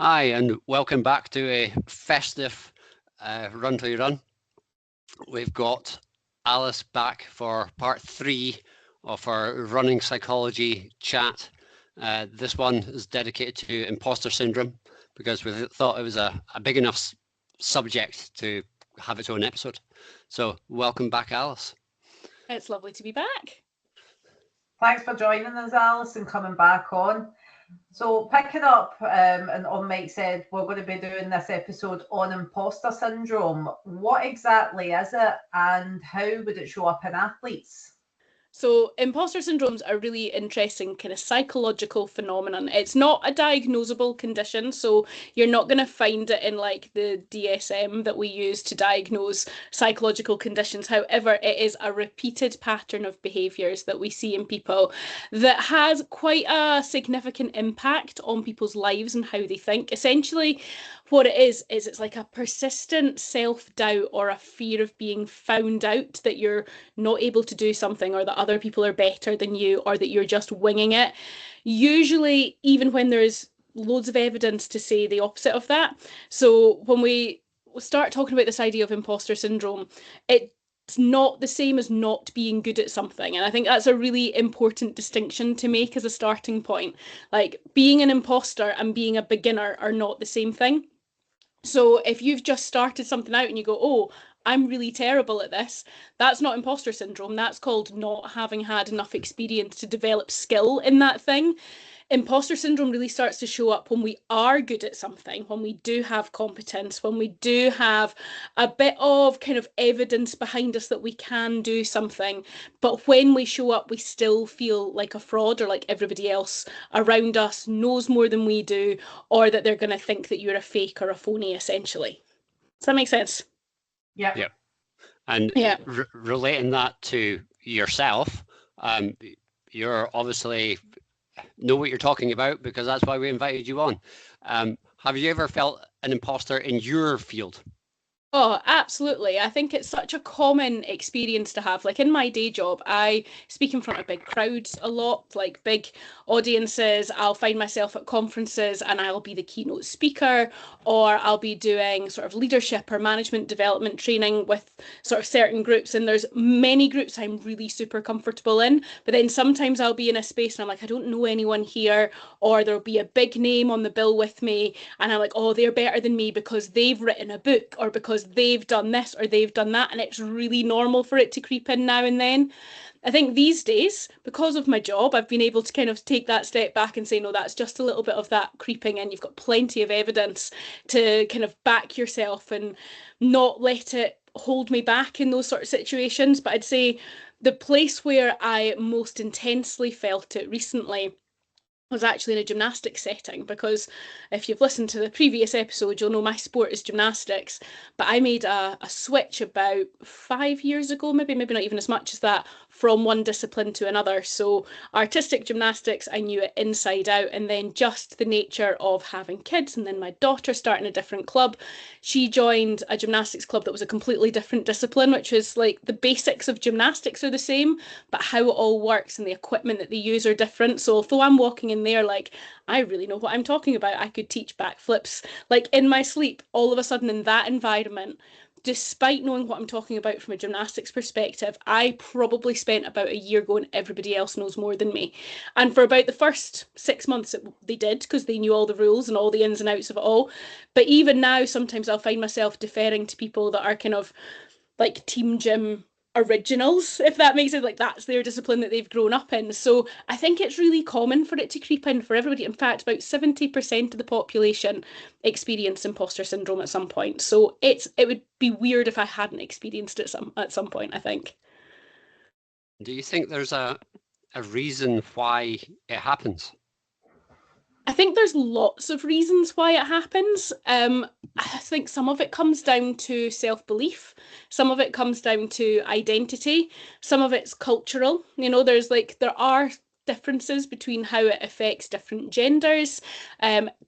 Hi, and welcome back to a festive Run Till You Run. We've got Alice back for part 3 of our running psychology chat. This one is dedicated to imposter syndrome because we thought it was a big enough subject to have its own episode. So welcome back, Alice. It's lovely to be back. Thanks for joining us, Alice, and coming back on. So picking up, and on Mike said, we're going to be doing this episode on imposter syndrome. What exactly is it and how would it show up in athletes? So imposter syndrome's a really interesting kind of psychological phenomenon. It's not a diagnosable condition, so you're not going to find it in like the DSM that we use to diagnose psychological conditions. However, it is a repeated pattern of behaviours that we see in people that has quite a significant impact on people's lives and how they think. Essentially, what it is it's like a persistent self-doubt or a fear of being found out, that you're not able to do something, or that other people are better than you, or that you're just winging it. Usually, even when there's loads of evidence to say the opposite of that. So when we start talking about this idea of imposter syndrome, it's not the same as not being good at something. And I think that's a really important distinction to make as a starting point. Like, being an imposter and being a beginner are not the same thing. So if you've just started something out and you go, oh, I'm really terrible at this, that's not imposter syndrome. That's called not having had enough experience to develop skill in that thing. Imposter syndrome really starts to show up when we are good at something, when we do have competence, when we do have a bit of kind of evidence behind us that we can do something. But when we show up, we still feel like a fraud, or like everybody else around us knows more than we do, or that they're going to think that you're a fake or a phony, essentially. Does that make sense? Yeah. Yep. And relating that to yourself, you're obviously know what you're talking about because that's why we invited you on. Have you ever felt an imposter in your field? Oh, absolutely. I think it's such a common experience to have. Like in my day job, I speak in front of big crowds a lot, like big audiences. I'll find myself at conferences and I'll be the keynote speaker, or I'll be doing sort of leadership or management development training with sort of certain groups. And there's many groups I'm really super comfortable in. But then sometimes I'll be in a space and I'm like, I don't know anyone here, or there'll be a big name on the bill with me. And I'm like, oh, they're better than me because they've written a book, or because they've done this or they've done that. And it's really normal for it to creep in now and then. I think these days, because of my job, I've been able to kind of take that step back and say, no, that's just a little bit of that creeping in. You've got plenty of evidence to kind of back yourself and not let it hold me back in those sort of situations. But I'd say the place where I most intensely felt it recently was actually in a gymnastics setting, because if you've listened to the previous episode, you'll know my sport is gymnastics. But I made a switch about 5 years ago, maybe not even as much as that, from one discipline to another. So artistic gymnastics, I knew it inside out. And then just the nature of having kids, and then my daughter starting a different club, she joined a gymnastics club that was a completely different discipline, which is like the basics of gymnastics are the same, but how it all works and the equipment that they use are different. So although I'm walking in there like, I really know what I'm talking about, I could teach backflips like in my sleep, all of a sudden in that environment, despite knowing what I'm talking about from a gymnastics perspective, I probably spent about a year going, everybody else knows more than me. And for about the first 6 months, they did, because they knew all the rules and all the ins and outs of it all. But even now, sometimes I'll find myself deferring to people that are kind of like team gym originals, if that makes sense. Like, that's their discipline that they've grown up in. So I think it's really common for it to creep in for everybody. In fact, about 70% of the population experience imposter syndrome at some point. So it would be weird if I hadn't experienced it at some point, I think. Do you think there's a reason why it happens? I think there's lots of reasons why it happens. I think some of it comes down to self-belief. Some of it comes down to identity. Some of it's cultural. You know, there are differences between how it affects different genders.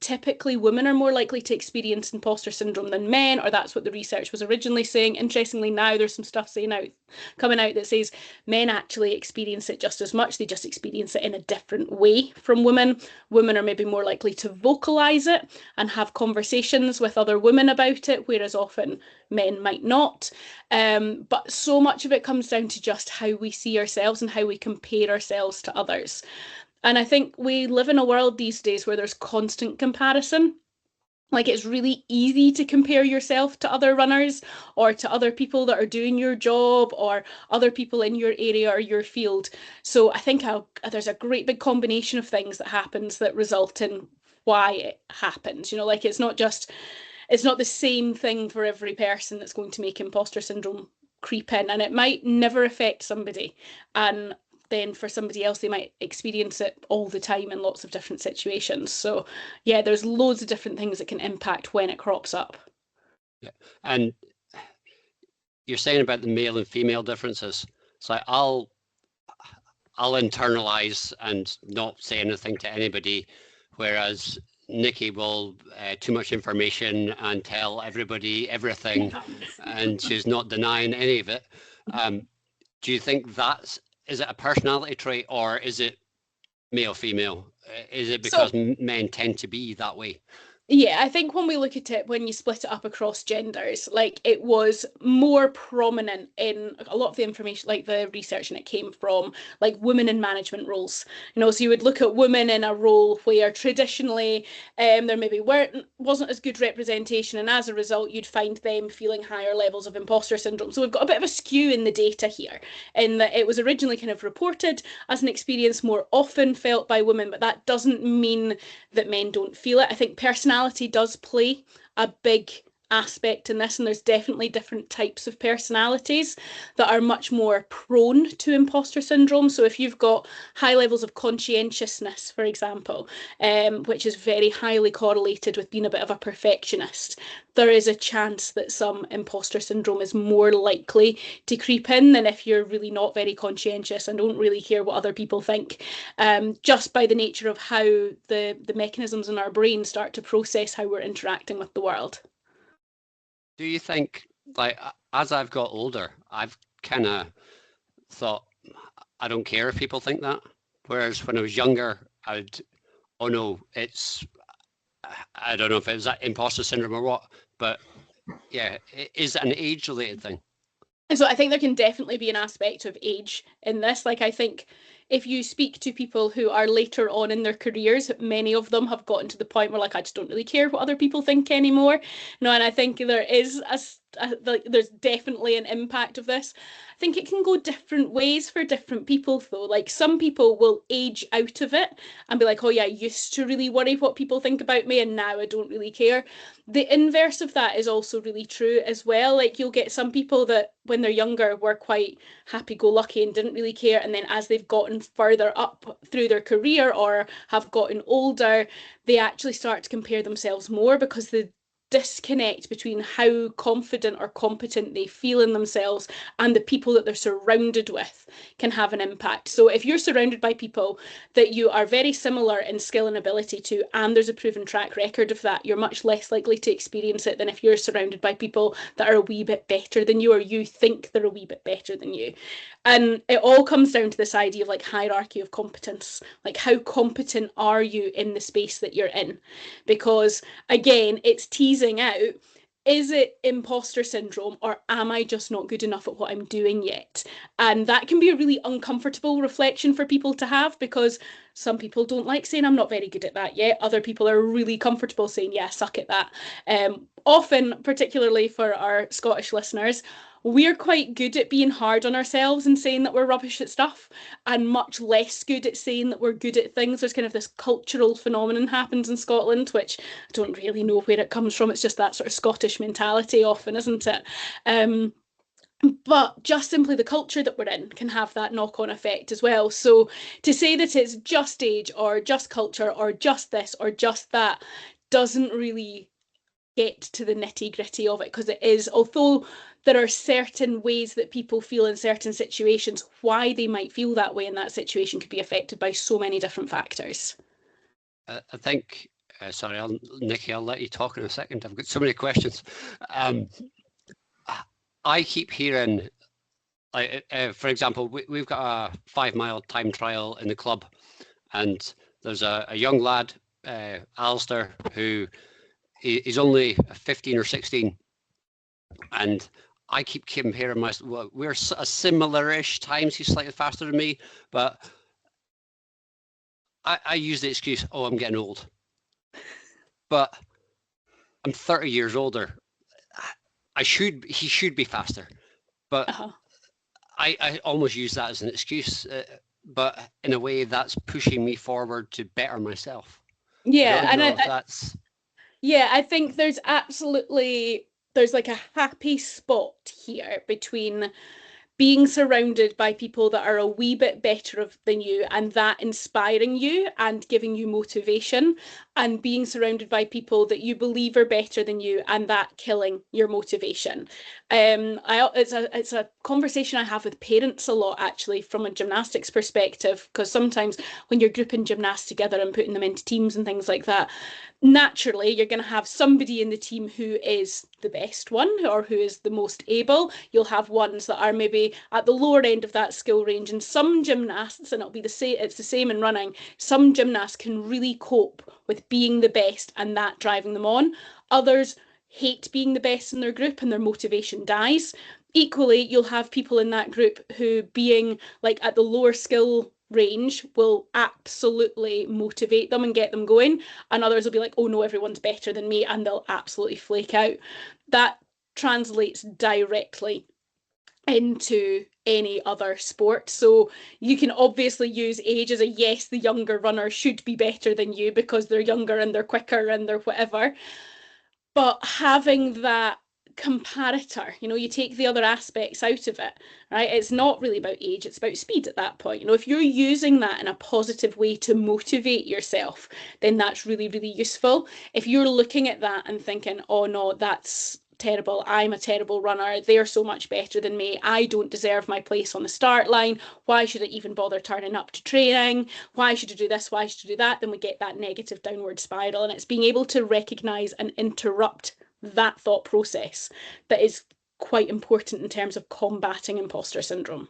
Typically, women are more likely to experience imposter syndrome than men, or that's what the research was originally saying. Interestingly, now there's some stuff coming out that says men actually experience it just as much. They just experience it in a different way from women. Women are maybe more likely to vocalize it and have conversations with other women about it, whereas often men might not. But so much of it comes down to just how we see ourselves and how we compare ourselves to others. And I think we live in a world these days where there's constant comparison. Like, it's really easy to compare yourself to other runners or to other people that are doing your job or other people in your area or your field. So I think there's a great big combination of things that happens that result in why it happens. You know, like, it's not the same thing for every person that's going to make imposter syndrome creep in, and it might never affect somebody. And then for somebody else, they might experience it all the time in lots of different situations. So yeah, there's loads of different things that can impact when it crops up. Yeah, and you're saying about the male and female differences. So I'll internalize and not say anything to anybody, whereas Nikki will too much information and tell everybody everything, and she's not denying any of it. Do you think is it a personality trait, or is it male female? Is it because men tend to be that way? Yeah, I think when we look at it, when you split it up across genders, like, it was more prominent in a lot of the information, like the research, and it came from like women in management roles. You know, so you would look at women in a role where traditionally there maybe wasn't as good representation, and as a result you'd find them feeling higher levels of imposter syndrome. So we've got a bit of a skew in the data here, in that it was originally kind of reported as an experience more often felt by women, but that doesn't mean that men don't feel it. I think personality does play a big aspect in this, and there's definitely different types of personalities that are much more prone to imposter syndrome. So if you've got high levels of conscientiousness, for example, which is very highly correlated with being a bit of a perfectionist, there is a chance that some imposter syndrome is more likely to creep in than if you're really not very conscientious and don't really care what other people think, just by the nature of how the mechanisms in our brain start to process how we're interacting with the world. Do you think, like, as I've got older, I've kind of thought, I don't care if people think that, whereas when I was younger, I don't know if it was that imposter syndrome or what, but yeah, is it an age-related thing? And so I think there can definitely be an aspect of age in this. Like, I think if you speak to people who are later on in their careers, many of them have gotten to the point where, like, I just don't really care what other people think anymore. No, and I think there is there's definitely an impact of this. I think it can go different ways for different people, though. Like, some people will age out of it and be like, oh yeah, I used to really worry what people think about me, and now I don't really care. The inverse of that is also really true as well. Like, you'll get some people that when they're younger were quite happy-go-lucky and didn't really care, and then as they've gotten further up through their career or have gotten older, they actually start to compare themselves more, because the disconnect between how confident or competent they feel in themselves and the people that they're surrounded with can have an impact. So if you're surrounded by people that you are very similar in skill and ability to, and there's a proven track record of that, you're much less likely to experience it than if you're surrounded by people that are a wee bit better than you, or you think they're a wee bit better than you. And it all comes down to this idea of, like, hierarchy of competence. Like, how competent are you in the space that you're in? Because again, it's teasing out, is it imposter syndrome, or am I just not good enough at what I'm doing yet? And that can be a really uncomfortable reflection for people to have, because some people don't like saying, I'm not very good at that yet. Other people are really comfortable saying, yeah, suck at that. Often, particularly for our Scottish listeners, we're quite good at being hard on ourselves and saying that we're rubbish at stuff, and much less good at saying that we're good at things. There's kind of this cultural phenomenon happens in Scotland, which I don't really know where it comes from. It's just that sort of Scottish mentality often, isn't it? But just simply the culture that we're in can have that knock-on effect as well. So to say that it's just age or just culture or just this or just that doesn't really get to the nitty-gritty of it, because it is, although there are certain ways that people feel in certain situations. Why they might feel that way in that situation could be affected by so many different factors. I think, sorry, Nikki, I'll let you talk in a second. I've got so many questions. I keep hearing, like, for example, we've got a 5-mile time trial in the club, and there's a young lad, Alistair, who he's only 15 or 16, and I keep comparing myself. Well, we're a similar-ish times. He's slightly faster than me, but I use the excuse, "Oh, I'm getting old," but I'm 30 years older. He should be faster, but I almost use that as an excuse. But in a way, that's pushing me forward to better myself. Yeah, I think there's like a happy spot here between being surrounded by people that are a wee bit better than you and that inspiring you and giving you motivation, and being surrounded by people that you believe are better than you and that killing your motivation. It's a conversation I have with parents a lot, actually, from a gymnastics perspective, because sometimes when you're grouping gymnasts together and putting them into teams and things like that, naturally you're going to have somebody in the team who is the best one or who is the most able. You'll have ones that are maybe at the lower end of that skill range, and some gymnasts, and it's the same in running, some gymnasts can really cope with being the best and that driving them on. Others hate being the best in their group and their motivation dies. Equally, you'll have people in that group who, being like at the lower skill range, will absolutely motivate them and get them going, and others will be like, oh no, everyone's better than me, and they'll absolutely flake out. That translates directly into any other sport. So you can obviously use age as a yes, the younger runner should be better than you because they're younger and they're quicker and they're whatever, but having that comparator, you take the other aspects out of it, right? It's not really about age, it's about speed at that point. If you're using that in a positive way to motivate yourself, then that's really, really useful. If you're looking at that and thinking, oh no, that's terrible, I'm a terrible runner, they're so much better than me, I don't deserve my place on the start line, why should I even bother turning up to training, why should I do this, why should I do that, then we get that negative downward spiral. And it's being able to recognize and interrupt that thought process that is quite important in terms of combating imposter syndrome.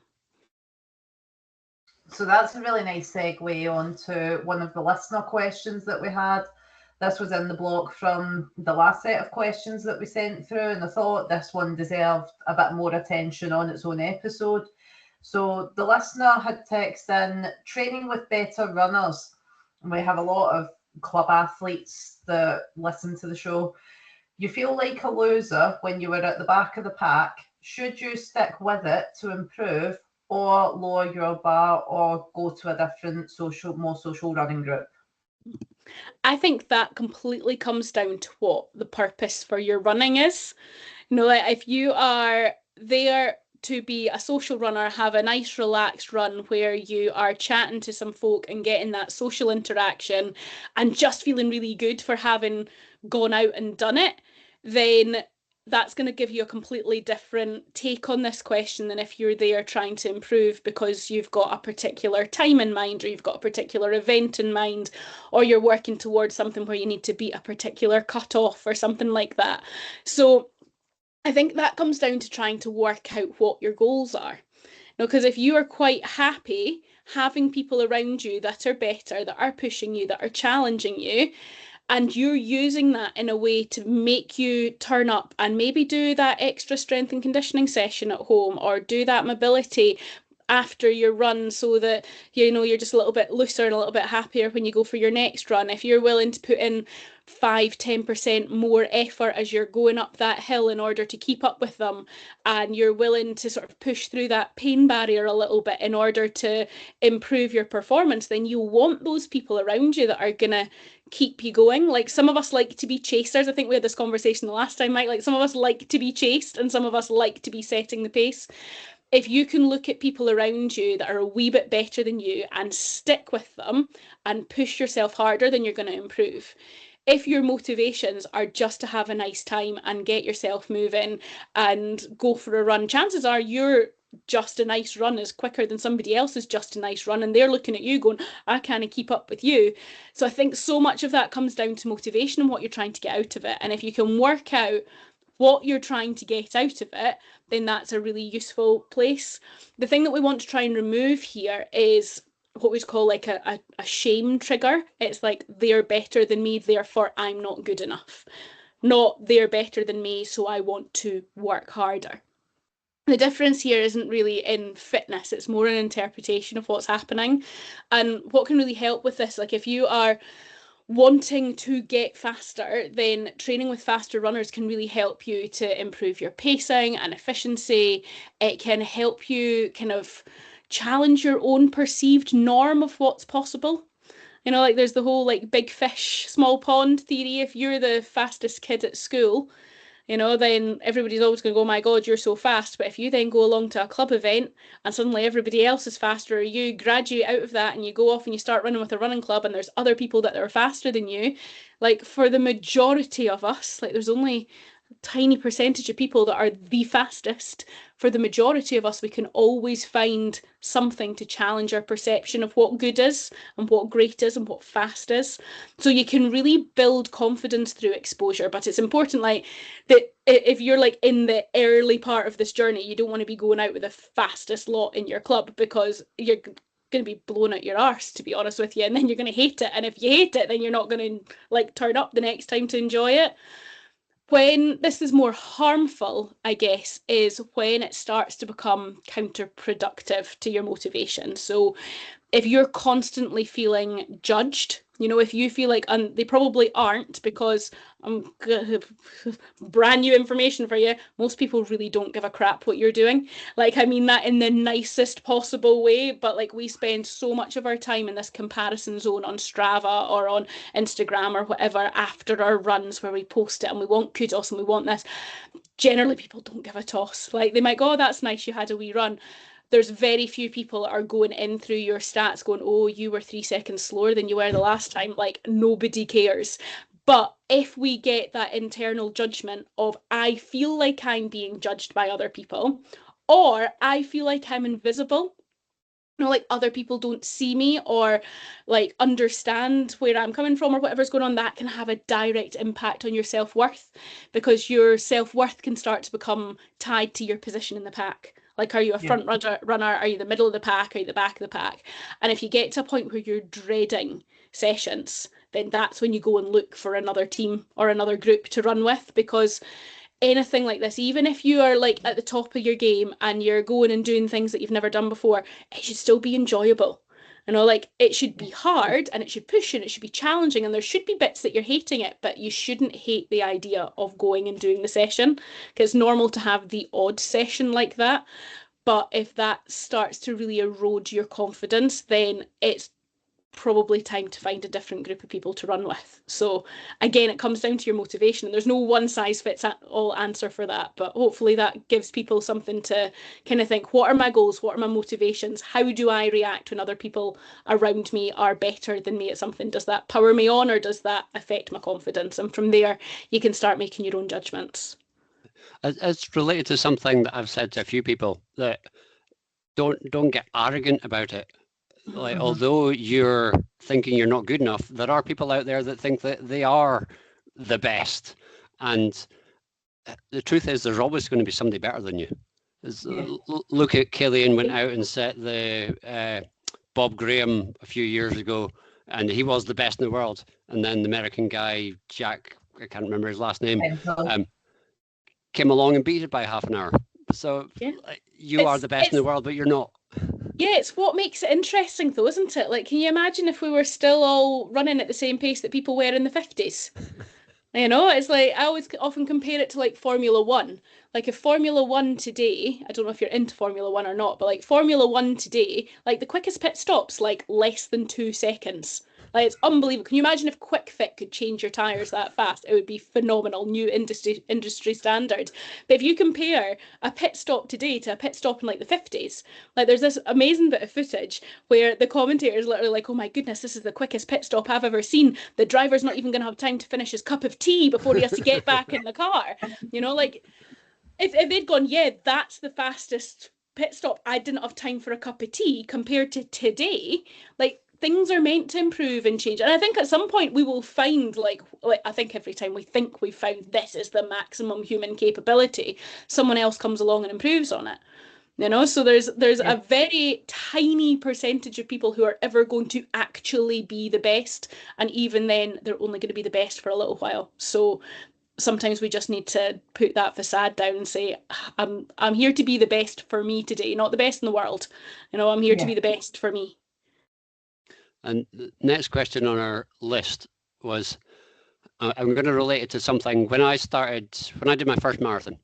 So that's a really nice segue on to one of the listener questions that we had. This was in the block from the last set of questions that we sent through, and I thought this one deserved a bit more attention on its own episode. So the listener had texted in, training with better runners. And we have a lot of club athletes that listen to the show. You feel like a loser when you were at the back of the pack. Should you stick with it to improve, or lower your bar, or go to a different more social running group? I think that completely comes down to what the purpose for your running is. Like if you are there to be a social runner, have a nice relaxed run where you are chatting to some folk and getting that social interaction and just feeling really good for having gone out and done it, then that's going to give you a completely different take on this question than if you're there trying to improve because you've got a particular time in mind, or you've got a particular event in mind, or you're working towards something where you need to beat a particular cutoff or something like that. So I think that comes down to trying to work out what your goals are. Because if you are quite happy having people around you that are better, that are pushing you, that are challenging you, and you're using that in a way to make you turn up and maybe do that extra strength and conditioning session at home, or do that mobility after your run so that you're just a little bit looser and a little bit happier when you go for your next run, if you're willing to put in 5-10% more effort as you're going up that hill in order to keep up with them, and you're willing to sort of push through that pain barrier a little bit in order to improve your performance, then you want those people around you that are gonna keep you going. Like, some of us like to be chasers. I think we had this conversation the last time, Mike. Like, some of us like to be chased and some of us like to be setting the pace. If you can look at people around you that are a wee bit better than you and stick with them and push yourself harder, then you're going to improve. if your motivations are just to have a nice time and get yourself moving and go for a run, chances are your just a nice run is quicker than somebody else's just a nice run, and they're looking at you going, I can't keep up with you. So I think so much of that comes down to motivation and what you're trying to get out of it. And if you can work out what you're trying to get out of it, then that's a really useful place. The thing that we want to try and remove here is what we call like a shame trigger. It's like, they're better than me, therefore I'm not good enough. Not they're better than me, so I want to work harder. The difference here isn't really in fitness, it's more an interpretation of what's happening. And what can really help with this, like if you are wanting to get faster, then training with faster runners can really help you to improve your pacing and efficiency. It can help you kind of challenge your own perceived norm of what's possible. You know, like there's the whole like big fish, small pond theory. If you're the fastest kid at school, you know, then everybody's always going to go, oh my God, you're so fast. But if you then go along to a club event and suddenly everybody else is faster, or you graduate out of that and you go off and you start running with a running club and there's other people that are faster than you, like for the majority of us, like there's only a tiny percentage of people that are the fastest. For the majority of us, we can always find something to challenge our perception of what good is and what great is and what fast is. So you can really build confidence through exposure, but it's important like that if you're like in the early part of this journey, you don't want to be going out with the fastest lot in your club, because you're going to be blown out your arse, to be honest with you, and then you're going to hate it. And if you hate it, then you're not going to like turn up the next time to enjoy it. When this is more harmful, I guess, is when it starts to become counterproductive to your motivation. So if you're constantly feeling judged, you know, if you feel like, and they probably aren't, because I'm brand new information for you, most people really don't give a crap what you're doing. Like, I mean that in the nicest possible way, but like we spend so much of our time in this comparison zone on Strava or on Instagram or whatever after our runs, where we post it and we want kudos and we want this. Generally, people don't give a toss. Like they might go, oh, that's nice, you had a wee run. There's very few people that are going in through your stats going, oh, you were 3 seconds slower than you were the last time. Like nobody cares. But if we get that internal judgment of, I feel like I'm being judged by other people, or I feel like I'm invisible, you know, like other people don't see me or like understand where I'm coming from or whatever's going on, that can have a direct impact on your self-worth, because your self-worth can start to become tied to your position in the pack. Like, are you a front runner? Are you the middle of the pack? Are you the back of the pack? And if you get to a point where you're dreading sessions, then that's when you go and look for another team or another group to run with, because anything like this, even if you are like at the top of your game and you're going and doing things that you've never done before, it should still be enjoyable. You know, like it should be hard and it should push and it should be challenging and there should be bits that you're hating it, but you shouldn't hate the idea of going and doing the session, because it's normal to have the odd session like that. But if that starts to really erode your confidence, then it's probably time to find a different group of people to run with. So again, it comes down to your motivation, and there's no one size fits all answer for that, but hopefully that gives people something to kind of think, what are my goals, what are my motivations, how do I react when other people around me are better than me at something? Does that power me on or does that affect my confidence? And from there you can start making your own judgments. It's related to something that I've said to a few people, that don't get arrogant about it. Like, although you're thinking you're not good enough, there are people out there that think that they are the best. And the truth is, there's always going to be somebody better than you. Look at Killian went out and set the Bob Graham a few years ago, and he was the best in the world. And then the American guy, Jack, I can't remember his last name, came along and beat it by half an hour. So you are the best in the world, but you're not. Yeah, it's what makes it interesting though, isn't it? Like, can you imagine if we were still all running at the same pace that people were in the 50s? You know, it's like, I always often compare it to like Formula One. Like if Formula One today, I don't know if you're into Formula One or not, but like Formula One today, like the quickest pit stop's like less than 2 seconds. Like, it's unbelievable. Can you imagine if Quick Fit could change your tires that fast? It would be phenomenal, new industry standard. But if you compare a pit stop today to a pit stop in like the 50s, like there's this amazing bit of footage where the commentator is literally like, oh my goodness, this is the quickest pit stop I've ever seen. The driver's not even going to have time to finish his cup of tea before he has to get back in the car. You know, like if they'd gone, yeah, that's the fastest pit stop, I didn't have time for a cup of tea, compared to today, like things are meant to improve and change. And I think at some point we will find, like I think every time we think we've found this is the maximum human capability, someone else comes along and improves on it. You know, so there's a very tiny percentage of people who are ever going to actually be the best, and even then they're only going to be the best for a little while. So sometimes we just need to put that facade down and say, I'm here to be the best for me today, not the best in the world. You know, I'm here to be the best for me. And the next question on our list was, I'm going to relate it to something. When I did my first marathon,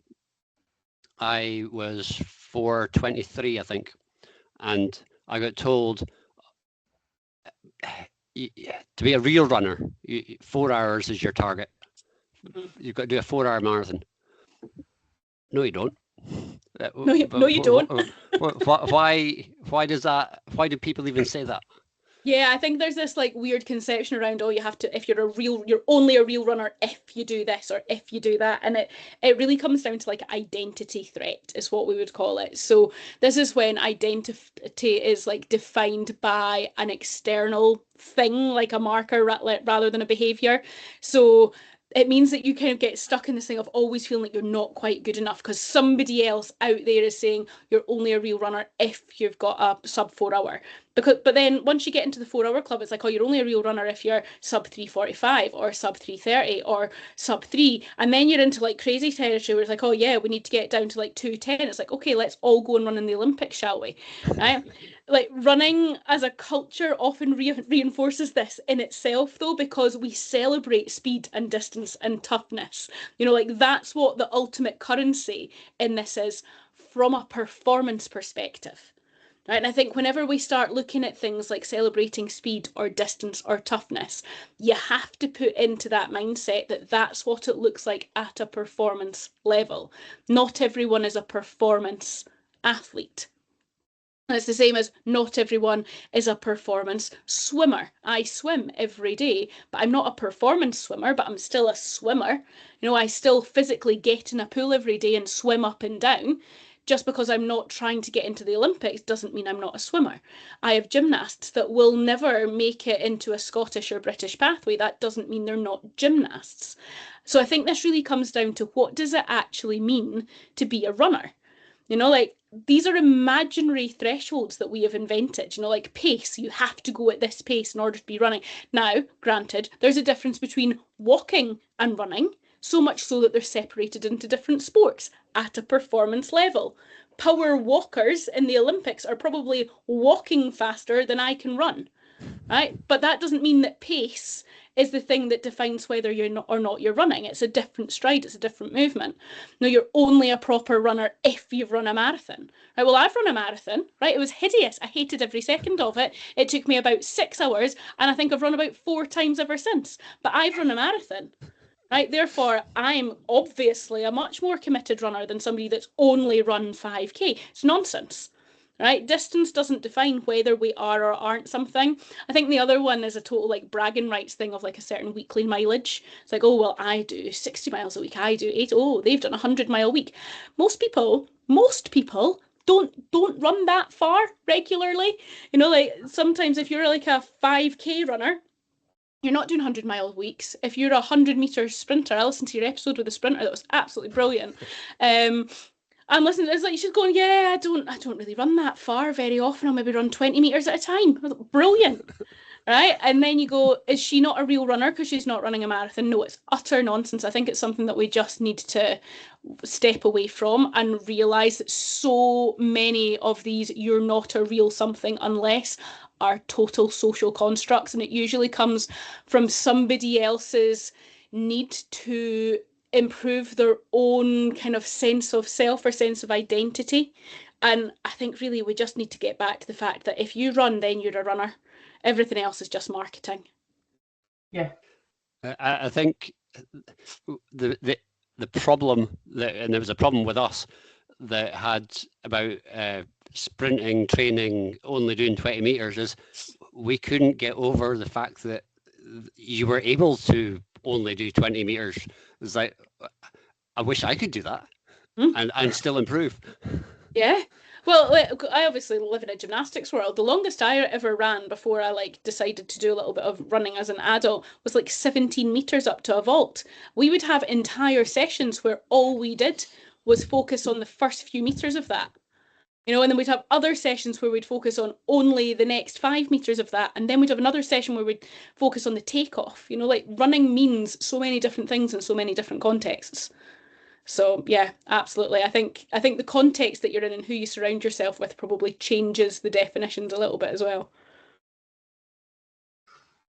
I was 4:23, I think, and I got told to be a real runner, 4 hours is your target. You've got to do a 4-hour marathon. No, you don't. No, you don't. Why do people even say that? Yeah, I think there's this like weird conception around, oh, you have to, if you're only a real runner if you do this or if you do that. And it really comes down to like identity threat is what we would call it. So this is when identity is like defined by an external thing, like a marker rather than a behavior. So it means that you kind of get stuck in this thing of always feeling like you're not quite good enough because somebody else out there is saying you're only a real runner if you've got a sub 4 hour. But then once you get into the 4 hour club, it's like, oh, you're only a real runner if you're sub 3:45 or sub 3:30 or sub 3. And then you're into like crazy territory where it's like, oh yeah, we need to get down to like 2:10. It's like, okay, let's all go and run in the Olympics, shall we? Right? Like running as a culture often reinforces this in itself, though, because we celebrate speed and distance and toughness. You know, like that's what the ultimate currency in this is from a performance perspective. Right? And I think whenever we start looking at things like celebrating speed or distance or toughness, you have to put into that mindset that that's what it looks like at a performance level. Not everyone is a performance athlete. And it's the same as not everyone is a performance swimmer. I swim every day, but I'm not a performance swimmer, but I'm still a swimmer. You know, I still physically get in a pool every day and swim up and down. Just because I'm not trying to get into the Olympics doesn't mean I'm not a swimmer. I have gymnasts that will never make it into a Scottish or British pathway. That doesn't mean they're not gymnasts. So I think this really comes down to what does it actually mean to be a runner? You know, like these are imaginary thresholds that we have invented, you know, like pace, you have to go at this pace in order to be running. Now, granted, there's a difference between walking and running, so much so that they're separated into different sports at a performance level. Power walkers in the Olympics are probably walking faster than I can run, right? But that doesn't mean that pace is the thing that defines whether you're not or not you're running. It's a different stride, it's a different movement. No, you're only a proper runner if you've run a marathon. Right, well, I've run a marathon, right? It was hideous. I hated every second of it. It took me about 6 hours, and I think I've run about 4 times ever since. But I've run a marathon. Right, therefore, I'm obviously a much more committed runner than somebody that's only run 5K. It's nonsense. Right, distance doesn't define whether we are or aren't something. I think the other one is a total like bragging rights thing of like a certain weekly mileage. It's like, oh well, I do 60 miles a week, I do 8. Oh, they've done 100-mile week. Most people don't run that far regularly. You know, like sometimes if you're like a 5K runner, you're not doing 100-mile weeks. If you're a 100-meter sprinter, I listened to your episode with the sprinter. That was absolutely brilliant. And listen, it's like she's going, yeah, I don't really run that far very often. I'll maybe run 20 meters at a time. Brilliant, right? And then you go, is she not a real runner because she's not running a marathon? No, it's utter nonsense. I think it's something that we just need to step away from and realise that so many of these "you're not a real something unless" are total social constructs, and it usually comes from somebody else's need to improve their own kind of sense of self or sense of identity. And I think really we just need to get back to the fact that if you run, then you're a runner. Everything else is just marketing. Yeah. I think the problem that, and there was a problem with us that had about sprinting training only doing 20 meters, is we couldn't get over the fact that you were able to only do 20 meters. It's like, I wish I could do that and still improve. Yeah. Well, I obviously live in a gymnastics world. The longest I ever ran before I decided to do a little bit of running as an adult was 17 meters up to a vault. We would have entire sessions where all we did was focus on the first few meters of that. And then we'd have other sessions where we'd focus on only the next 5 meters of that. And then we'd have another session where we'd focus on the takeoff. Running means so many different things in so many different contexts. So yeah, absolutely. I think the context that you're in and who you surround yourself with probably changes the definitions a little bit as well.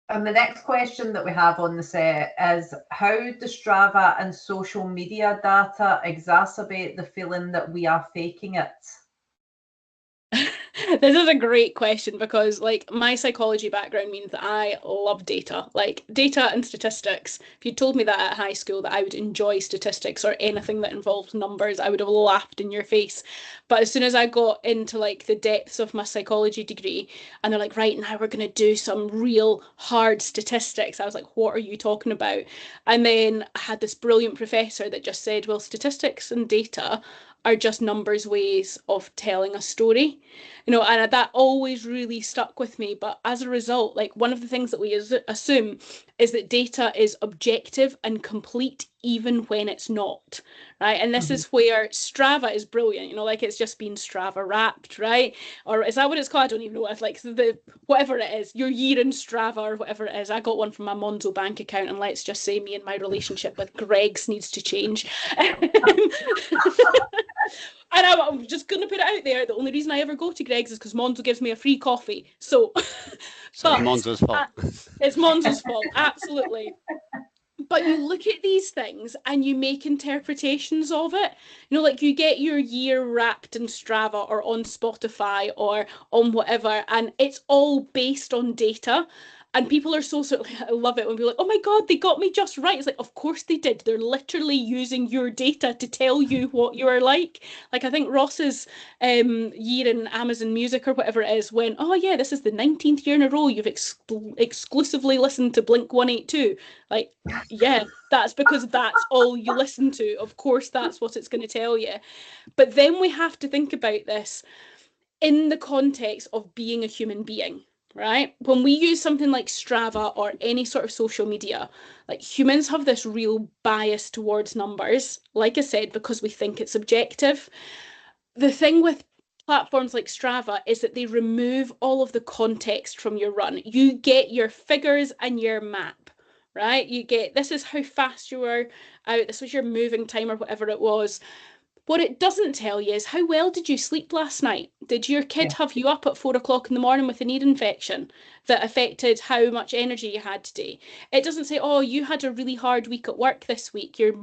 And the next question that we have on the set is, how do Strava and social media data exacerbate the feeling that we are faking it? This is a great question because my psychology background means that I love data, data and statistics. If you told me that at high school that I would enjoy statistics or anything that involved numbers, I would have laughed in your face. But as soon as I got into the depths of my psychology degree and they're like, right, now we're going to do some real hard statistics, I was like, what are you talking about? And then I had this brilliant professor that just said, well, statistics and data are just numbers' ways of telling a story, and that always really stuck with me. But as a result, one of the things that we assume is that data is objective and complete even when it's not, right? And this is where Strava is brilliant, it's just been Strava wrapped, right? Or is that what it's called? I don't even know what it's the whatever it is, your year in Strava or whatever it is. I got one from my Monzo bank account, and let's just say me and my relationship with Greg's needs to change. And I'm just going to put it out there, the only reason I ever go to Greg's is because Monzo gives me a free coffee. So it's Monzo's fault. It's Monzo's fault, absolutely. But you look at these things and you make interpretations of it. You get your year wrapped in Strava or on Spotify or on whatever, and it's all based on data. And people are so I love it when people are like, oh my God, they got me just right. It's of course they did. They're literally using your data to tell you what you are like. I think Ross's year in Amazon Music or whatever it is went, oh yeah, this is the 19th year in a row you've exclusively listened to Blink-182. Yeah, that's because that's all you listen to. Of course, that's what it's going to tell you. But then we have to think about this in the context of being a human being. Right? When we use something like Strava or any sort of social media, humans have this real bias towards numbers, like I said, because we think it's objective. The thing with platforms like Strava is that they remove all of the context from your run. You get your figures and your map, right? You get, this is how fast you were out, this was your moving time or whatever it was. What it doesn't tell you is, how well did you sleep last night? Did your kid have you up at 4 o'clock in the morning with an ear infection that affected how much energy you had today? It doesn't say, oh, you had a really hard week at work this week. You're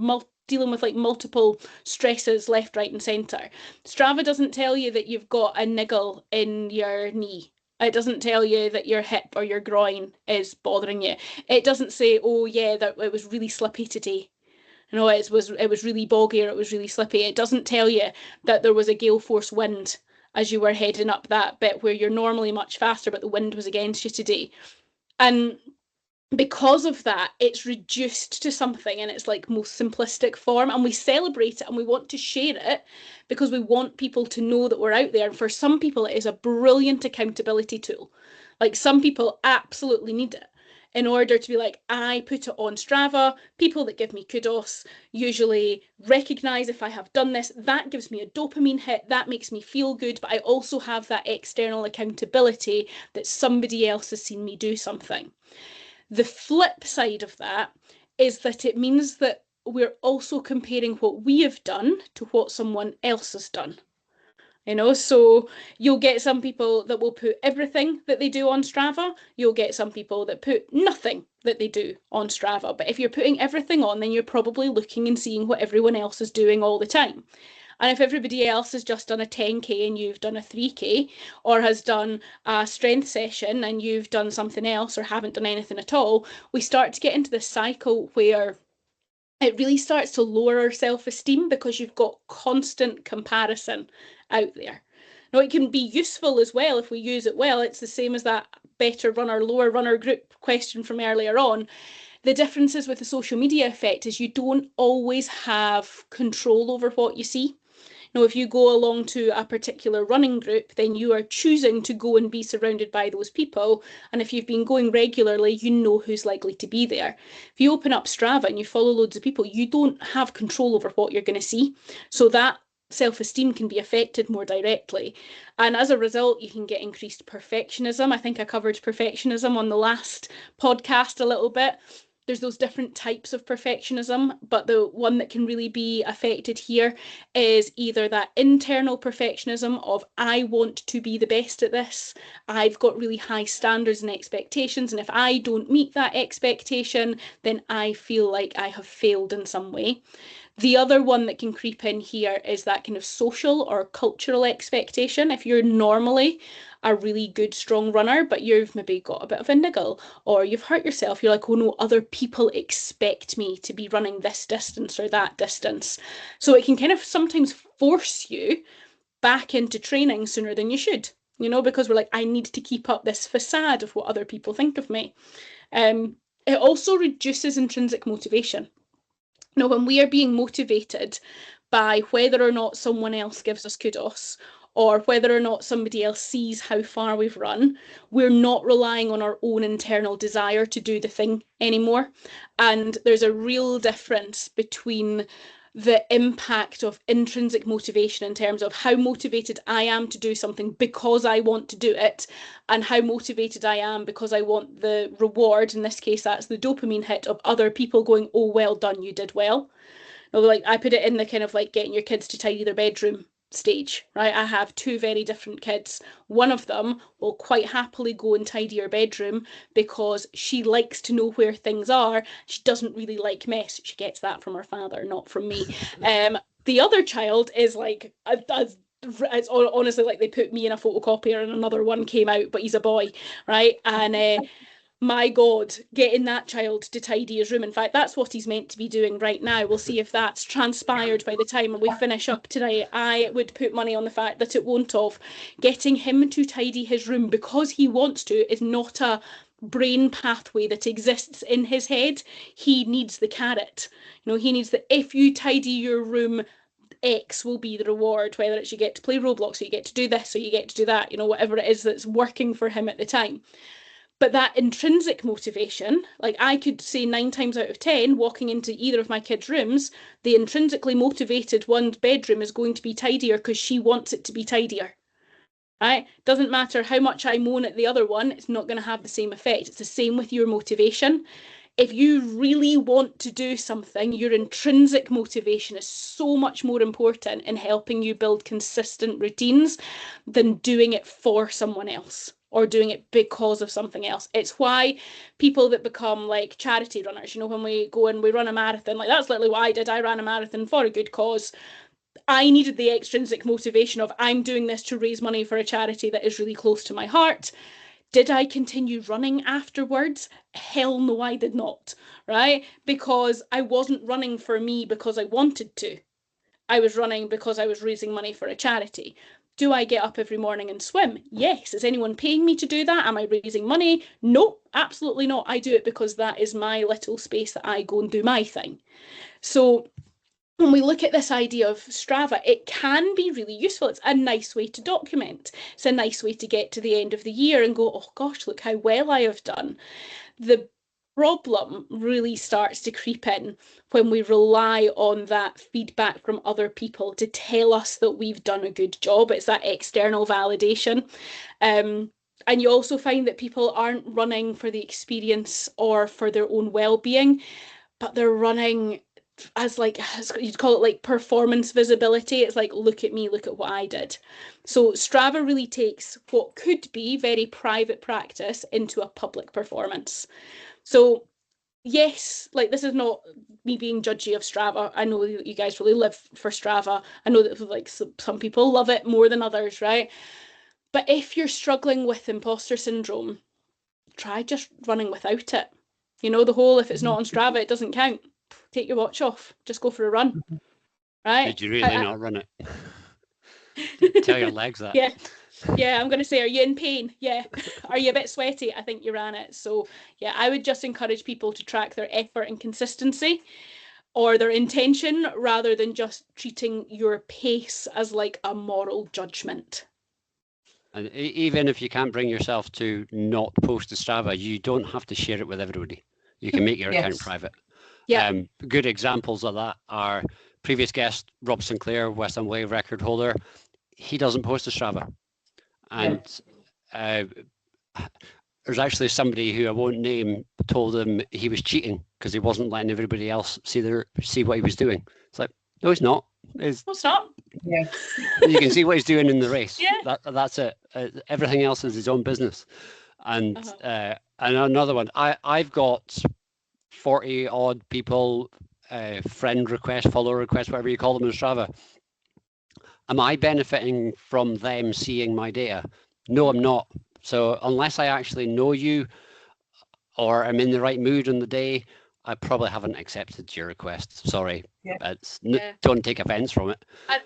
dealing with multiple stresses left, right and centre. Strava doesn't tell you that you've got a niggle in your knee. It doesn't tell you that your hip or your groin is bothering you. It doesn't say, oh yeah, that it was really slippy today. It was really boggy or it was really slippy. It doesn't tell you that there was a gale force wind as you were heading up that bit where you're normally much faster, but the wind was against you today. And because of that, it's reduced to something in its most simplistic form, and we celebrate it and we want to share it because we want people to know that we're out there. And for some people, it is a brilliant accountability tool. Some people absolutely need it. In order to be I put it on Strava, people that give me kudos usually recognise if I have done this, that gives me a dopamine hit, that makes me feel good, but I also have that external accountability that somebody else has seen me do something. The flip side of that is that it means that we're also comparing what we have done to what someone else has done. So you'll get some people that will put everything that they do on Strava. You'll get some people that put nothing that they do on Strava. But if you're putting everything on, then you're probably looking and seeing what everyone else is doing all the time. And if everybody else has just done a 10K and you've done a 3K, or has done a strength session and you've done something else or haven't done anything at all, we start to get into this cycle where it really starts to lower our self-esteem because you've got constant comparison out there. Now, it can be useful as well if we use it well. It's the same as that better runner, lower runner group question from earlier on. The differences with the social media effect is you don't always have control over what you see. Now, if you go along to a particular running group, then you are choosing to go and be surrounded by those people. And if you've been going regularly, you know who's likely to be there. If you open up Strava and you follow loads of people, you don't have control over what you're going to see. So that self-esteem can be affected more directly. And as a result, you can get increased perfectionism. I think I covered perfectionism on the last podcast a little bit. There's those different types of perfectionism, but the one that can really be affected here is either that internal perfectionism of I want to be the best at this. I've got really high standards and expectations, and if I don't meet that expectation, then I feel like I have failed in some way. The other one that can creep in here is that kind of social or cultural expectation. If you're normally a really good, strong runner, but you've maybe got a bit of a niggle or you've hurt yourself, you're like, oh no, other people expect me to be running this distance or that distance. So it can kind of sometimes force you back into training sooner than you should, you know, because we're like, I need to keep up this facade of what other people think of me. It also reduces intrinsic motivation. Now, when we are being motivated by whether or not someone else gives us kudos or whether or not somebody else sees how far we've run, we're not relying on our own internal desire to do the thing anymore. And there's a real difference between the impact of intrinsic motivation in terms of how motivated I am to do something because I want to do it, and how motivated I am because I want the reward. In this case, that's the dopamine hit of other people going, oh, well done, you did well. Now, like I put it in the kind of like getting your kids to tidy their bedroom stage, right? I have two very different kids. One of them will quite happily go and tidy her bedroom because she likes to know where things are. She doesn't really like mess. She gets that from her father, not from me. The other child is like, it's honestly like they put me in a photocopier and another one came out, but he's a boy, right? And my God, getting that child to tidy his room. In fact, that's what he's meant to be doing right now. We'll see if that's transpired by the time we finish up today. I would put money on the fact that it won't have. Getting him to tidy his room because he wants to is not a brain pathway that exists in his head. He needs the carrot. You know, he needs the, if you tidy your room, X will be the reward, whether it's you get to play Roblox or you get to do this or you get to do that, you know, whatever it is that's working for him at the time. But that intrinsic motivation, like I could say 9 times out of 10, walking into either of my kids' rooms, the intrinsically motivated one's bedroom is going to be tidier because she wants it to be tidier. Right? Doesn't matter how much I moan at the other one, it's not going to have the same effect. It's the same with your motivation. If you really want to do something, your intrinsic motivation is so much more important in helping you build consistent routines than doing it for someone else or doing it because of something else. It's why people that become like charity runners, you know, when we go and we run a marathon, like that's literally what I did. I ran a marathon for a good cause. I needed the extrinsic motivation of I'm doing this to raise money for a charity that is really close to my heart. Did I continue running afterwards? Hell no, I did not, right? Because I wasn't running for me because I wanted to. I was running because I was raising money for a charity. Do I get up every morning and swim? Yes. Is anyone paying me to do that? Am I raising money? No, absolutely not. I do it because that is my little space that I go and do my thing. So when we look at this idea of Strava, it can be really useful. It's a nice way to document. It's a nice way to get to the end of the year and go, oh gosh, look how well I have done. The problem really starts to creep in when we rely on that feedback from other people to tell us that we've done a good job. It's that external validation. And you also find that people aren't running for the experience or for their own well-being, but they're running as like, you'd call it like performance visibility. It's like, look at me, look at what I did. So Strava really takes what could be very private practice into a public performance. So yes, like this is not me being judgy of Strava. I know that you guys really live for Strava. I know that like some people love it more than others, right? But if you're struggling with imposter syndrome, try just running without it. You know, the whole if it's not on Strava, it doesn't count. Take your watch off. Just go for a run, right? Did you really not run it? Tell your legs that. Yeah. Yeah, I'm going to say, are you in pain? Yeah. Are you a bit sweaty? I think you ran it. So, yeah, I would just encourage people to track their effort and consistency or their intention rather than just treating your pace as like a moral judgment. And even if you can't bring yourself to not post to Strava, you don't have to share it with everybody. You can make your account private. Yeah. Good examples of that are previous guest Rob Sinclair, West Ham Wave record holder. He doesn't post to Strava. And there's actually somebody who I won't name told him he was cheating because he wasn't letting everybody else see what he was doing. It's like, no, he's not. No, it's not. Yeah. You can see what he's doing in the race. Yeah. That's it. Everything else is his own business. And and another one, I've got 40 odd people, friend requests, follow requests, whatever you call them in Strava. Am I benefiting from them seeing my data? No, I'm not. So unless I actually know you or I'm in the right mood on the day, I probably haven't accepted your request. Sorry. Don't take offense from it.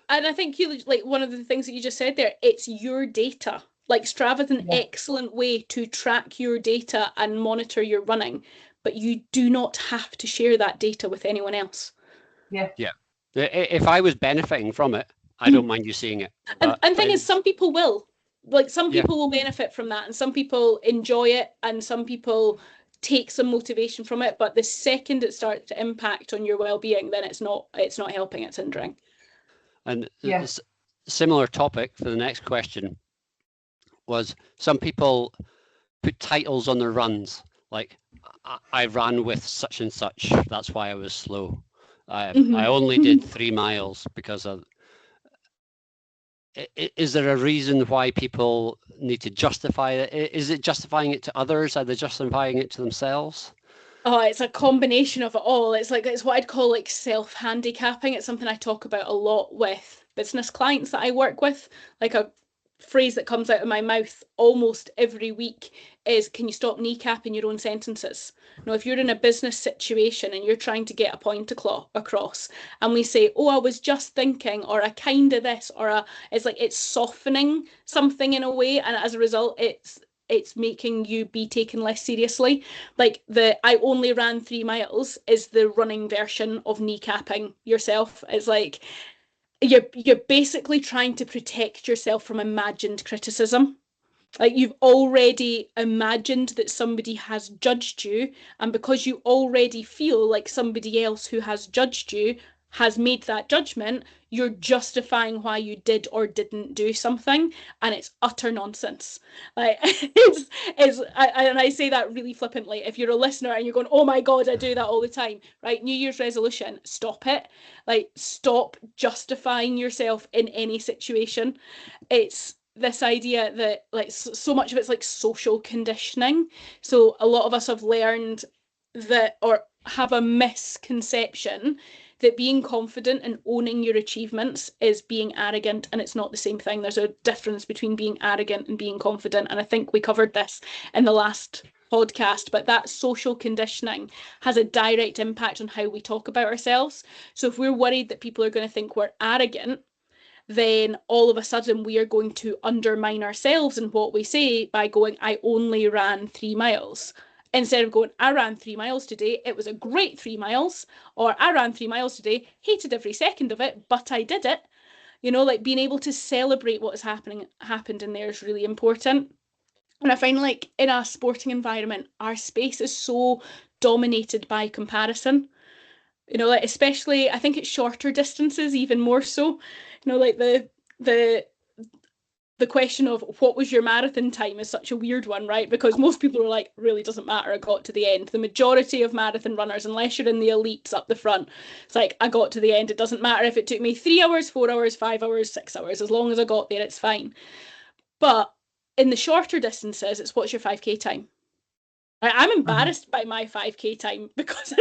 And I think you like one of the things that you just said there, it's your data. Like Strava's an excellent way to track your data and monitor your running, but you do not have to share that data with anyone else. Yeah. If I was benefiting from it, I don't mind you seeing it. And thing is, some people will. Like some people will benefit from that, and some people enjoy it, and some people take some motivation from it. But the second it starts to impact on your well-being, then it's not helping, it's hindering. And similar topic for the next question was some people put titles on their runs, like I ran with such and such, that's why I was slow. I only did 3 miles because of. Is there a reason why people need to justify it? Is it justifying it to others? Are they justifying it to themselves? Oh, it's a combination of it all. It's what I'd call like self-handicapping. It's something I talk about a lot with business clients that I work with. Like a phrase that comes out of my mouth almost every week is, can you stop kneecapping your own sentences? Now, if you're in a business situation and you're trying to get a point across and we say, oh, I was just thinking, or a kind of this, or it's like it's softening something in a way, and as a result it's making you be taken less seriously. Like I only ran 3 miles is the running version of kneecapping yourself. It's like you're basically trying to protect yourself from imagined criticism. Like you've already imagined that somebody has judged you, and because you already feel like somebody else who has judged you has made that judgment, you're justifying why you did or didn't do something, and it's utter nonsense. Like and I say that really flippantly. If you're a listener and you're going, oh my god, I do that all the time, right? New Year's resolution, stop it. Like stop justifying yourself in any situation. It's this idea that like so much of it's like social conditioning. So a lot of us have learned that, or have a misconception that being confident and owning your achievements is being arrogant, and it's not the same thing. There's a difference between being arrogant and being confident, and I think we covered this in the last podcast, but that social conditioning has a direct impact on how we talk about ourselves. So if we're worried that people are going to think we're arrogant, then all of a sudden we are going to undermine ourselves and what we say by going, I only ran 3 miles. Instead of going, I ran 3 miles today, it was a great 3 miles, or I ran 3 miles today, hated every second of it, but I did it. You know, like being able to celebrate what has happened in there is really important. And I find like in a sporting environment, our space is so dominated by comparison. You know, like especially I think it's shorter distances even more so. You know, like the question of what was your marathon time is such a weird one, right? Because most people are like, really doesn't matter, I got to the end. The majority of marathon runners, unless you're in the elites up the front, it's like, I got to the end. It doesn't matter if it took me 3 hours, 4 hours, 5 hours, 6 hours, as long as I got there, it's fine. But in the shorter distances, it's what's your 5K time? I'm embarrassed by my 5K time because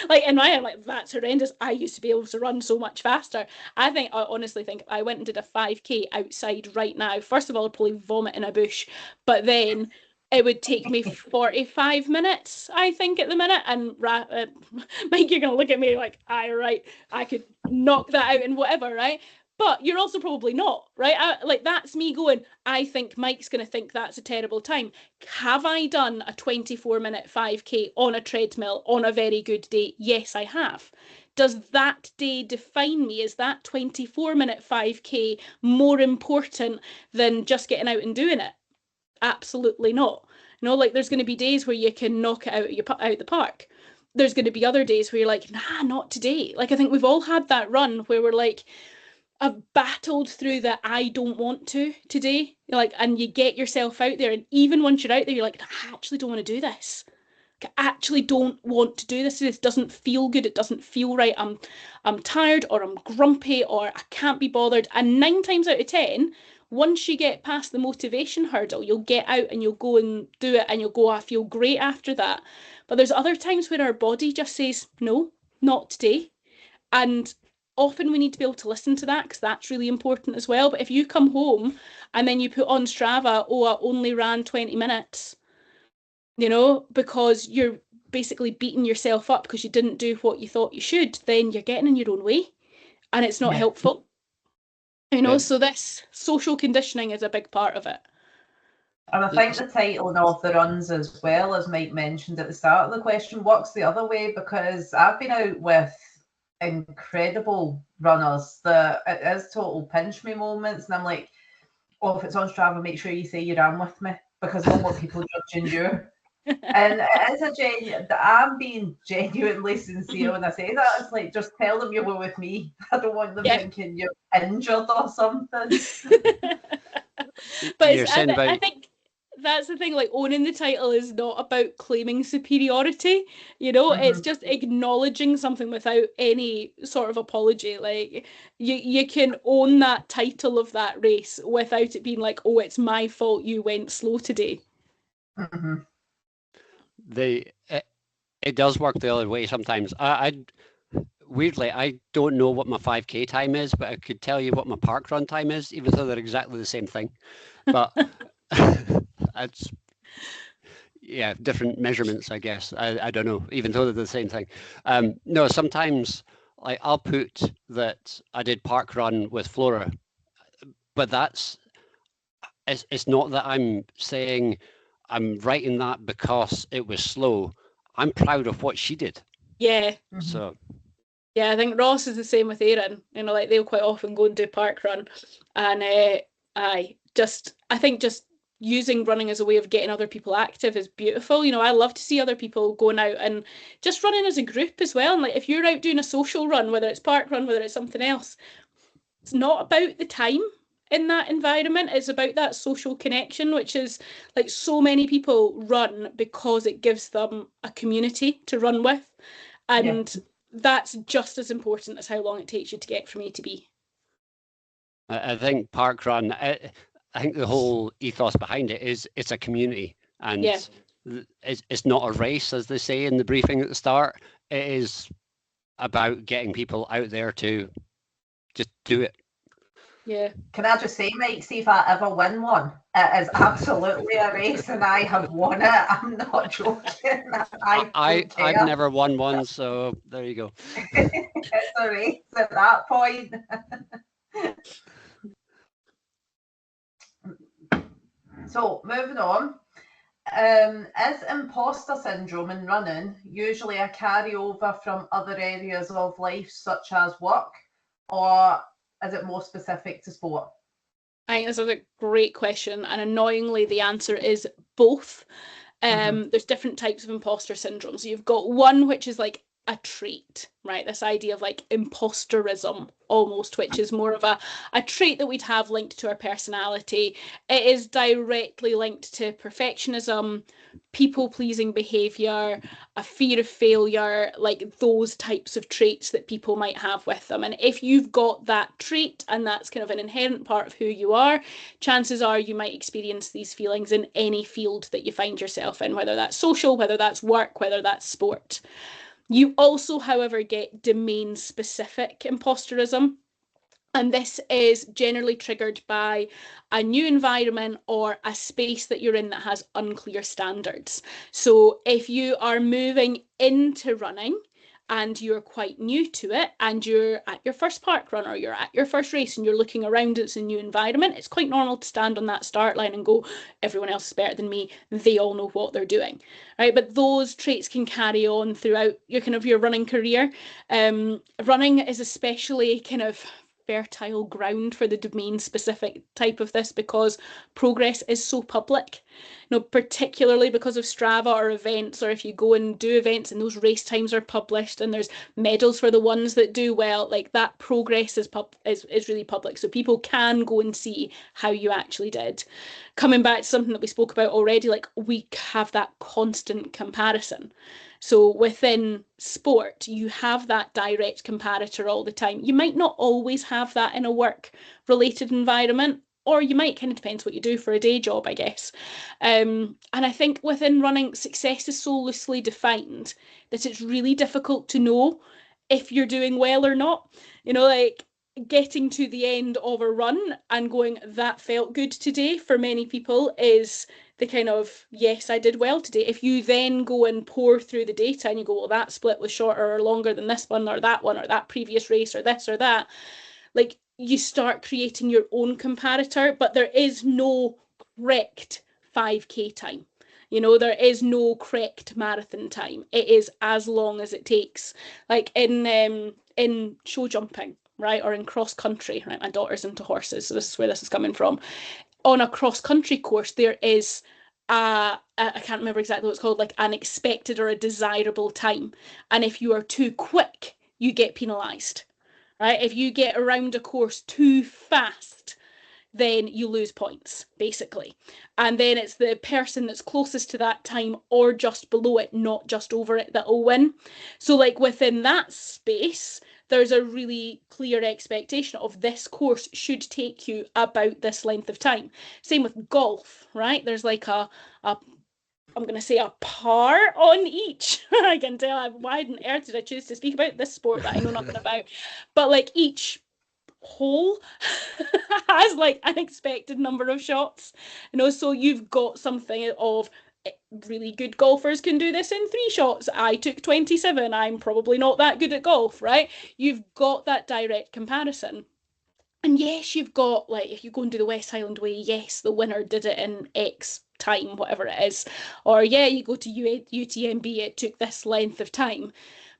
like in my head, like that's horrendous. I used to be able to run so much faster. I honestly think if I went and did a 5K outside right now, first of all, I'd probably vomit in a bush, but then it would take me 45 minutes, I think, at the minute. And Mike, you're gonna look at me like, aye, right, I could knock that out in whatever, right? But you're also probably not, right? Like that's me going, I think Mike's going to think that's a terrible time. Have I done a 24-minute 5K on a treadmill on a very good day? Yes, I have. Does that day define me? Is that 24-minute 5K more important than just getting out and doing it? Absolutely not. You know, like there's going to be days where you can knock it out the park. There's going to be other days where you're like, nah, not today. Like I think we've all had that run where we're like, I've battled through that I don't want to today. Like, and you get yourself out there, and even once you're out there, you're like, I actually don't want to do this. Like, I actually don't want to do this. This doesn't feel good. It doesn't feel right. I'm tired, or I'm grumpy, or I can't be bothered. And 9 times out of 10, once you get past the motivation hurdle, you'll get out and you'll go and do it, and you'll go, I feel great after that. But there's other times where our body just says, no, not today. And often we need to be able to listen to that because that's really important as well. But if you come home and then you put on Strava, oh, I only ran 20 minutes, you know, because you're basically beating yourself up because you didn't do what you thought you should, then you're getting in your own way and it's not helpful. You know, so this social conditioning is a big part of it. And I think the titling of the runs as well, as Mike mentioned at the start of the question, works the other way, because I've been out with incredible runners that it is total pinch me moments, and I'm like, oh, if it's on Strava, make sure you say you ran with me, because I don't want people judging you. And it is I'm being genuinely sincere when I say that. It's like, just tell them you were with me. I don't want them thinking you're injured or something. But I think that's the thing, like owning the title is not about claiming superiority, you know, it's just acknowledging something without any sort of apology. Like you can own that title of that race without it being like, oh, it's my fault you went slow today. It does work the other way sometimes. Weirdly, I don't know what my 5K time is, but I could tell you what my park run time is, even though they're exactly the same thing. But it's different measurements, I guess. I don't know, even though they're the same thing. No, sometimes like I'll put that I did park run with Flora, but it's not that I'm saying I'm writing that because it was slow. I'm proud of what she did. Yeah. So. Yeah, I think Ross is the same with Erin. You know, like they'll quite often go and do park run, and I think just using running as a way of getting other people active is beautiful. You know, I love to see other people going out and just running as a group as well. And like if you're out doing a social run, whether it's park run, whether it's something else, it's not about the time in that environment. It's about that social connection, which is like so many people run because it gives them a community to run with, and that's just as important as how long it takes you to get from A to B. I think park run, I think the whole ethos behind it is it's a community, and it's not a race, as they say in the briefing at the start. It is about getting people out there to just do it. Yeah. Can I just say, Mike, see if I ever win one? It is absolutely a race, and I have won it. I'm not joking. I've never won one, so there you go. It's a race at that point. So moving on, is imposter syndrome in running usually a carryover from other areas of life, such as work, or is it more specific to sport? I think this is a great question, and annoyingly the answer is both. There's different types of imposter syndrome. So you've got one which is like a trait, right? This idea of like imposterism almost, which is more of a trait that we'd have linked to our personality. It is directly linked to perfectionism, people-pleasing behavior, a fear of failure, like those types of traits that people might have with them. And if you've got that trait and that's kind of an inherent part of who you are, chances are you might experience these feelings in any field that you find yourself in, whether that's social, whether that's work, whether that's sport. You also, however, get domain-specific imposterism. And this is generally triggered by a new environment or a space that you're in that has unclear standards. So if you are moving into running and you're quite new to it and you're at your first park run or you're at your first race and you're looking around, it's a new environment, it's quite normal to stand on that start line and go, everyone else is better than me, they all know what they're doing, right? But those traits can carry on throughout your kind of your running career. Running is especially kind of fertile ground for the domain specific type of this because progress is so public, particularly because of Strava or events, or if you go and do events and those race times are published and there's medals for the ones that do well, like that progress is really public, so people can go and see how you actually did. Coming back to something that we spoke about already, like we have that constant comparison. So within sport, you have that direct comparator all the time. You might not always have that in a work-related environment, or you might, kind of depends what you do for a day job, I guess. And I think within running, success is so loosely defined that it's really difficult to know if you're doing well or not. Like getting to the end of a run and going, that felt good today, for many people is the kind of, yes, I did well today. If you then go and pour through the data and you go, well, that split was shorter or longer than this one or that previous race or this or that, like you start creating your own comparator, but there is no correct 5K time. There is no correct marathon time. It is as long as it takes. Like in show jumping, right, or in cross country, right? My daughter's into horses, so this is where this is coming from. On a cross country course, there is I can't remember exactly what it's called, like an expected or a desirable time. And if you are too quick, you get penalised, right? If you get around a course too fast, then you lose points, basically. And then it's the person that's closest to that time or just below it, not just over it, that will win. So like within that space, there's a really clear expectation of this course should take you about this length of time. Same with golf, right? There's like I'm going to say a par on each. I can tell why on earth did I choose to speak about this sport that I know nothing about. But like each hole has like an expected number of shots. So you've got something of really good golfers can do this in 3 shots. I took 27. I'm probably not that good at golf, right? You've got that direct comparison. And yes, you've got, like, if you go and do the West Highland Way, yes, the winner did it in X time, whatever it is. Or yeah, you go to UTMB, it took this length of time.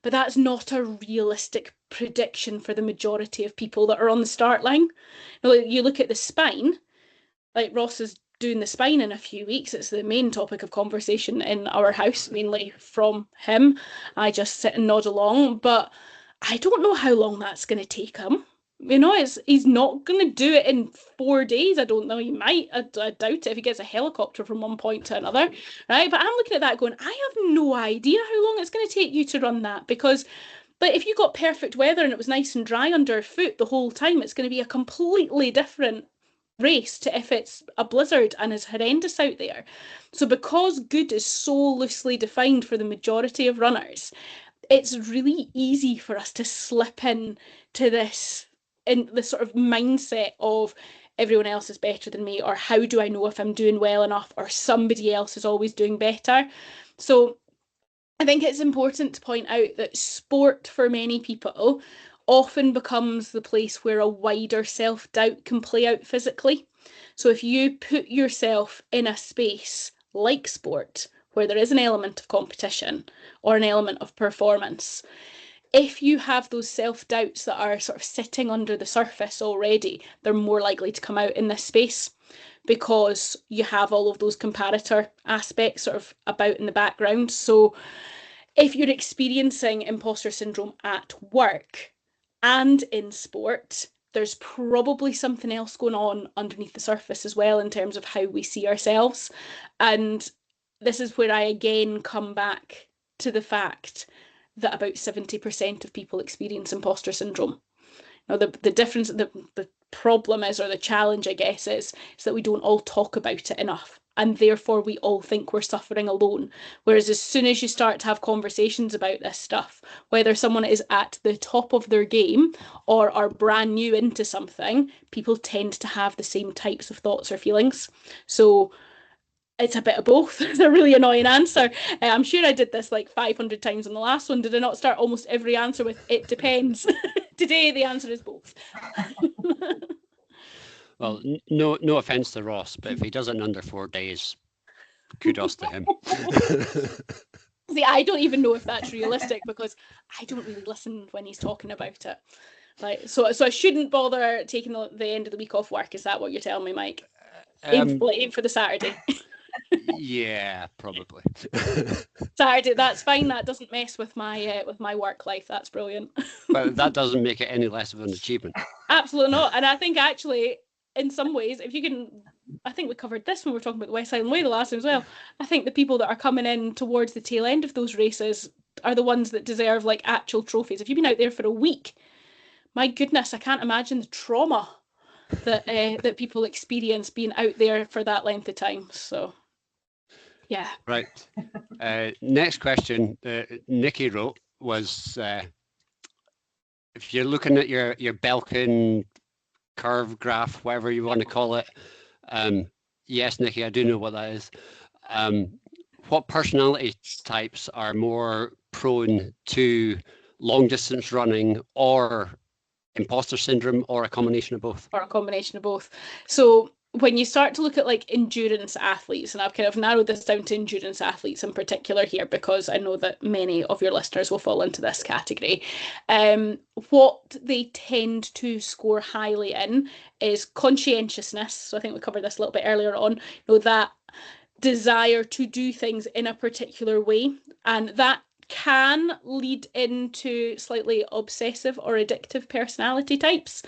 But that's not a realistic prediction for the majority of people that are on the start line. You look at the spine, like Ross is doing the spine in a few weeks. It's the main topic of conversation in our house, mainly from him. I just sit and nod along, but I don't know how long that's going to take him. He's not going to do it in 4 days. I don't know. He might. I doubt it if he gets a helicopter from one point to another, right? But I'm looking at that going, I have no idea how long it's going to take you to run that, because but if you got perfect weather and it was nice and dry underfoot the whole time, it's going to be a completely different race to if it's a blizzard and is horrendous out there. So because good is so loosely defined for the majority of runners, it's really easy for us to slip in to this sort of mindset of everyone else is better than me, or how do I know if I'm doing well enough, or somebody else is always doing better. So I think it's important to point out that sport for many people often becomes the place where a wider self-doubt can play out physically. So if you put yourself in a space like sport, where there is an element of competition or an element of performance, if you have those self-doubts that are sort of sitting under the surface already, they're more likely to come out in this space, because you have all of those comparator aspects sort of about in the background. So if you're experiencing imposter syndrome at work and in sport, there's probably something else going on underneath the surface as well in terms of how we see ourselves. And this is where I again come back to the fact that about 70% of people experience imposter syndrome. Now, the difference, the problem is, or the challenge, I guess, is that we don't all talk about it enough. And therefore, we all think we're suffering alone. Whereas as soon as you start to have conversations about this stuff, whether someone is at the top of their game or are brand new into something, people tend to have the same types of thoughts or feelings. So it's a bit of both. It's a really annoying answer. I'm sure I did this like 500 times in the last one. Did I not start almost every answer with "it depends"? Today, the answer is both. Well, no offense to Ross, but if he does it in under 4 days, kudos to him. See, I don't even know if that's realistic because I don't really listen when he's talking about it. Like, so I shouldn't bother taking the end of the week off work. Is that what you're telling me, Mike? Aim for the Saturday. Yeah, probably. Saturday, that's fine. That doesn't mess with my work life. That's brilliant. But that doesn't make it any less of an achievement. Absolutely not. And I think actually, in some ways, if you can, I think we covered this when we were talking about the West Highland Way the last time as well. I think the people that are coming in towards the tail end of those races are the ones that deserve like actual trophies. If you've been out there for a week, my goodness, I can't imagine the trauma that that people experience being out there for that length of time. So, yeah. Right. Next question Nikki wrote was, if you're looking at your Belkin curve graph, whatever you want to call it, yes, Nikki, I do know what that is. What personality types are more prone to long distance running or imposter syndrome, or a combination of both? Or a combination of both. So when you start to look at like endurance athletes, and I've kind of narrowed this down to endurance athletes in particular here because I know that many of your listeners will fall into this category. What they tend to score highly in is conscientiousness. So I think we covered this a little bit earlier on. That desire to do things in a particular way, and that can lead into slightly obsessive or addictive personality types.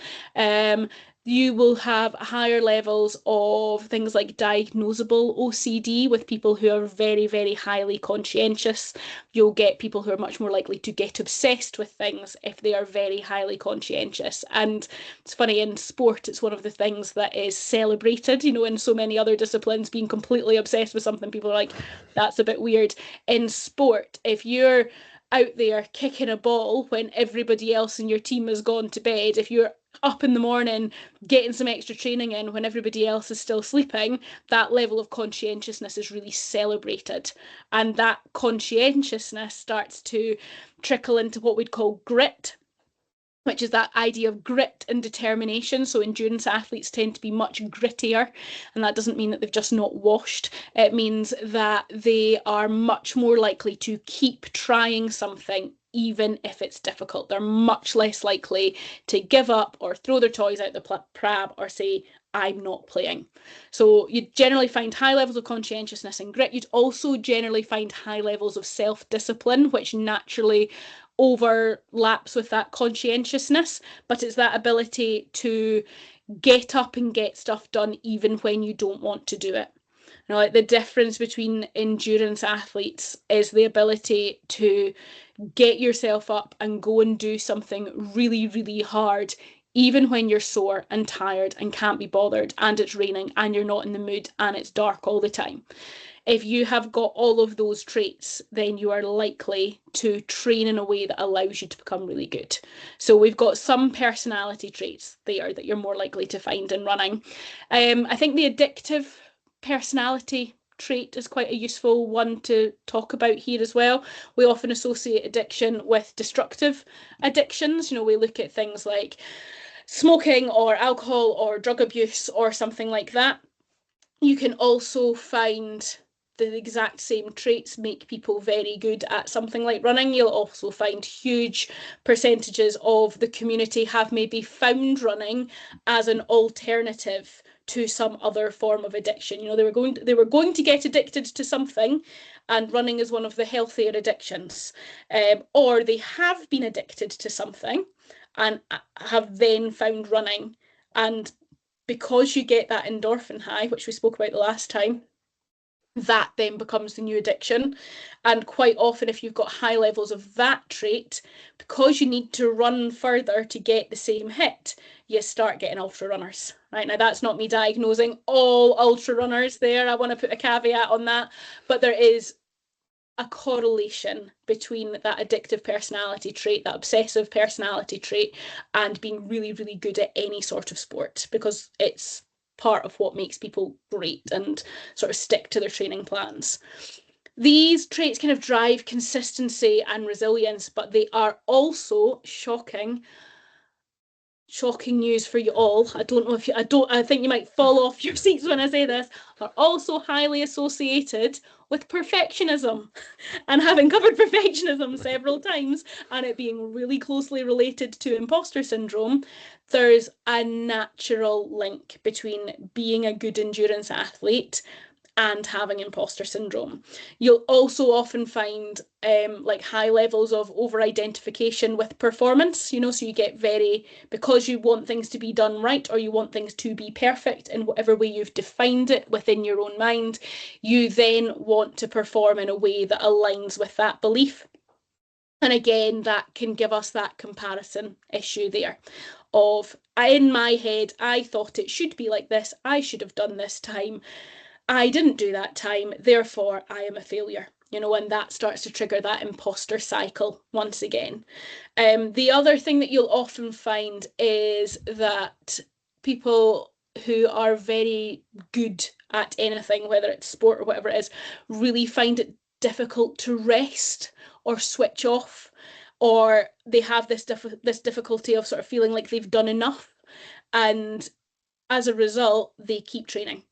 You will have higher levels of things like diagnosable OCD with people who are very, very highly conscientious. You'll get people who are much more likely to get obsessed with things if they are very highly conscientious. And it's funny, in sport, it's one of the things that is celebrated, in so many other disciplines, being completely obsessed with something. People are like, that's a bit weird. In sport, if you're out there kicking a ball when everybody else in your team has gone to bed, if you're up in the morning getting some extra training in when everybody else is still sleeping, that level of conscientiousness is really celebrated. And that conscientiousness starts to trickle into what we'd call grit, which is that idea of grit and determination. So endurance athletes tend to be much grittier, and that doesn't mean that they've just not washed. It means that they are much more likely to keep trying something even if it's difficult. They're much less likely to give up or throw their toys out the pram or say, I'm not playing. So you generally find high levels of conscientiousness and grit. You'd also generally find high levels of self-discipline, which naturally overlaps with that conscientiousness, but it's that ability to get up and get stuff done even when you don't want to do it. Like the difference between endurance athletes is the ability to get yourself up and go and do something really, really hard, even when you're sore and tired and can't be bothered and it's raining and you're not in the mood and it's dark all the time. If you have got all of those traits, then you are likely to train in a way that allows you to become really good. So we've got some personality traits there that you're more likely to find in running. I think the addictive personality trait is quite a useful one to talk about here as well. We often associate addiction with destructive addictions. We look at things like smoking or alcohol or drug abuse or something like that. You can also find the exact same traits make people very good at something like running. You'll also find huge percentages of the community have maybe found running as an alternative to some other form of addiction. You know, they were going to get addicted to something, and running is one of the healthier addictions. Or they have been addicted to something and have then found running. And because you get that endorphin high, which we spoke about the last time, that then becomes the new addiction. And quite often, if you've got high levels of that trait, because you need to run further to get the same hit, you start getting ultra runners. Right now, that's not me diagnosing all ultra runners there. I want to put a caveat on that, but there is a correlation between that addictive personality trait, that obsessive personality trait, and being really, really good at any sort of sport, because it's part of what makes people great and sort of stick to their training plans. These traits kind of drive consistency and resilience, but they are also shocking news for you all. I don't know if you, I think you might fall off your seats when I say this, are also highly associated with perfectionism. And having covered perfectionism several times and it being really closely related to imposter syndrome, there's a natural link between being a good endurance athlete and having imposter syndrome. You'll also often find like high levels of over-identification with performance, you know, so you get because you want things to be done right, or you want things to be perfect in whatever way you've defined it within your own mind, you then want to perform in a way that aligns with that belief. And again, that can give us that comparison issue there of, in my head, I thought it should be like this, I should have done this time, I didn't do that time, therefore I am a failure. You know, and that starts to trigger that imposter cycle once again. The other thing that you'll often find is that people who are very good at anything, whether it's sport or whatever it is, really find it difficult to rest or switch off, or they have this difficulty of sort of feeling like they've done enough, and as a result they keep training,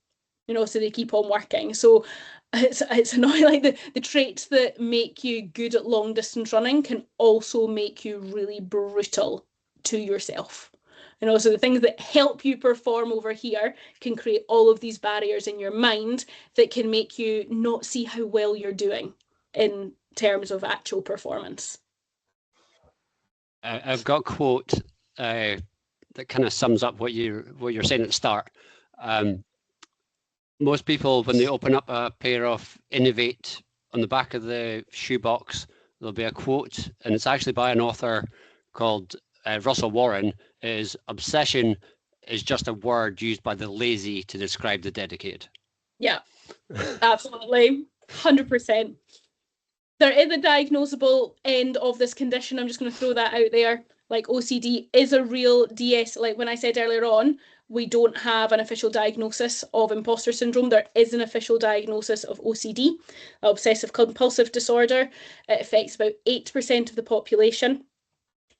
you know, so they keep on working. So it's annoying, like the traits that make you good at long distance running can also make you really brutal to yourself. You know, so the things that help you perform over here can create all of these barriers in your mind that can make you not see how well you're doing in terms of actual performance. I've got a quote that kind of sums up what you're saying at the start. Most people, when they open up a pair of Innovate, on the back of the shoebox, there'll be a quote, and it's actually by an author called Russell Warren, is obsession is just a word used by the lazy to describe the dedicated. Yeah, absolutely. 100%. There is a diagnosable end of this condition. I'm just going to throw that out there. Like, OCD is a real DS, like when I said earlier on, we don't have an official diagnosis of imposter syndrome. There is an official diagnosis of OCD, obsessive compulsive disorder. It affects about 8% of the population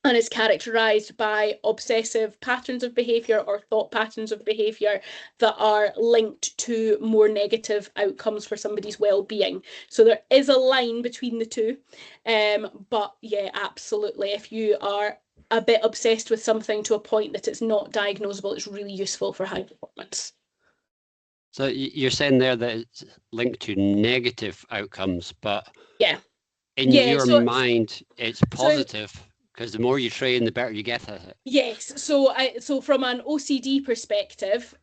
and is characterised by obsessive patterns of behaviour or thought patterns of behaviour that are linked to more negative outcomes for somebody's well-being. So there is a line between the two. But yeah, absolutely. If you are a bit obsessed with something to a point that it's not diagnosable, it's really useful for high performance. So you're saying there that it's linked to negative outcomes, but yeah, in your mind, it's positive, because the more you train, the better you get at it. Yes. So from an OCD perspective,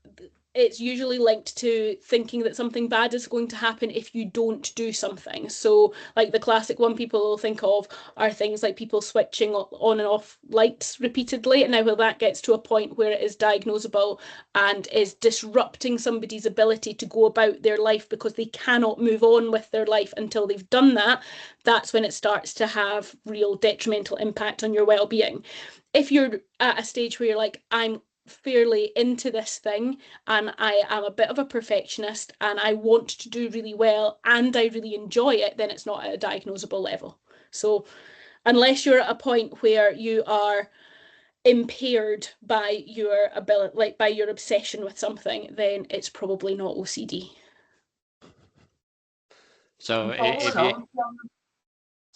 it's usually linked to thinking that something bad is going to happen if you don't do something. So like the classic one people will think of are things like people switching on and off lights repeatedly. And now when that gets to a point where it is diagnosable and is disrupting somebody's ability to go about their life because they cannot move on with their life until they've done that, that's when it starts to have real detrimental impact on your well-being. If you're at a stage where you're like, I'm fairly into this thing and I am a bit of a perfectionist and I want to do really well and I really enjoy it, then it's not at a diagnosable level. So unless you're at a point where you are impaired by your ability, like by your obsession with something, then it's probably not OCD. So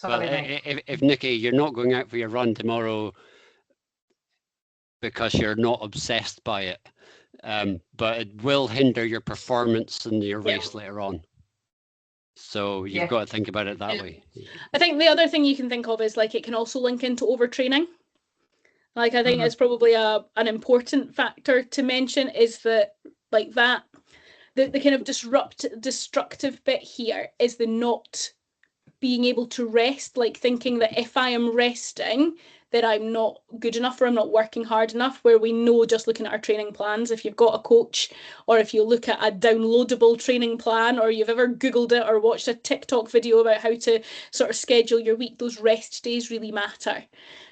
if Nikki, you're not going out for your run tomorrow because you're not obsessed by it, but it will hinder your performance in your race later on. So you've got to think about it that way. I think the other thing you can think of is like it can also link into overtraining. Like I think it's probably an important factor to mention is that like that the kind of destructive bit here is the not being able to rest, like thinking that if I am resting, that I'm not good enough or I'm not working hard enough, where we know just looking at our training plans, if you've got a coach or if you look at a downloadable training plan or you've ever Googled it or watched a TikTok video about how to sort of schedule your week, those rest days really matter.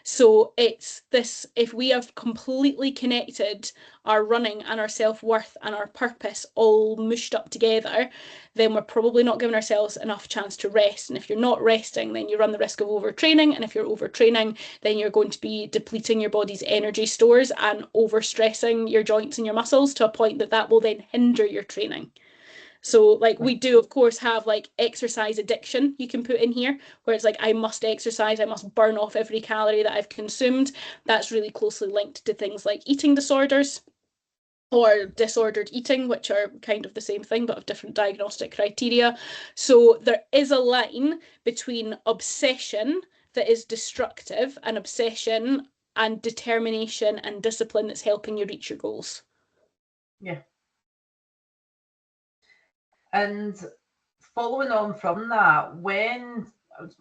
So it's this, if we have completely connected our running and our self-worth and our purpose all mushed up together, then we're probably not giving ourselves enough chance to rest. And if you're not resting, then you run the risk of overtraining. And if you're overtraining, then you're going to be depleting your body's energy stores and overstressing your joints and your muscles to a point that will then hinder your training. So like we do, of course, have like exercise addiction you can put in here, where it's like, I must exercise, I must burn off every calorie that I've consumed. That's really closely linked to things like eating disorders or disordered eating, which are kind of the same thing, but of different diagnostic criteria. So there is a line between obsession that is destructive and obsession and determination and discipline that's helping you reach your goals. Yeah. And following on from that, when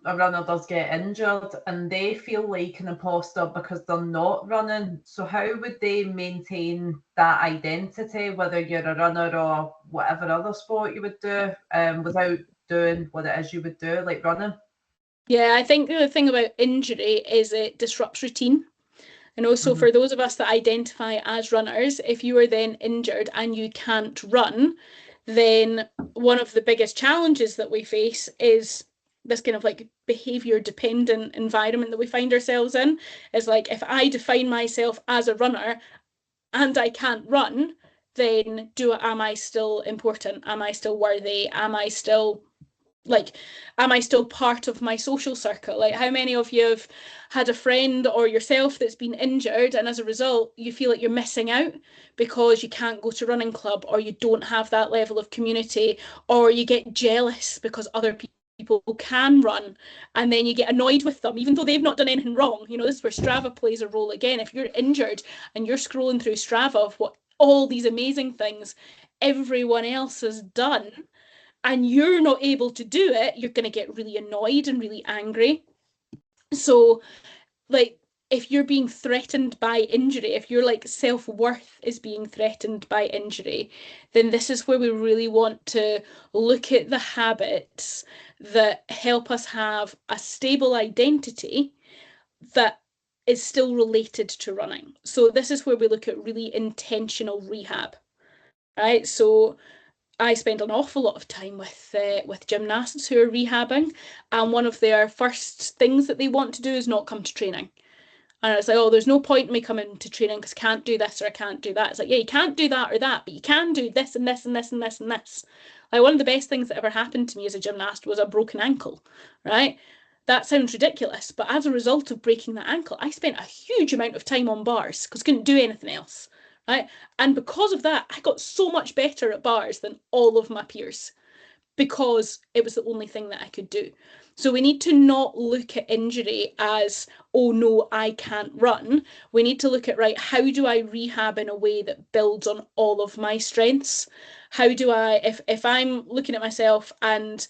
a runner does get injured and they feel like an imposter because they're not running, so how would they maintain that identity, whether you're a runner or whatever other sport you would do, without doing what it is you would do, like running? Yeah, I think the thing about injury is it disrupts routine. And also for those of us that identify as runners, if you are then injured and you can't run, then one of the biggest challenges that we face is this kind of like behavior dependent environment that we find ourselves in. Is like, if I define myself as a runner and I can't run, then am I still important? Am I still worthy? Am I still part of my social circle? Like, how many of you have had a friend or yourself that's been injured, and as a result you feel like you're missing out because you can't go to running club, or you don't have that level of community, or you get jealous because other people can run, and then you get annoyed with them even though they've not done anything wrong? You know, this is where Strava plays a role again. If you're injured and you're scrolling through Strava of what all these amazing things everyone else has done, and you're not able to do it, you're going to get really annoyed and really angry. So, like, if you're being threatened by injury, if your like self-worth is being threatened by injury, then this is where we really want to look at the habits that help us have a stable identity that is still related to running. So this is where we look at really intentional rehab, right? So I spend an awful lot of time with gymnasts who are rehabbing, and one of their first things that they want to do is not come to training. And it's like, oh, there's no point in me coming to training because I can't do this or I can't do that. It's like, yeah, you can't do that or that, but you can do this and this and this and this and this. Like, one of the best things that ever happened to me as a gymnast was a broken ankle, right? That sounds ridiculous, but as a result of breaking that ankle, I spent a huge amount of time on bars because I couldn't do anything else, right? And because of that, I got so much better at bars than all of my peers because it was the only thing that I could do. So we need to not look at injury as, oh no, I can't run. We need to look at, right, how do I rehab in a way that builds on all of my strengths? How do I, if I'm looking at myself and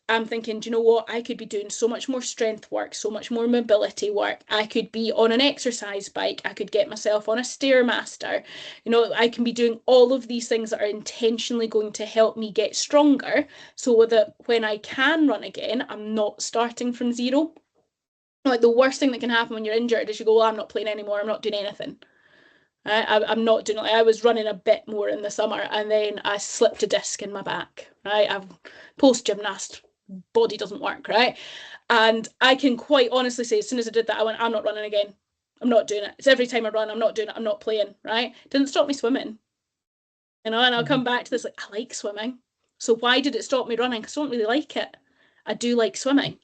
I'm thinking, do you know what? I could be doing so much more strength work, so much more mobility work. I could be on an exercise bike. I could get myself on a Stairmaster. You know, I can be doing all of these things that are intentionally going to help me get stronger so that when I can run again, I'm not starting from zero. Like, the worst thing that can happen when you're injured is you go, well, I'm not playing anymore. I'm not doing anything. Right? I'm not doing, like, I was running a bit more in the summer and then I slipped a disc in my back. Right? I'm post-gymnast. Body doesn't work, right? And I can quite honestly say, as soon as I did that, I went, I'm not running again. I'm not doing it. It's every time I run, I'm not doing it. I'm not playing, right? Didn't stop me swimming. You know, and I'll come back to this, like, I like swimming. So why did it stop me running? Because I don't really like it. I do like swimming.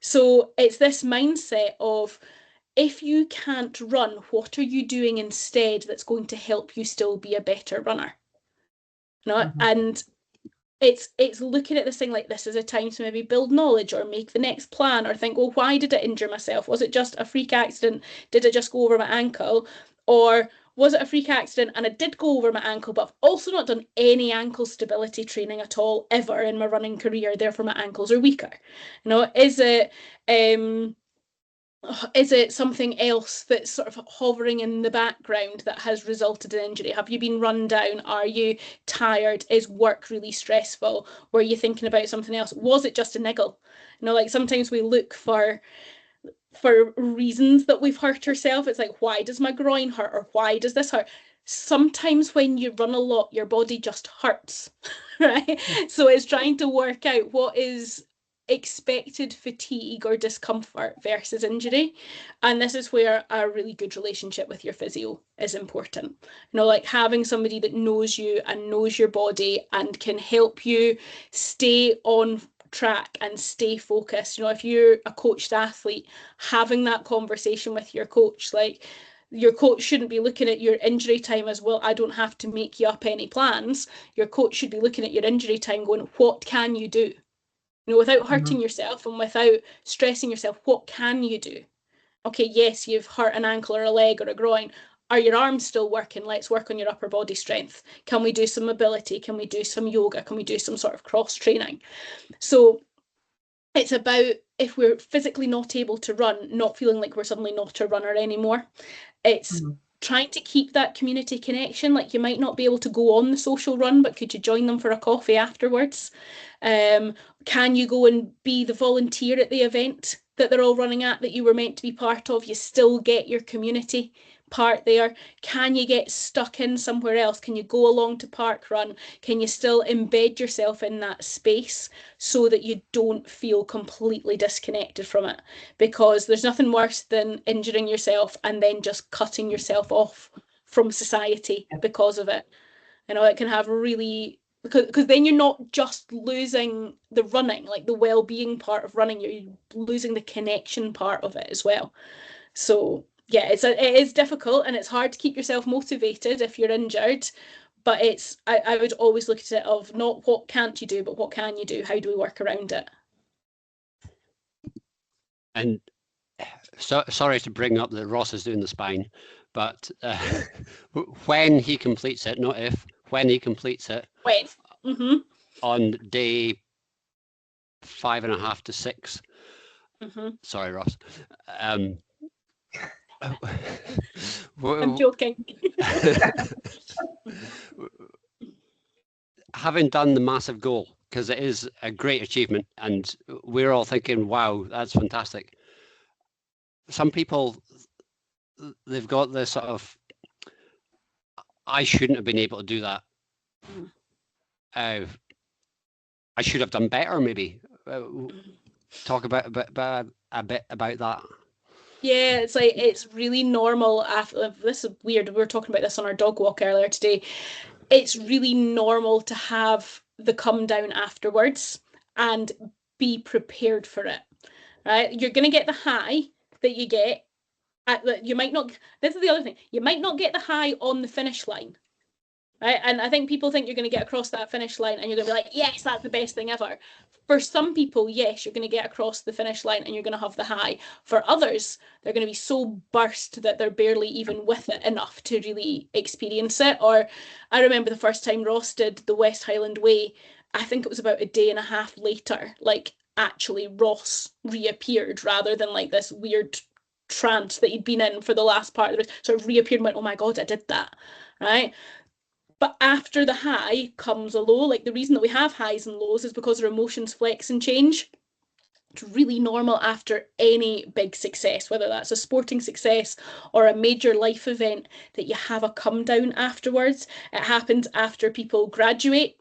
So it's this mindset of, if you can't run, what are you doing instead that's going to help you still be a better runner? And it's looking at this thing like, this is a time to maybe build knowledge or make the next plan, or think, well, why did I injure myself? Was it just a freak accident? Did I just go over my ankle? Or was it a freak accident and I did go over my ankle, but I've also not done any ankle stability training at all ever in my running career, therefore my ankles are weaker? Is it something else that's sort of hovering in the background that has resulted in injury? Have you been run down? Are you tired? Is work really stressful? Were you thinking about something else? Was it just a niggle? Like sometimes we look for reasons that we've hurt ourselves. It's like, why does my groin hurt, or why does this hurt? Sometimes when you run a lot, your body just hurts, right? So it's trying to work out what is expected fatigue or discomfort versus injury. And this is where a really good relationship with your physio is important. Like having somebody that knows you and knows your body and can help you stay on track and stay focused. If you're a coached athlete, having that conversation with your coach, like, your coach shouldn't be looking at your injury time as, well, I don't have to make you up any plans. Your coach should be looking at your injury time going, what can you do? Without hurting yourself and without stressing yourself, what can you do? Okay, yes, you've hurt an ankle or a leg or a groin. Are your arms still working? Let's work on your upper body strength. Can we do some mobility? Can we do some yoga? Can we do some sort of cross training? So it's about, if we're physically not able to run, not feeling like we're suddenly not a runner anymore. It's trying to keep that community connection. Like, you might not be able to go on the social run, but could you join them for a coffee afterwards? Can you go and be the volunteer at the event that they're all running at that you were meant to be part of? You still get your community part there. Can you get stuck in somewhere else? Can you go along to park run? Can you still embed yourself in that space so that you don't feel completely disconnected from it? Because there's nothing worse than injuring yourself and then just cutting yourself off from society because of it. It can have really, because then you're not just losing the running, like the well-being part of running, you're losing the connection part of it as well. So yeah, it is difficult, and it's hard to keep yourself motivated if you're injured. But I would always look at it of not what can't you do, but what can you do? How do we work around it? And so, sorry to bring up that Ross is doing the spine, but when he completes it, not if, when he completes it, on day 5.5 to 6. Sorry, Ross. I'm joking. Having done the massive goal, because it is a great achievement, and we're all thinking, wow, that's fantastic. Some people, they've got this sort of, I shouldn't have been able to do that. I should have done better, maybe. Talk a bit about that. Yeah, it's like, it's really normal. After this is weird, we were talking about this on our dog walk earlier today. It's really normal to have the come down afterwards and be prepared for it, right? You're going to get the high that you get. You might not, this is the other thing, you might not get the high on the finish line, right? And I think people think you're going to get across that finish line and you're going to be like, yes, that's the best thing ever. For some people, yes, you're going to get across the finish line and you're going to have the high. For others, they're going to be so burst that they're barely even with it enough to really experience it. Or I remember the first time Ross did the West Highland Way, I think it was about a day and a half later, like actually Ross reappeared rather than like this weird trance that he'd been in for the last part of the race. Sort of reappeared and went, oh my God, I did that, right? But after the high comes a low. Like, the reason that we have highs and lows is because our emotions flex and change. It's really normal after any big success, whether that's a sporting success or a major life event, that you have a come down afterwards. It happens after people graduate,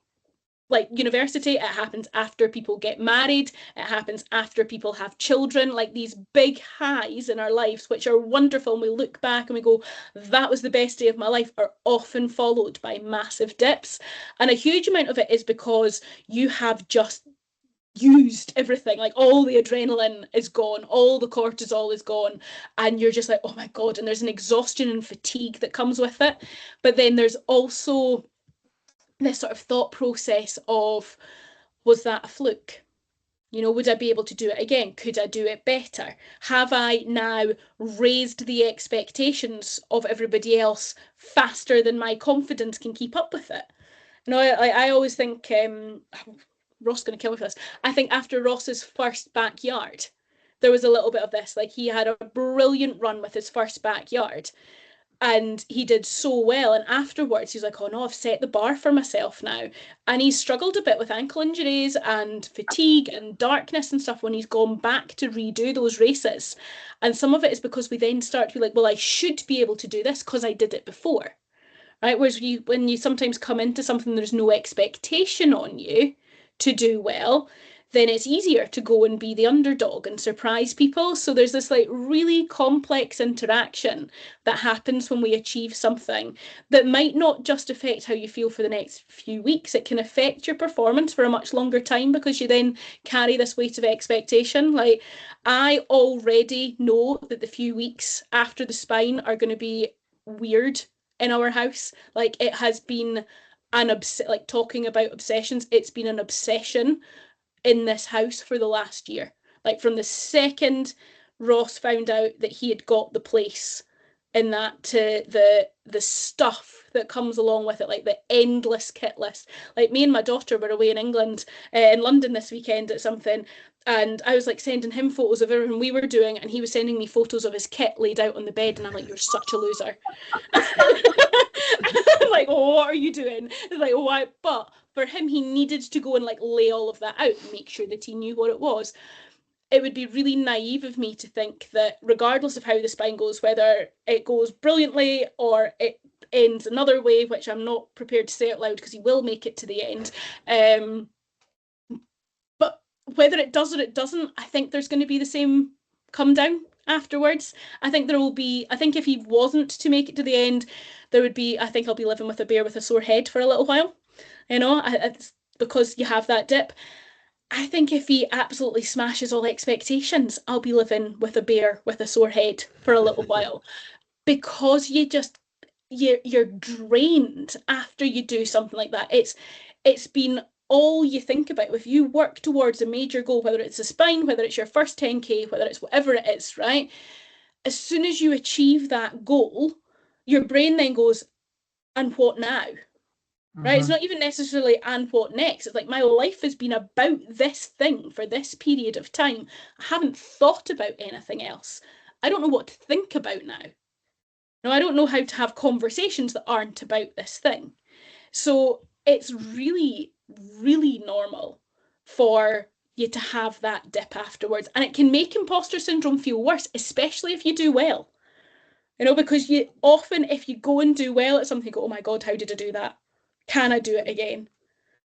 like university. It happens after people get married. It happens after people have children. Like, these big highs in our lives, which are wonderful, and we look back and we go, that was the best day of my life, are often followed by massive dips. And a huge amount of it is because you used everything, like all the adrenaline is gone, all the cortisol is gone, and you're just like, oh my God, and there's an exhaustion and fatigue that comes with it. But then there's also this sort of thought process of, was that a fluke? You know, would I be able to do it again? Could I do it better? Have I now raised the expectations of everybody else faster than my confidence can keep up with it? You know, I always think, Ross is going to kill me for this. I think after Ross's first backyard, there was a little bit of this. Like, he had a brilliant run with his first backyard, and he did so well, and afterwards he's like, oh no, I've set the bar for myself now. And he's struggled a bit with ankle injuries and fatigue and darkness and stuff when he's gone back to redo those races. And some of it is because we then start to be like, well, I should be able to do this because I did it before, right? Whereas when you sometimes come into something, there's no expectation on you to do well, then it's easier to go and be the underdog and surprise people. So there's this like really complex interaction that happens when we achieve something that might not just affect how you feel for the next few weeks. It can affect your performance for a much longer time because you then carry this weight of expectation. Like, I already know that the few weeks after the spine are going to be weird in our house. Like, it has been like, talking about obsessions, it's been an obsession in this house for the last year. Like, from the second Ross found out that he had got the place, and that to the stuff that comes along with it, like the endless kit list. Like, me and my daughter were away in England, in London this weekend at something, and I was like sending him photos of everything we were doing, and he was sending me photos of his kit laid out on the bed, and I'm like, you're such a loser. I'm like, oh, what are you doing? It's like, why? But for him, he needed to go and like lay all of that out and make sure that he knew what it was. It would be really naive of me to think that regardless of how the spine goes, whether it goes brilliantly or it ends another way, which I'm not prepared to say out loud because he will make it to the end, but whether it does or it doesn't, I think there's going to be the same come down afterwards. I think if he wasn't to make it to the end, I think I'll be living with a bear with a sore head for a little while. You know, it's because you have that dip. I think if he absolutely smashes all expectations, I'll be living with a bear with a sore head for a little while, because you're drained after you do something like that. It's been all you think about. If you work towards a major goal, whether it's a spine, whether it's your first 10K, whether it's whatever it is, right? As soon as you achieve that goal, your brain then goes, and what now? Right? It's not even necessarily and what next. It's like, my life has been about this thing for this period of time. I haven't thought about anything else. I don't know what to think about now. No, I don't know how to have conversations that aren't about this thing. So it's really, really normal for you to have that dip afterwards. And it can make imposter syndrome feel worse, especially if you do well. You know, because you often, if you go and do well at something, you go, oh my God, how did I do that? Can I do it again?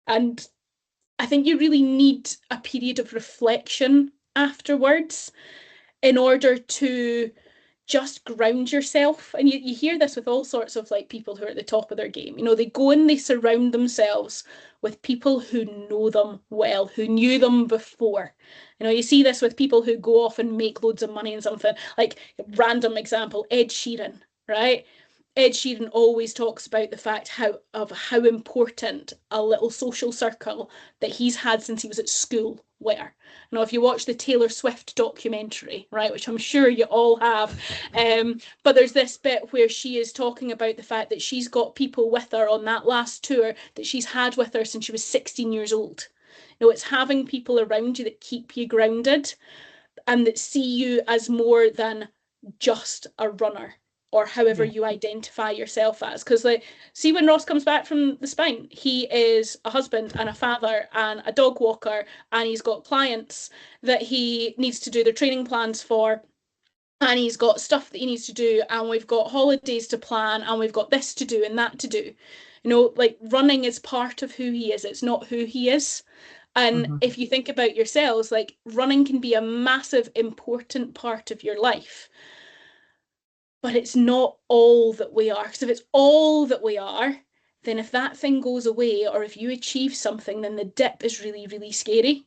And I think you really need a period of reflection afterwards in order to just ground yourself. And you hear this with all sorts of like people who are at the top of their game. You know, they go and they surround themselves with people who know them well, who knew them before. You know, you see this with people who go off and make loads of money and something. Like, random example, Ed Sheeran, right? Ed Sheeran always talks about the fact how important a little social circle that he's had since he was at school were. Now, if you watch the Taylor Swift documentary, right, which I'm sure you all have, but there's this bit where she is talking about the fact that she's got people with her on that last tour that she's had with her since she was 16 years old. You know, it's having people around you that keep you grounded and that see you as more than just a runner, or however you identify yourself as. Because, like, see, when Ross comes back from the spine, he is a husband and a father and a dog walker, and he's got clients that he needs to do their training plans for, and he's got stuff that he needs to do, and we've got holidays to plan, and we've got this to do and that to do. You know, like, running is part of who he is. It's not who he is. And if you think about yourselves, like, running can be a massive, important part of your life. But it's not all that we are. Because if it's all that we are, then if that thing goes away, or if you achieve something, then the dip is really, really scary.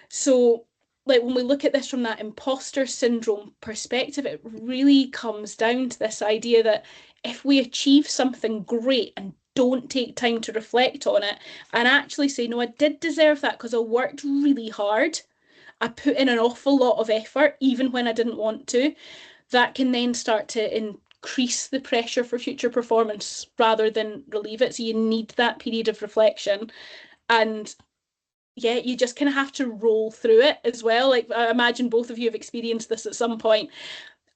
So like when we look at this from that imposter syndrome perspective, it really comes down to this idea that if we achieve something great and don't take time to reflect on it and actually say, no, I did deserve that because I worked really hard, I put in an awful lot of effort, even when I didn't want to, that can then start to increase the pressure for future performance rather than relieve it. So you need that period of reflection. And yeah, you just kind of have to roll through it as well. Like, I imagine both of you have experienced this at some point,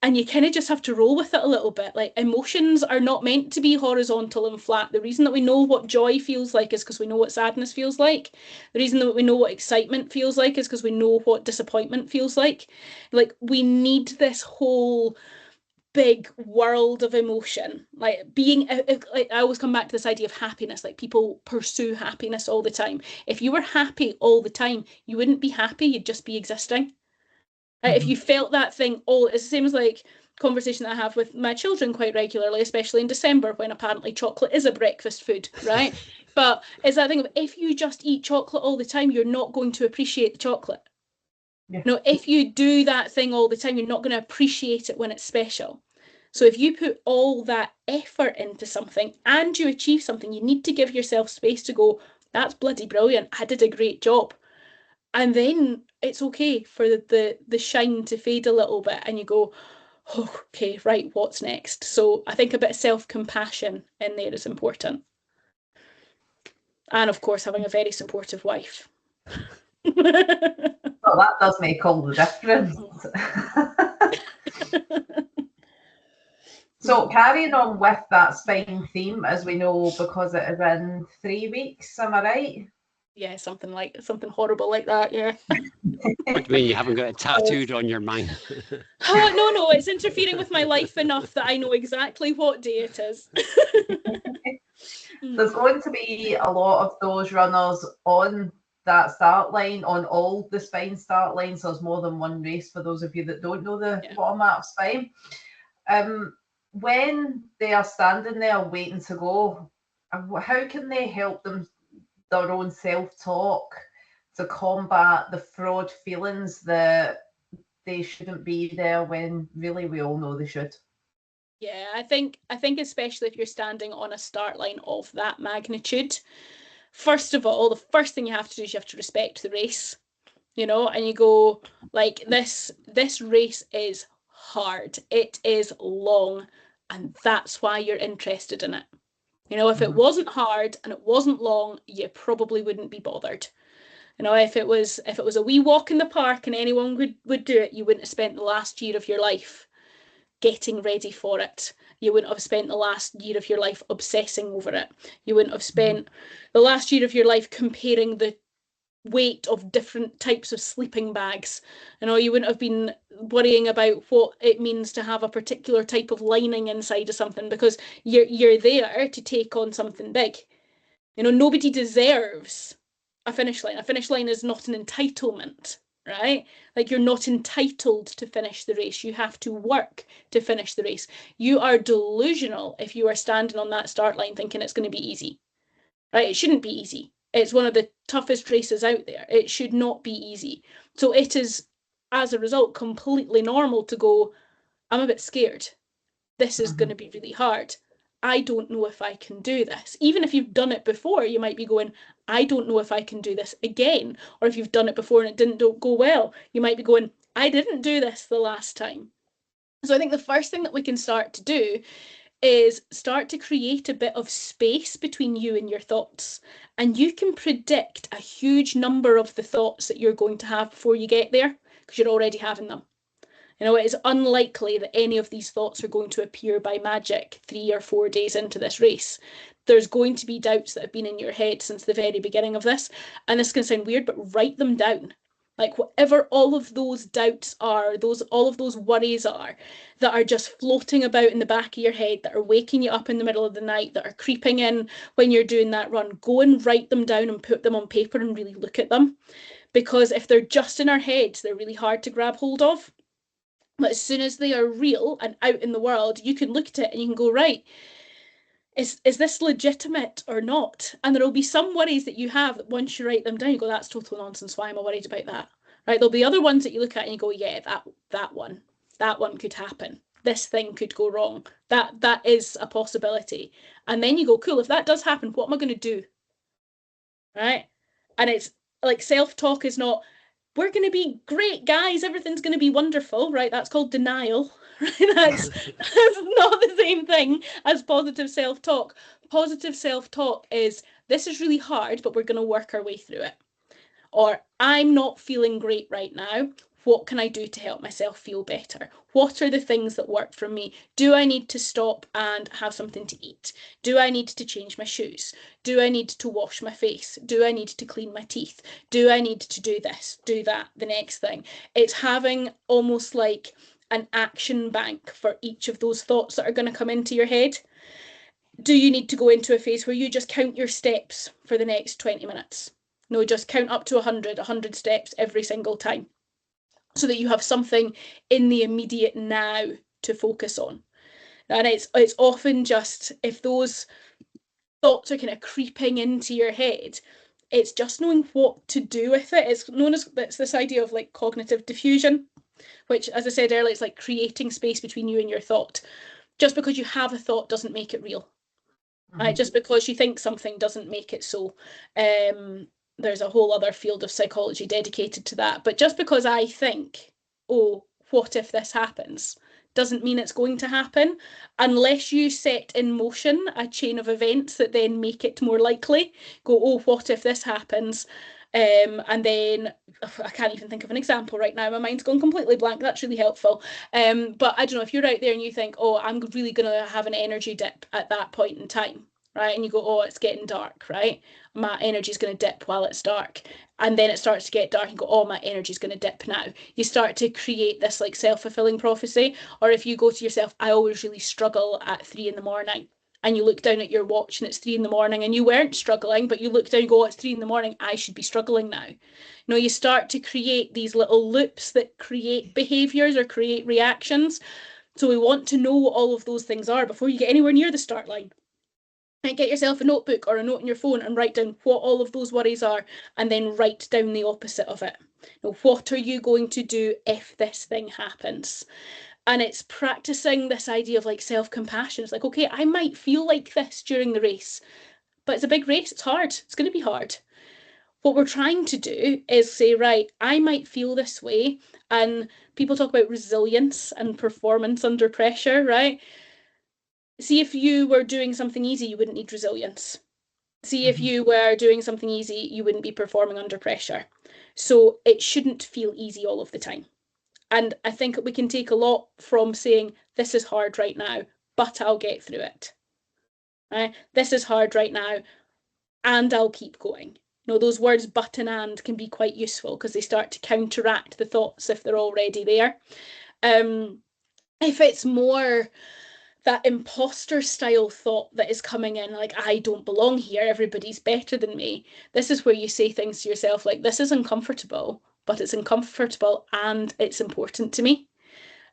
and you kind of just have to roll with it a little bit. Like, emotions are not meant to be horizontal and flat. The reason that we know what joy feels like is because we know what sadness feels like. The reason that we know what excitement feels like is because we know what disappointment feels like. Like, we need this whole big world of emotion, like being like, I always come back to this idea of happiness. Like, people pursue happiness all the time. If you were happy all the time, you wouldn't be happy, you'd just be existing. If you felt that thing all, it's the same as like conversation that I have with my children quite regularly, especially in December when apparently chocolate is a breakfast food, right? But it's that thing of, if you just eat chocolate all the time, you're not going to appreciate the chocolate. Yeah. No, if you do that thing all the time, you're not going to appreciate it when it's special. So if you put all that effort into something and you achieve something, you need to give yourself space to go, that's bloody brilliant, I did a great job. And then it's okay for the shine to fade a little bit and you go, oh, okay, right, what's next? So I think a bit of self-compassion in there is important. And of course, having a very supportive wife. Well, that does make all the difference. So carrying on with that spine theme, as we know, because it is in 3 weeks, am I right? Yeah, something horrible like that, yeah. What do you mean you haven't got it tattooed on your mind? No, it's interfering with my life enough that I know exactly what day it is. There's going to be a lot of those runners on that start line, on all the spine start lines. There's more than one race for those of you that don't know the format of spine. When they are standing there waiting to go, how can they help them, their own self-talk, to combat the fraud feelings that they shouldn't be there when really we all know they should? Yeah, I think especially if you're standing on a start line of that magnitude, first of all, the first thing you have to do is you have to respect the race, and you go, like, this race is hard, it is long, and that's why you're interested in it. If it wasn't hard and it wasn't long, you probably wouldn't be bothered. If it was a wee walk in the park and anyone would do it, you wouldn't have spent the last year of your life getting ready for it. You wouldn't have spent the last year of your life obsessing over it. You wouldn't have spent the last year of your life comparing the weight of different types of sleeping bags. You wouldn't have been worrying about what it means to have a particular type of lining inside of something, because you're there to take on something big. Nobody deserves a finish line. A finish line is not an entitlement, right? Like, you're not entitled to finish the race. You have to work to finish the race. You are delusional if you are standing on that start line thinking it's going to be easy, right? It shouldn't be easy. It's one of the toughest races out there. It should not be easy. So it is, as a result, completely normal to go, I'm a bit scared. This is going to be really hard. I don't know if I can do this. Even if you've done it before, you might be going, I don't know if I can do this again. Or if you've done it before and it didn't go well, you might be going, I didn't do this the last time. So I think the first thing that we can start to do is start to create a bit of space between you and your thoughts. And you can predict a huge number of the thoughts that you're going to have before you get there, because you're already having them. It is unlikely that any of these thoughts are going to appear by magic 3 or 4 days into this race. There's going to be doubts that have been in your head since the very beginning of this. And this can sound weird, but write them down. Like, whatever all of those doubts are, all of those worries are, that are just floating about in the back of your head, that are waking you up in the middle of the night, that are creeping in when you're doing that run, go and write them down and put them on paper and really look at them. Because if they're just in our heads, they're really hard to grab hold of. But as soon as they are real and out in the world, you can look at it and you can go, right, is this legitimate or not? And there will be some worries that you have that once you write them down, you go, that's total nonsense. Why am I worried about that? right? There'll be other ones that you look at and you go, yeah, that one could happen. This thing could go wrong. That is a possibility. And then you go, cool, if that does happen, what am I going to do? Right? And it's like self-talk is not, we're going to be great guys, everything's going to be wonderful, right? That's called denial, right? That's not the same thing as positive self-talk. Positive self-talk is, this is really hard, but we're going to work our way through it. Or, I'm not feeling great right now. What can I do to help myself feel better? What are the things that work for me? Do I need to stop and have something to eat? Do I need to change my shoes? Do I need to wash my face? Do I need to clean my teeth? Do I need to do this, do that, the next thing? It's having almost like an action bank for each of those thoughts that are going to come into your head. Do you need to go into a phase where you just count your steps for the next 20 minutes? No, just count up to 100 steps every single time, so that you have something in the immediate now to focus on. And it's often just, if those thoughts are kind of creeping into your head, it's just knowing what to do with it. It's this idea of like cognitive diffusion, which, as I said earlier, it's like creating space between you and your thought. Just because you have a thought doesn't make it real. Right? Just because you think something doesn't make it so. There's a whole other field of psychology dedicated to that. But just because I think, oh, what if this happens, doesn't mean it's going to happen, unless you set in motion a chain of events that then make it more likely. Go, oh, what if this happens? And then I can't even think of an example right now. My mind's gone completely blank. That's really helpful. But I don't know, if you're out there and you think, oh, I'm really going to have an energy dip at that point in time, right? And you go, oh, it's getting dark, right? My energy is going to dip while it's dark. And then it starts to get dark and go, oh, my energy is going to dip now. You start to create this like self-fulfilling prophecy. Or if you go to yourself, I always really struggle at 3 a.m. and you look down at your watch and it's 3 a.m. and you weren't struggling, but you look down and go, oh, it's 3 a.m. I should be struggling now. You know, you start to create these little loops that create behaviors or create reactions. So we want to know what all of those things are before you get anywhere near the start line. And get yourself a notebook or a note on your phone and write down what all of those worries are, and then write down the opposite of it. Now, what are you going to do if this thing happens? And it's practicing this idea of like self-compassion. It's like, okay, I might feel like this during the race, but it's a big race. It's hard. It's going to be hard. What we're trying to do is say, right, I might feel this way. And people talk about resilience and performance under pressure, right? See, if you were doing something easy, you wouldn't need resilience. See, if you were doing something easy, you wouldn't be performing under pressure. So it shouldn't feel easy all of the time. And I think we can take a lot from saying, this is hard right now, but I'll get through it. Right? This is hard right now, and I'll keep going. You know, those words but and can be quite useful because they start to counteract the thoughts if they're already there. If it's more that imposter style thought that is coming in, like, I don't belong here, everybody's better than me. This is where you say things to yourself like, this is uncomfortable, but it's uncomfortable and it's important to me.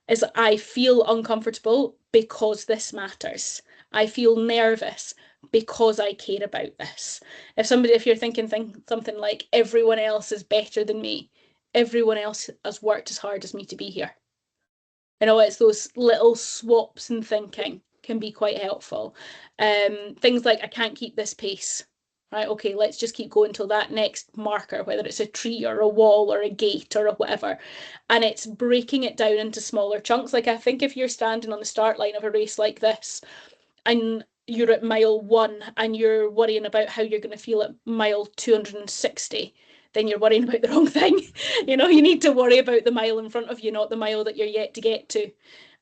Is I feel uncomfortable because this matters. I feel nervous because I care about this. If you're thinking something like, everyone else is better than me, everyone else has worked as hard as me to be here. You know, it's those little swaps in thinking can be quite helpful. Things like, I can't keep this pace, right? Okay, let's just keep going till that next marker, whether it's a tree or a wall or a gate or whatever. And it's breaking it down into smaller chunks. Like, I think if you're standing on the start line of a race like this and you're at mile 1 and you're worrying about how you're going to feel at mile 260, then you're worrying about the wrong thing. You know, you need to worry about the mile in front of you, not the mile that you're yet to get to.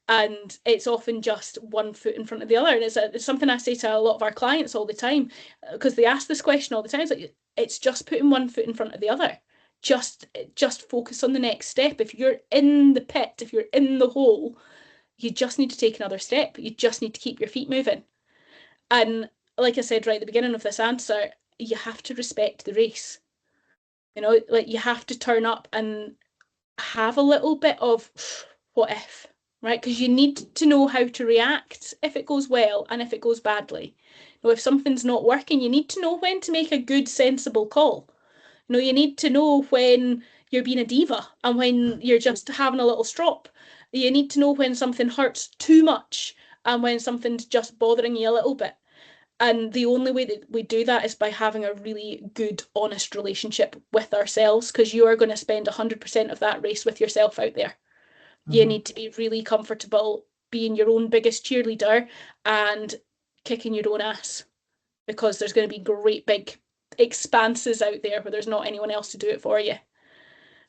And it's often just one foot in front of the other. And it's something I say to a lot of our clients all the time, because they ask this question all the time. It's like, it's just putting one foot in front of the other. Just focus on the next step. If you're in the pit, if you're in the hole, you just need to take another step. You just need to keep your feet moving. And like I said right at the beginning of this answer, you have to respect the race. You know, like, you have to turn up and have a little bit of what if, right? Because you need to know how to react if it goes well and if it goes badly. You know, if something's not working, you need to know when to make a good, sensible call. You know, you need to know when you're being a diva and when you're just having a little strop. You need to know when something hurts too much and when something's just bothering you a little bit. And the only way that we do that is by having a really good, honest relationship with ourselves, because you are going to spend 100% of that race with yourself out there. You need to be really comfortable being your own biggest cheerleader and kicking your own ass, because there's going to be great big expanses out there where there's not anyone else to do it for you.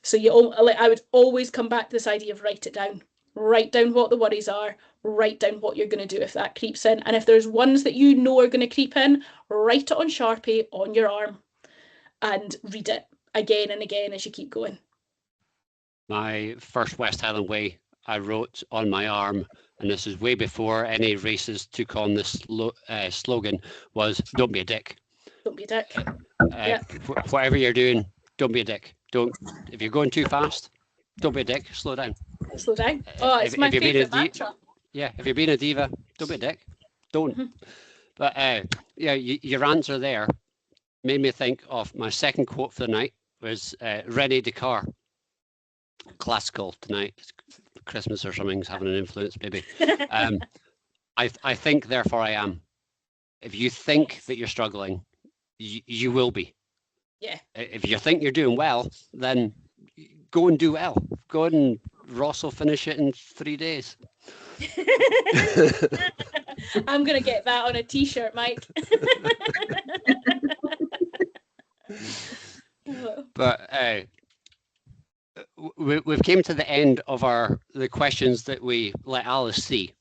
So I would always come back to this idea of write it down. Write down what the worries are, write down what you're going to do if that creeps in. And if there's ones that you know are going to creep in, write it on Sharpie on your arm and read it again and again as you keep going. My first West Highland Way, I wrote on my arm, and this is way before any races took on this slogan, was don't be a dick. Don't be a dick. Whatever you're doing, don't be a dick. If you're going too fast, don't be a dick, slow down. Slow down. Oh, it's my favourite mantra. Yeah, if you're being a diva, don't be a dick. Don't. But yeah, your answer there made me think of my second quote for the night was René Descartes. Classical tonight. Christmas or something's having an influence, maybe. I think, therefore I am. If you think that you're struggling, you will be. Yeah. If you think you're doing well, then go and do well. Go and Ross will finish it in 3 days. I'm going to get that on a t-shirt, Mike. But we've came to the end of the questions that we let Alice see.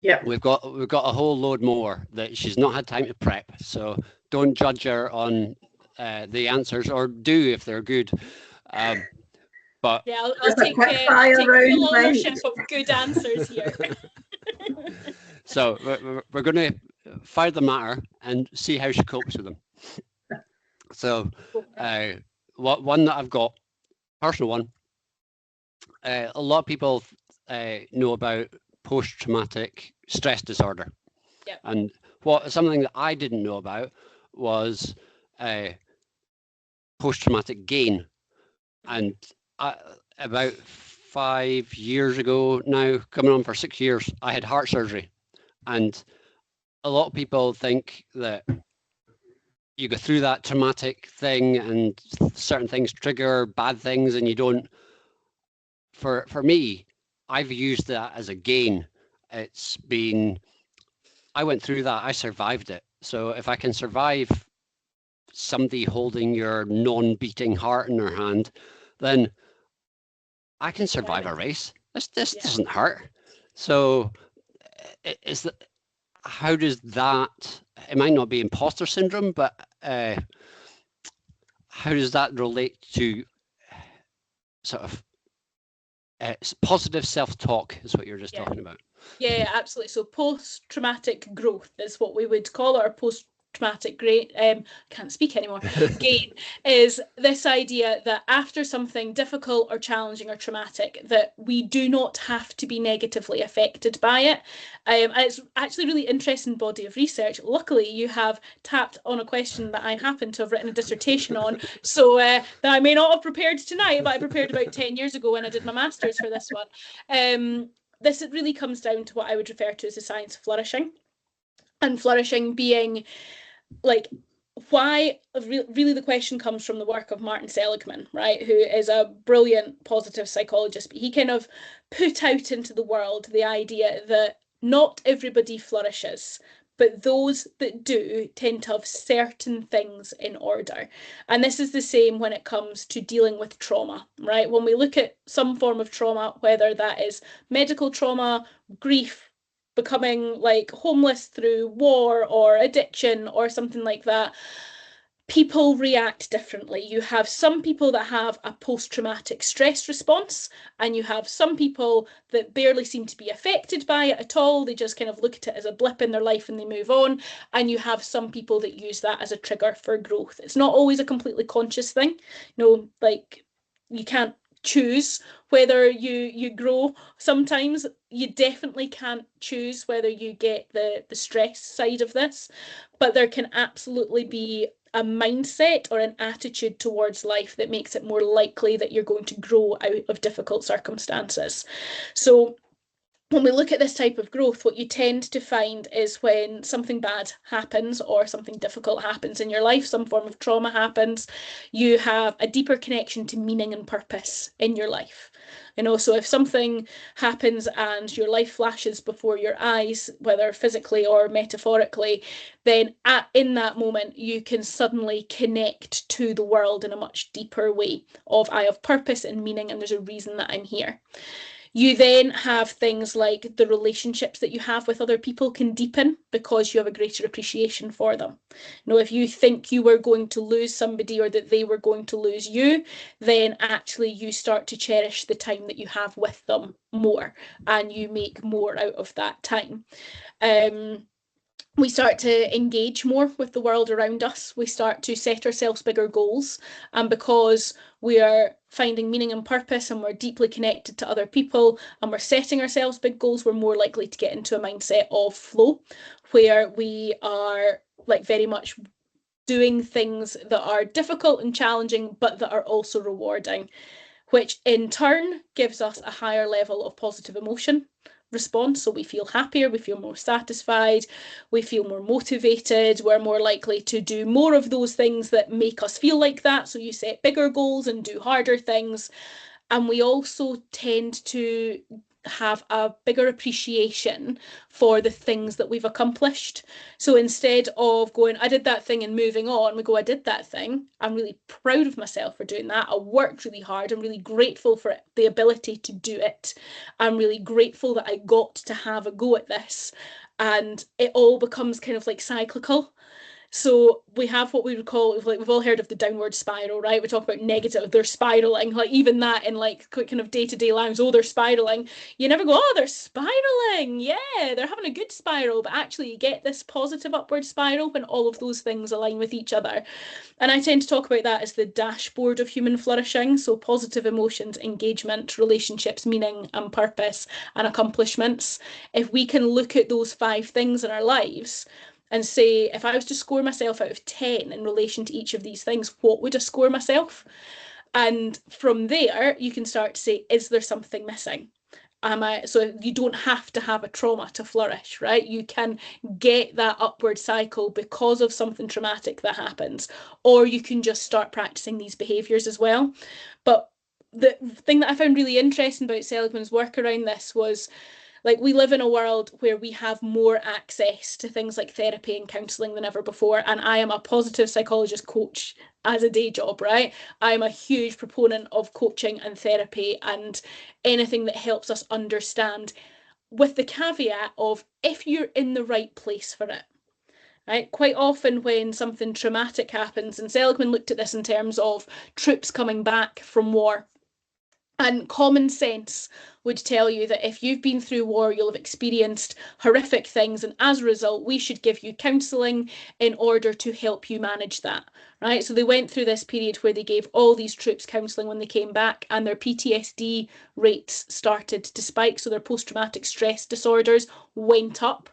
Yeah. We've got a whole load more that she's not had time to prep. So don't judge her on the answers, or do if they're good. But yeah, I'll take full ownership of good answers here. So we're going to fire them at her and see how she copes with them. So one that I've got, personal one, a lot of people know about post-traumatic stress disorder. Yep. And something that I didn't know about was post-traumatic gain. And about 5 years ago now, coming on for 6 years, I had heart surgery. And a lot of people think that you go through that traumatic thing and certain things trigger bad things, and you don't. For me, I've used that as a gain. It's been, I went through that, I survived it. So if I can survive somebody holding your non-beating heart in their hand, then I can survive a race. This doesn't hurt. So how does that, it might not be imposter syndrome, but how does that relate to sort of positive self-talk is what you're just talking about? Yeah, absolutely. So post-traumatic growth is what we would call it, or post-traumatic can't speak anymore. Gain is this idea that after something difficult or challenging or traumatic, that we do not have to be negatively affected by it. It's actually a really interesting body of research. Luckily, you have tapped on a question that I happen to have written a dissertation on, so that I may not have prepared tonight, but I prepared about 10 years ago when I did my master's for this one. This really comes down to what I would refer to as the science of flourishing, and flourishing being like, why really the question comes from the work of Martin Seligman, right, who is a brilliant positive psychologist, but he kind of put out into the world the idea that not everybody flourishes, but those that do tend to have certain things in order. And this is the same when it comes to dealing with trauma, right? When we look at some form of trauma, whether that is medical trauma, grief, becoming like homeless through war or addiction or something like that, people react differently. You have some people that have a post-traumatic stress response, and you have some people that barely seem to be affected by it at all. They just kind of look at it as a blip in their life and they move on. And you have some people that use that as a trigger for growth. It's not always a completely conscious thing. Like, you can't choose whether you grow. Sometimes you definitely can't choose whether you get the stress side of this, but there can absolutely be a mindset or an attitude towards life that makes it more likely that you're going to grow out of difficult circumstances. So when we look at this type of growth, what you tend to find is when something bad happens or something difficult happens in your life, some form of trauma happens, you have a deeper connection to meaning and purpose in your life. So if something happens and your life flashes before your eyes, whether physically or metaphorically, then in that moment, you can suddenly connect to the world in a much deeper way of, I have purpose and meaning, and there's a reason that I'm here. You then have things like the relationships that you have with other people can deepen because you have a greater appreciation for them. If you think you were going to lose somebody or that they were going to lose you, then actually you start to cherish the time that you have with them more, and you make more out of that time. We start to engage more with the world around us. We start to set ourselves bigger goals. And because we are finding meaning and purpose and we're deeply connected to other people and we're setting ourselves big goals, we're more likely to get into a mindset of flow, where we are very much doing things that are difficult and challenging, but that are also rewarding, which in turn gives us a higher level of positive emotion response. So we feel happier, we feel more satisfied, we feel more motivated, we're more likely to do more of those things that make us feel like that. So you set bigger goals and do harder things. And we also tend to have a bigger appreciation for the things that we've accomplished. So instead of going, I did that thing and moving on, we go, I did that thing. I'm really proud of myself for doing that. I worked really hard. I'm really grateful for the ability to do it. I'm really grateful that I got to have a go at this. And it all becomes kind of cyclical. So we have what we would call, we've all heard of the downward spiral, right? We talk about negative, they're spiraling, even that in kind of day-to-day lives, they're spiraling. You never go, they're spiraling. Yeah, they're having a good spiral, but actually you get this positive upward spiral when all of those things align with each other. And I tend to talk about that as the dashboard of human flourishing. So positive emotions, engagement, relationships, meaning and purpose, and accomplishments. If we can look at those 5 things in our lives and say, if I was to score myself out of 10 in relation to each of these things, what would I score myself? And from there, you can start to say, is there something missing? So you don't have to have a trauma to flourish, right? You can get that upward cycle because of something traumatic that happens, or you can just start practicing these behaviors as well. But the thing that I found really interesting about Seligman's work around this was, we live in a world where we have more access to things like therapy and counselling than ever before. And I am a positive psychologist coach as a day job, right? I'm a huge proponent of coaching and therapy and anything that helps us understand, with the caveat of if you're in the right place for it. Right? Quite often when something traumatic happens, and Seligman looked at this in terms of troops coming back from war, and common sense would tell you that if you've been through war, you'll have experienced horrific things. And as a result, we should give you counselling in order to help you manage that, right? So they went through this period where they gave all these troops counselling when they came back, and their PTSD rates started to spike. So their post-traumatic stress disorders went up.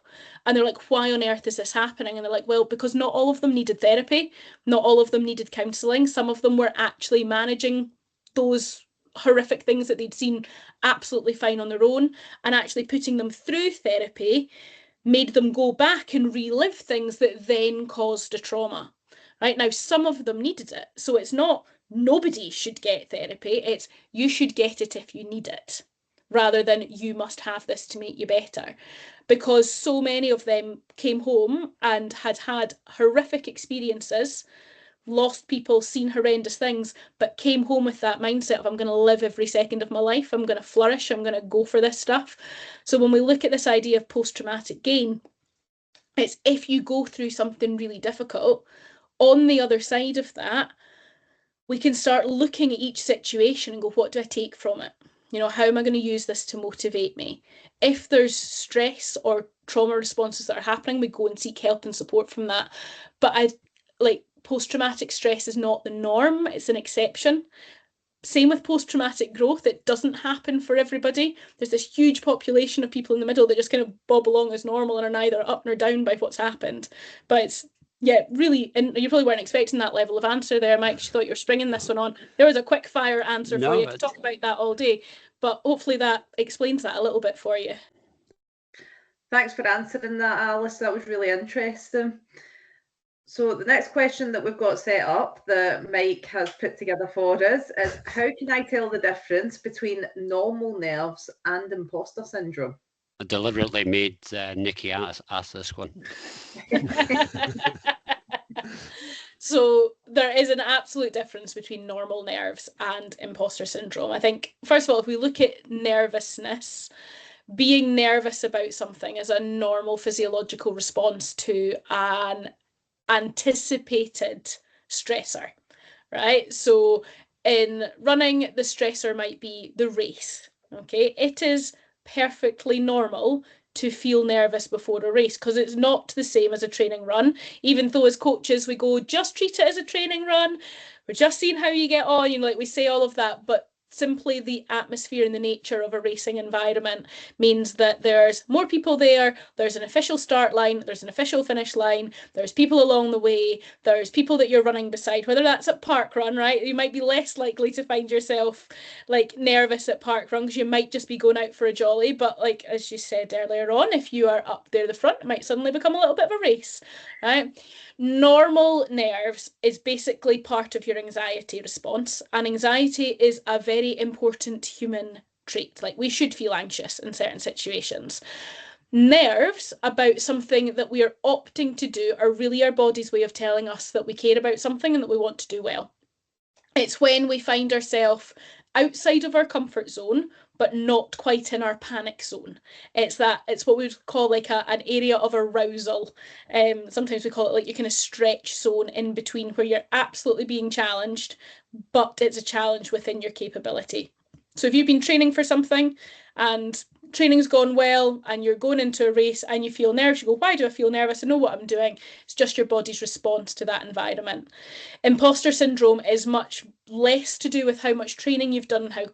And they're like, why on earth is this happening? And they're like, well, because not all of them needed therapy. Not all of them needed counselling. Some of them were actually managing those horrific things that they'd seen absolutely fine on their own, and actually putting them through therapy made them go back and relive things that then caused a trauma. Right? Now, some of them needed it. So it's not nobody should get therapy. It's you should get it if you need it, rather than you must have this to make you better. Because so many of them came home and had had horrific experiences, lost people, seen horrendous things, but came home with that mindset of, I'm going to live every second of my life, I'm going to flourish, I'm going to go for this stuff. So when we look at this idea of post-traumatic gain, it's if you go through something really difficult, on the other side of that, we can start looking at each situation and go, what do I take from it? How am I going to use this to motivate me? If there's stress or trauma responses that are happening, we go and seek help and support from that. But post-traumatic stress is not the norm, it's an exception. Same with post-traumatic growth, it doesn't happen for everybody. There's this huge population of people in the middle that just kind of bob along as normal and are neither up nor down by what's happened. But it's Yeah, really, and you probably weren't expecting that level of answer there, Mike. You thought you were springing this one on. There was a quick fire answer for you. I could talk about that all day, but hopefully that explains that a little bit for you. Thanks for answering that, Alice. That was really interesting. So the next question that we've got set up that Mike has put together for us is, how can I tell the difference between normal nerves and imposter syndrome? I deliberately made Nikki ask this one. So there is an absolute difference between normal nerves and imposter syndrome. I think, first of all, if we look at nervousness, being nervous about something is a normal physiological response to an anticipated stressor, right? So in running, the stressor might be the race, okay? It is perfectly normal to feel nervous before a race because it's not the same as a training run. Even though as coaches we go, just treat it as a training run, we're just seeing how you get on, like we say all of that, but simply the atmosphere and the nature of a racing environment means that there's more people there, there's an official start line, there's an official finish line, there's people along the way, there's people that you're running beside, whether that's at park run, right? You might be less likely to find yourself like nervous at park run because you might just be going out for a jolly, but like as you said earlier on, if you are up there the front, it might suddenly become a little bit of a race, right? Normal nerves is basically part of your anxiety response, and anxiety is a very important human trait. Like, we should feel anxious in certain situations. Nerves about something that we are opting to do are really our body's way of telling us that we care about something and that we want to do well. It's when we find ourselves outside of our comfort zone, but not quite in our panic zone. It's what we would call like an area of arousal. Sometimes we call it like your kind of stretch zone in between where you're absolutely being challenged, but it's a challenge within your capability. So if you've been training for something and training's gone well and you're going into a race and you feel nervous, you go, why do I feel nervous? I know what I'm doing. It's just your body's response to that environment. Imposter syndrome is much less to do with how much training you've done, how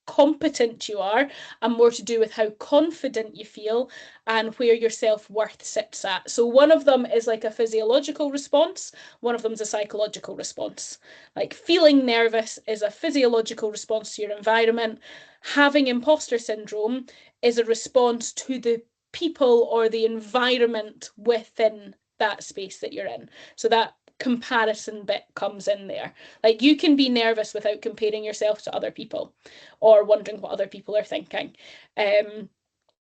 competent you are, and more to do with how confident you feel and where your self-worth sits at. So one of them is like a physiological response, one of them is a psychological response. Like, feeling nervous is a physiological response to your environment. Having imposter syndrome is a response to the people or the environment within that space that you're in. So that comparison bit comes in there. Like, you can be nervous without comparing yourself to other people or wondering what other people are thinking.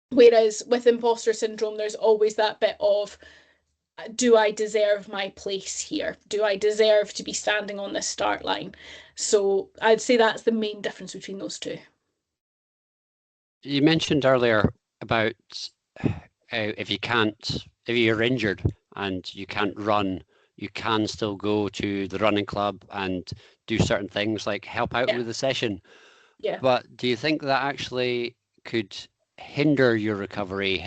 Whereas with imposter syndrome, there's always that bit of, do I deserve my place here? Do I deserve to be standing on this start line? So I'd say that's the main difference between those two. You mentioned earlier about if you're injured and you can't run, you can still go to the running club and do certain things like help out with the session. Yeah. But do you think that actually could hinder your recovery,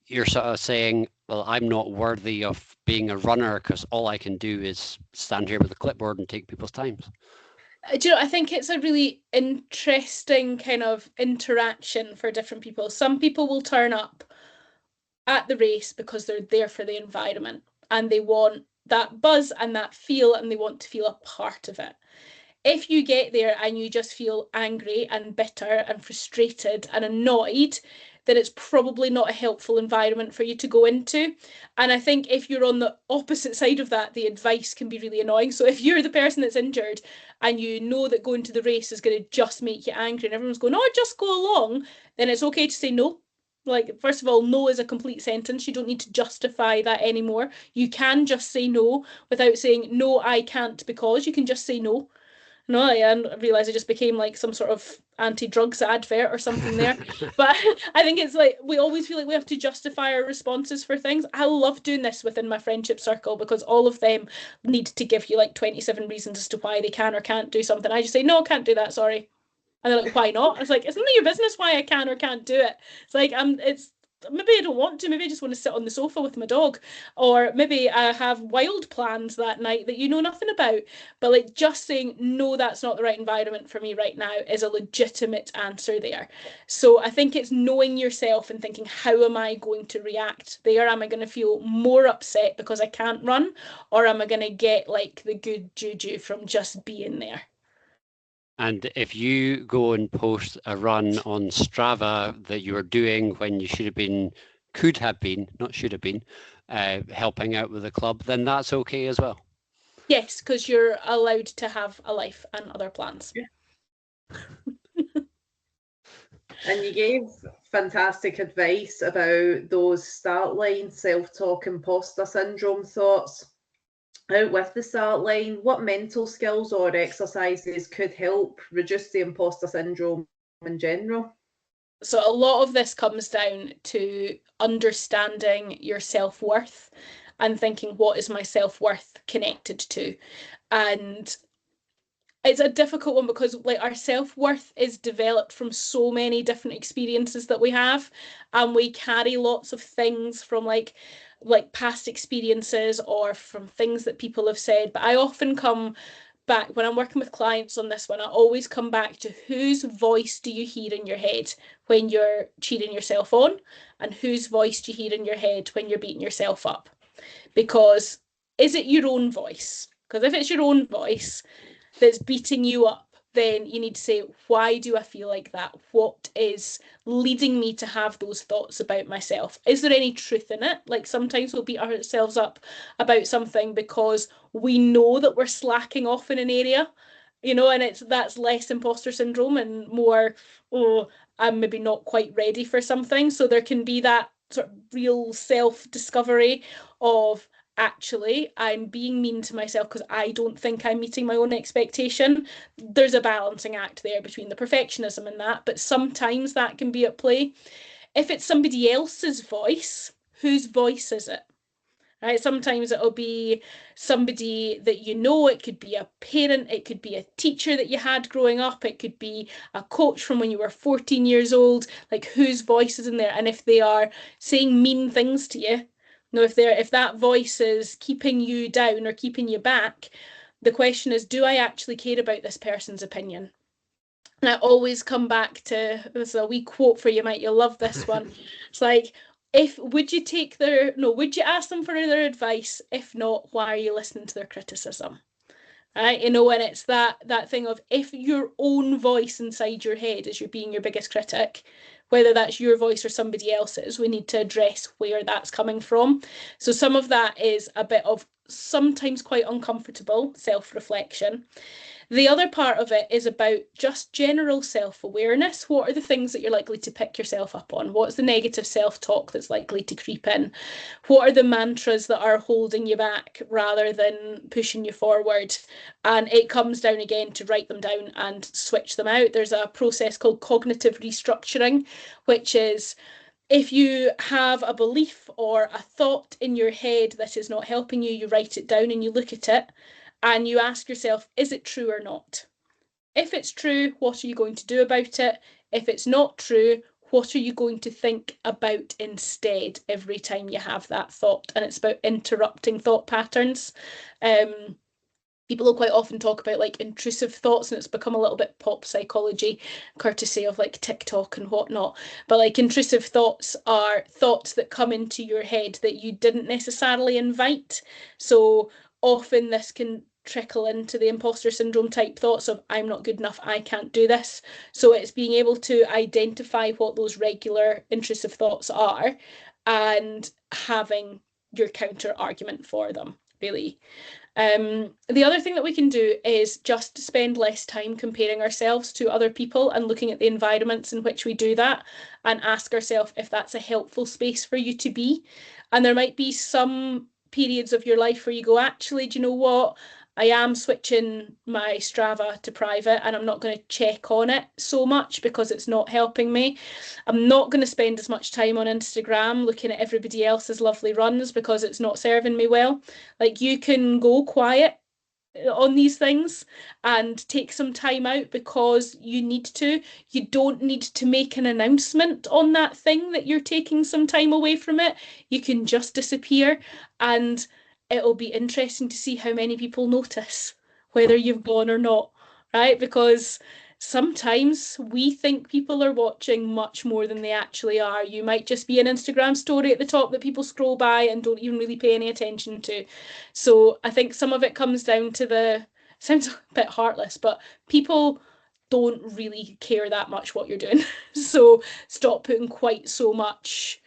you're sort of saying, well, I'm not worthy of being a runner because all I can do is stand here with a clipboard and take people's times? Do you know, I think it's a really interesting kind of interaction for different people. Some people will turn up at the race because they're there for the environment and they want that buzz and that feel and they want to feel a part of it. If you get there and you just feel angry and bitter and frustrated and annoyed, then it's probably not a helpful environment for you to go into. And I think if you're on the opposite side of that, the advice can be really annoying. So if you're the person that's injured and you know that going to the race is going to just make you angry and everyone's going, oh, just go along, then it's okay to say no. Like, first of all, no is a complete sentence. You don't need to justify that anymore. You can just say no without saying, no, I can't, because you can just say no. No, I realised I just became like some sort of anti-drugs advert or something there. But I think it's like, we always feel like we have to justify our responses for things. I love doing this within my friendship circle because all of them need to give you like 27 reasons as to why they can or can't do something. I just say, no, I can't do that, sorry. And they're like, why not? It's like, it's none of your business why I can or can't do it. It's like, it's maybe I don't want to, maybe I just want to sit on the sofa with my dog, or maybe I have wild plans that night that you know nothing about. But like just saying, no, that's not the right environment for me right now is a legitimate answer there. So I think it's knowing yourself and thinking, how am I going to react there? Am I going to feel more upset because I can't run, or am I going to get like the good juju from just being there? And if you go and post a run on Strava that you were doing when you should have been, could have been, not should have been, helping out with the club, then that's okay as well. Yes, because you're allowed to have a life and other plans. Yeah. And you gave fantastic advice about those start line, self-talk, imposter syndrome thoughts. Out with the start line, what mental skills or exercises could help reduce the imposter syndrome in general? So a lot of this comes down to understanding your self-worth and thinking, what is my self-worth connected to? And it's a difficult one because like our self-worth is developed from so many different experiences that we have, and we carry lots of things from like past experiences or from things that people have said. But I often come back when I'm working with clients on this one, I always come back to whose voice do you hear in your head when you're cheering yourself on, and whose voice do you hear in your head when you're beating yourself up? Because is it your own voice? Because if it's your own voice that's beating you up, then you need to say, why do I feel like that? What is leading me to have those thoughts about myself? Is there any truth in it? Like sometimes we'll beat ourselves up about something because we know that we're slacking off in an area, you know, and that's less imposter syndrome and more, oh, I'm maybe not quite ready for something. So there can be that sort of real self-discovery of, actually, I'm being mean to myself because I don't think I'm meeting my own expectation. There's a balancing act there between the perfectionism and that, but sometimes that can be at play. If it's somebody else's voice, whose voice is it? Right? Sometimes it'll be somebody that you know, it could be a parent, it could be a teacher that you had growing up, it could be a coach from when you were 14 years old, like whose voice is in there? And if they are saying mean things to you, no, if that voice is keeping you down or keeping you back, the question is, do I actually care about this person's opinion? And I always come back to, this is a wee quote for you, Mike, you'll love this one. It's like, would you ask them for their advice? If not, why are you listening to their criticism? Right, you know, and it's that thing of, if your own voice inside your head is you're being your biggest critic, whether that's your voice or somebody else's, we need to address where that's coming from. So some of that is a bit of sometimes quite uncomfortable self-reflection. The other part of it is about just general self-awareness. What are the things that you're likely to pick yourself up on? What's the negative self-talk that's likely to creep in? What are the mantras that are holding you back rather than pushing you forward? And it comes down again to write them down and switch them out. There's a process called cognitive restructuring, which is, if you have a belief or a thought in your head that is not helping you, you write it down and you look at it and you ask yourself, is it true or not? If it's true, what are you going to do about it? If it's not true, what are you going to think about instead every time you have that thought? And it's about interrupting thought patterns. People will quite often talk about like intrusive thoughts, and it's become a little bit pop psychology, courtesy of like TikTok and whatnot. But like intrusive thoughts are thoughts that come into your head that you didn't necessarily invite. So often this can trickle into the imposter syndrome type thoughts of, I'm not good enough, I can't do this. So it's being able to identify what those regular intrusive thoughts are and having your counter argument for them, really. The other thing that we can do is just spend less time comparing ourselves to other people and looking at the environments in which we do that, and ask ourselves if that's a helpful space for you to be. And there might be some periods of your life where you go, actually, do you know what? I am switching my Strava to private and I'm not going to check on it so much because it's not helping me. I'm not going to spend as much time on Instagram looking at everybody else's lovely runs because it's not serving me well. Like, you can go quiet on these things and take some time out because you need to. You don't need to make an announcement on that thing that you're taking some time away from it. You can just disappear, and it'll be interesting to see how many people notice whether you've gone or not, right? Because sometimes we think people are watching much more than they actually are. You might just be an Instagram story at the top that people scroll by and don't even really pay any attention to. So I think some of it comes down to sounds a bit heartless, but people don't really care that much what you're doing. So stop putting quite so much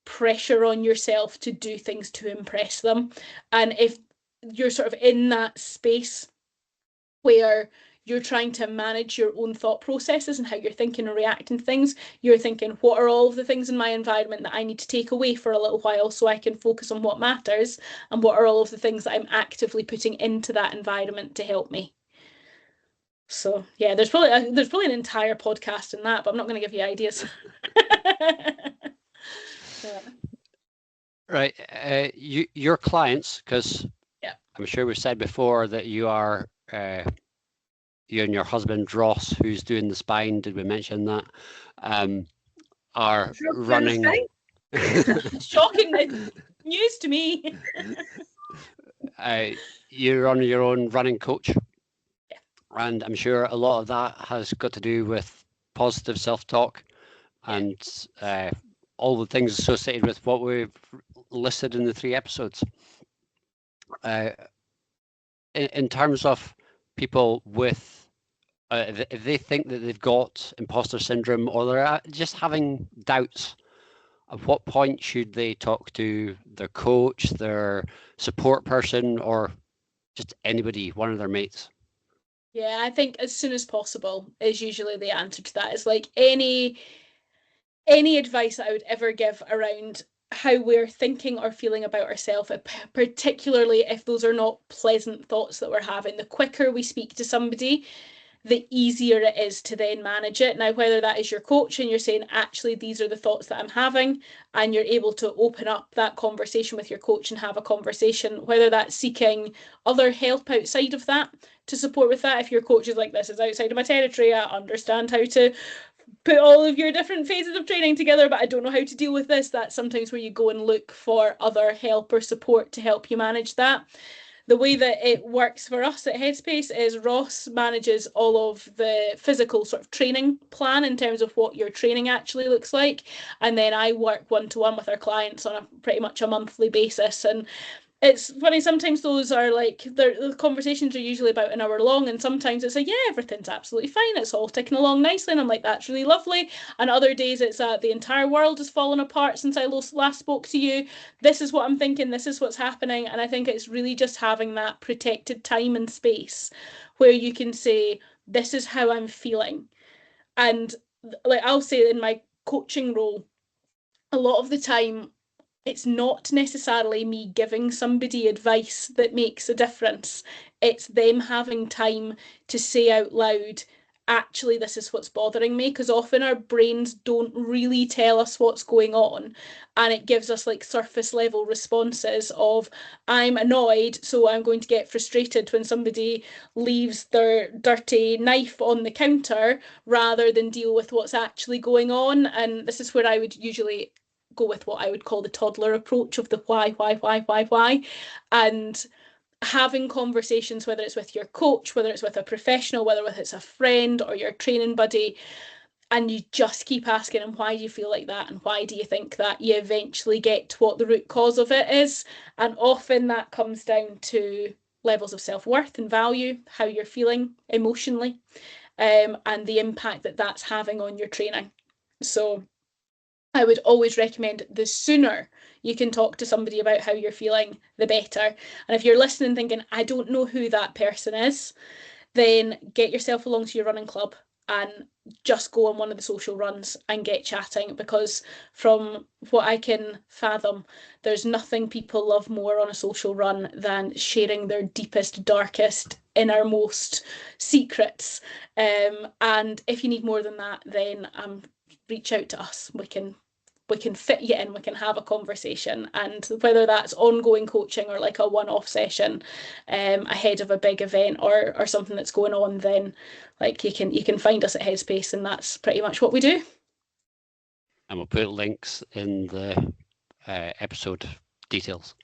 pressure on yourself to do things to impress them. And if you're sort of in that space where you're trying to manage your own thought processes and how you're thinking and reacting to things, you're thinking, what are all of the things in my environment that I need to take away for a little while so I can focus on what matters, and what are all of the things that I'm actively putting into that environment to help me. So yeah, there's probably an entire podcast in that, but I'm not going to give you ideas. Yeah. Right. Your clients, because Yeah. I'm sure we've said before that you are you and your husband Ross, who's doing the spine. Did we mention that? Are running. Shocking news to me. You run your own running coach, and I'm sure a lot of that has got to do with positive self-talk and all the things associated with what we've listed in the 3 episodes. In terms of people with, if they think that they've got imposter syndrome or they're just having doubts, at what point should they talk to their coach, their support person, or just anybody, one of their mates? Yeah, I think as soon as possible is usually the answer to that. It's like any advice that I would ever give around how we're thinking or feeling about ourselves, particularly if those are not pleasant thoughts that we're having. The quicker we speak to somebody, the easier it is to then manage it. Now, whether that is your coach and you're saying, actually, these are the thoughts that I'm having, and you're able to open up that conversation with your coach and have a conversation, whether that's seeking other help outside of that to support with that. If your coach is like, this is outside of my territory, I understand how to put all of your different phases of training together, but I don't know how to deal with this. That's sometimes where you go and look for other help or support to help you manage that. The way that it works for us at Headspace is Ross manages all of the physical sort of training plan in terms of what your training actually looks like. And then I work one-to-one with our clients on a pretty much a monthly basis. And it's funny, sometimes those are like, the conversations are usually about an hour long, and sometimes it's like, yeah, everything's absolutely fine, it's all ticking along nicely, and I'm like, that's really lovely. And other days it's the entire world has fallen apart since I last spoke to you, this is what I'm thinking, this is what's happening. And I think it's really just having that protected time and space where you can say, this is how I'm feeling. And like I'll say, in my coaching role, a lot of the time it's not necessarily me giving somebody advice that makes a difference. It's them having time to say out loud, actually, this is what's bothering me, because often our brains don't really tell us what's going on. And it gives us like surface level responses of, I'm annoyed, so I'm going to get frustrated when somebody leaves their dirty knife on the counter, rather than deal with what's actually going on. And this is where I would usually go with what I would call the toddler approach of the why, and having conversations, whether it's with your coach, whether it's with a professional, whether it's a friend or your training buddy, and you just keep asking them, why do you feel like that, and why do you think that? You eventually get to what the root cause of it is, and often that comes down to levels of self-worth and value, how you're feeling emotionally, and the impact that that's having on your training. So I would always recommend, the sooner you can talk to somebody about how you're feeling, the better. And if you're listening thinking, I don't know who that person is, then get yourself along to your running club and just go on one of the social runs and get chatting, because from what I can fathom, there's nothing people love more on a social run than sharing their deepest, darkest, innermost secrets. And if you need more than that, then reach out to us. We can fit you in, we can have a conversation. And whether that's ongoing coaching or like a one-off session ahead of a big event or something that's going on, then like you can find us at Headspace, and that's pretty much what we do. And we'll put links in the episode details.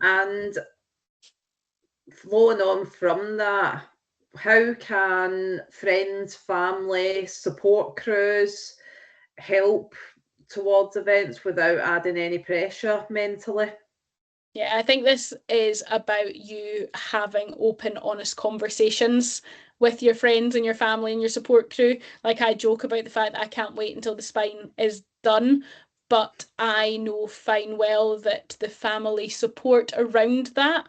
And flowing on from that, how can friends, family, support crews help towards events without adding any pressure mentally? Yeah, I think this is about you having open, honest conversations with your friends and your family and your support crew. Like, I joke about the fact that I can't wait until the spine is done, but I know fine well that the family support around that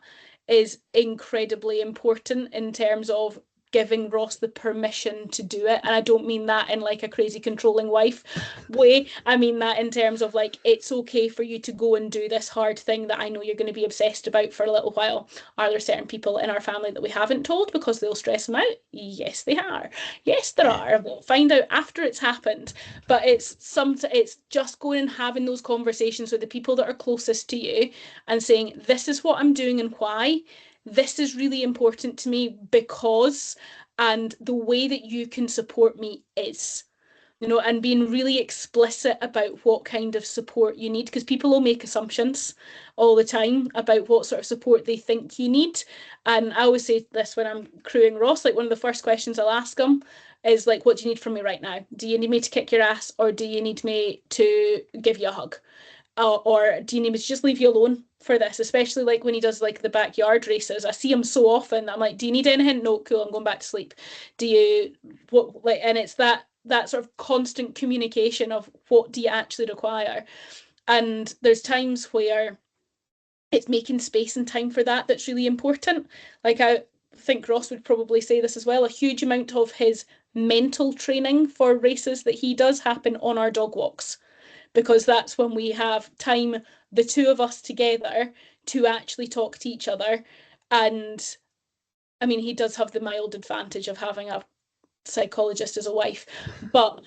is incredibly important in terms of giving Ross the permission to do it. And I don't mean that in like a crazy controlling wife way. I mean that in terms of like, it's okay for you to go and do this hard thing that I know you're going to be obsessed about for a little while. Are there certain people in our family that we haven't told because they'll stress them out? Yes, they are. Yes, there are. We'll find out after it's happened. But it's just going and having those conversations with the people that are closest to you and saying, this is what I'm doing and why. This is really important to me because, and the way that you can support me is, and being really explicit about what kind of support you need, because people will make assumptions all the time about what sort of support they think you need. And I always say this when I'm crewing Ross, like one of the first questions I'll ask him is like, what do you need from me right now? Do you need me to kick your ass, or do you need me to give you a hug? Or do you need me to just leave you alone for this? Especially like when he does like the backyard races, I see him so often. I'm like, do you need anything? No, cool, I'm going back to sleep. Do you what like? And it's that sort of constant communication of what do you actually require. And there's times where it's making space and time for that that's really important. Like, I think Ross would probably say this as well, a huge amount of his mental training for races that he does happen on our dog walks, because that's when we have time, the two of us together, to actually talk to each other. And I mean, he does have the mild advantage of having a psychologist as a wife, but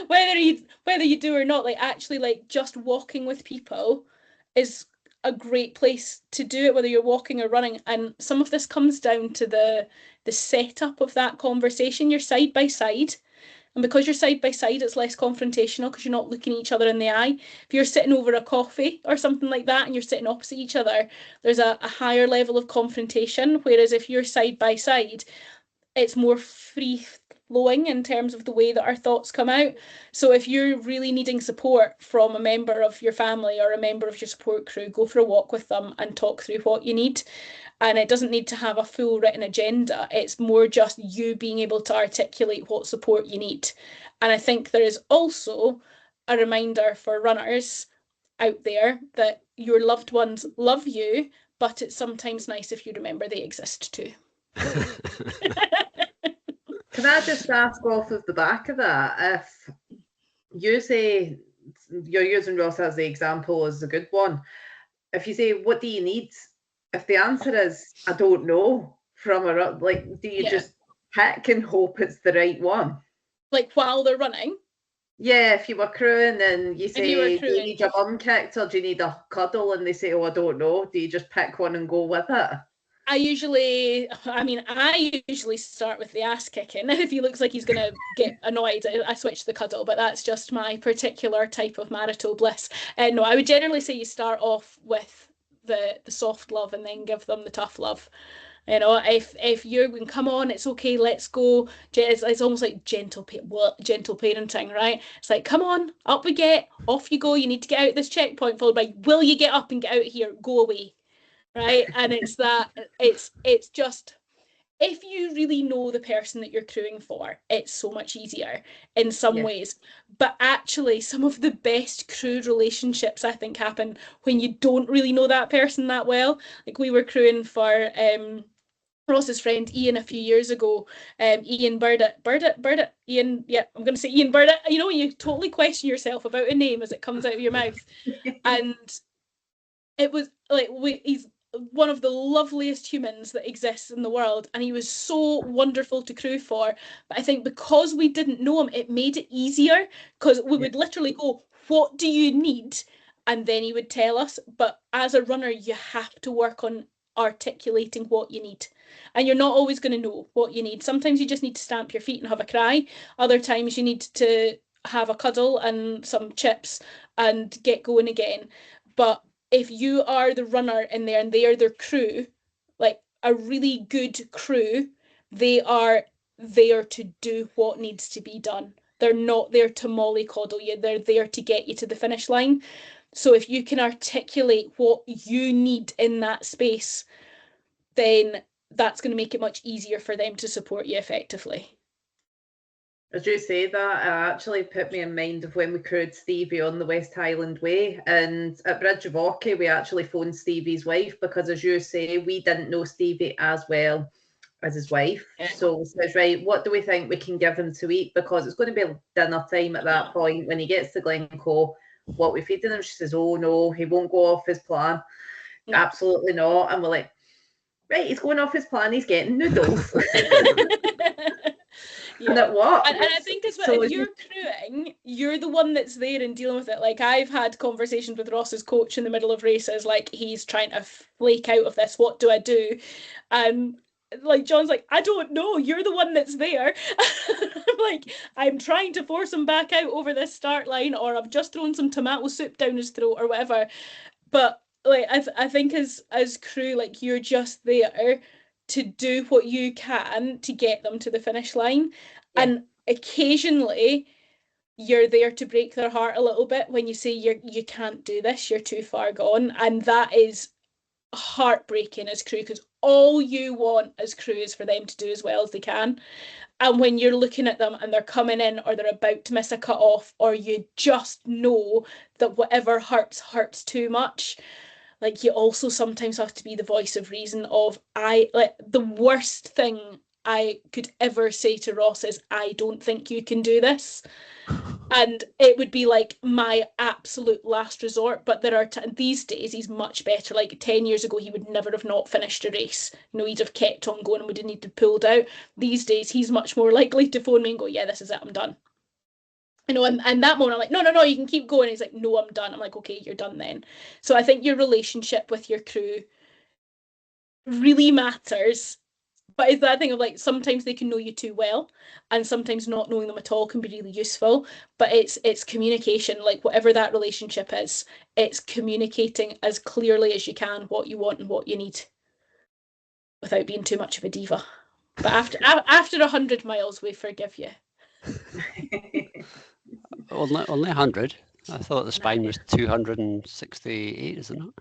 whether you do or not, like actually like just walking with people is a great place to do it, whether you're walking or running. And some of this comes down to the setup of that conversation. You're side by side. And because you're side by side, it's less confrontational because you're not looking at each other in the eye. If you're sitting over a coffee or something like that and you're sitting opposite each other, there's a higher level of confrontation. Whereas if you're side by side, it's more free flowing in terms of the way that our thoughts come out. So if you're really needing support from a member of your family or a member of your support crew, go for a walk with them and talk through what you need. And it doesn't need to have a full written agenda. It's more just you being able to articulate what support you need. And I think there is also a reminder for runners out there that your loved ones love you, but it's sometimes nice if you remember they exist too. Can I just ask off of the back of that, if you say you're using Ross as the example as a good one, if you say, what do you need? If the answer is, I don't know, from a, like, do you just pick and hope it's the right one? Like while they're running? Yeah, if you were crewing and you say, do you need your bum kicked or do you need a cuddle? And they say, oh, I don't know. Do you just pick one and go with it? I usually start with the ass kicking. If he looks like he's going to get annoyed, I switch the cuddle, but that's just my particular type of marital bliss. No, I would generally say you start off with the soft love and then give them the tough love. If you're going, come on, it's okay, let's go. It's almost like gentle parenting, right? It's like, come on, up we get, off you go. You need to get out this checkpoint, followed by, will you get up and get out of here? Go away. Right. And it's just, if you really know the person that you're crewing for, it's so much easier in some ways. But actually, some of the best crew relationships, I think, happen when you don't really know that person that well. Like, we were crewing for Ross's friend Ian a few years ago. Ian Burdett, Ian, yeah, I'm going to say Ian Burdett. You totally question yourself about a name as it comes out of your mouth. And it was like, he's one of the loveliest humans that exists in the world, and he was so wonderful to crew for. But I think because we didn't know him, it made it easier, because we would literally go, what do you need? And then he would tell us. But as a runner, you have to work on articulating what you need. And you're not always going to know what you need. Sometimes you just need to stamp your feet and have a cry. Other times you need to have a cuddle and some chips and get going again. But if you are the runner in there and they are their crew, like a really good crew, they are there to do what needs to be done. They're not there to mollycoddle you. They're there to get you to the finish line. So if you can articulate what you need in that space, then that's going to make it much easier for them to support you effectively. As you say that, it actually put me in mind of when we crewed Stevie on the West Highland Way, and at Bridge of Orkney we actually phoned Stevie's wife, because as you say, we didn't know Stevie as well as his wife. So we said, right, what do we think we can give him to eat, because it's going to be dinner time at that point when he gets to Glencoe. What we feeding him? She says, oh no, he won't go off his plan. Absolutely not. And we're like, right, he's going off his plan, he's getting noodles. And it works. And I think as well, so if you're crewing, you're the one that's there and dealing with it. Like, I've had conversations with Ross's coach in the middle of races, like he's trying to flake out of this, what do I do? And like John's like, I don't know, you're the one that's there. I'm like, I'm trying to force him back out over this start line, or I've just thrown some tomato soup down his throat or whatever. But like I think as crew, like, you're just there to do what you can to get them to the finish line. And occasionally you're there to break their heart a little bit when you say you can't do this, you're too far gone. And that is heartbreaking as crew, because all you want as crew is for them to do as well as they can. And when you're looking at them and they're coming in, or they're about to miss a cut off, or you just know that whatever hurts too much, like, you also sometimes have to be the voice of reason of, the worst thing I could ever say to Ross is, I don't think you can do this. And it would be like my absolute last resort. But there are these days he's much better. Like 10 years ago, he would never have not finished a race. He'd have kept on going and would have needed to pulled out. These days he's much more likely to phone me and go, yeah, this is it, I'm done. And that moment I'm like, no, you can keep going. He's like, no, I'm done. I'm like, okay, you're done then. So I think your relationship with your crew really matters. But it's that thing of like, sometimes they can know you too well, and sometimes not knowing them at all can be really useful. But it's communication, like whatever that relationship is, it's communicating as clearly as you can what you want and what you need, without being too much of a diva. But after 100 miles, we forgive you. Only 100. I thought the spine was 268, isn't it?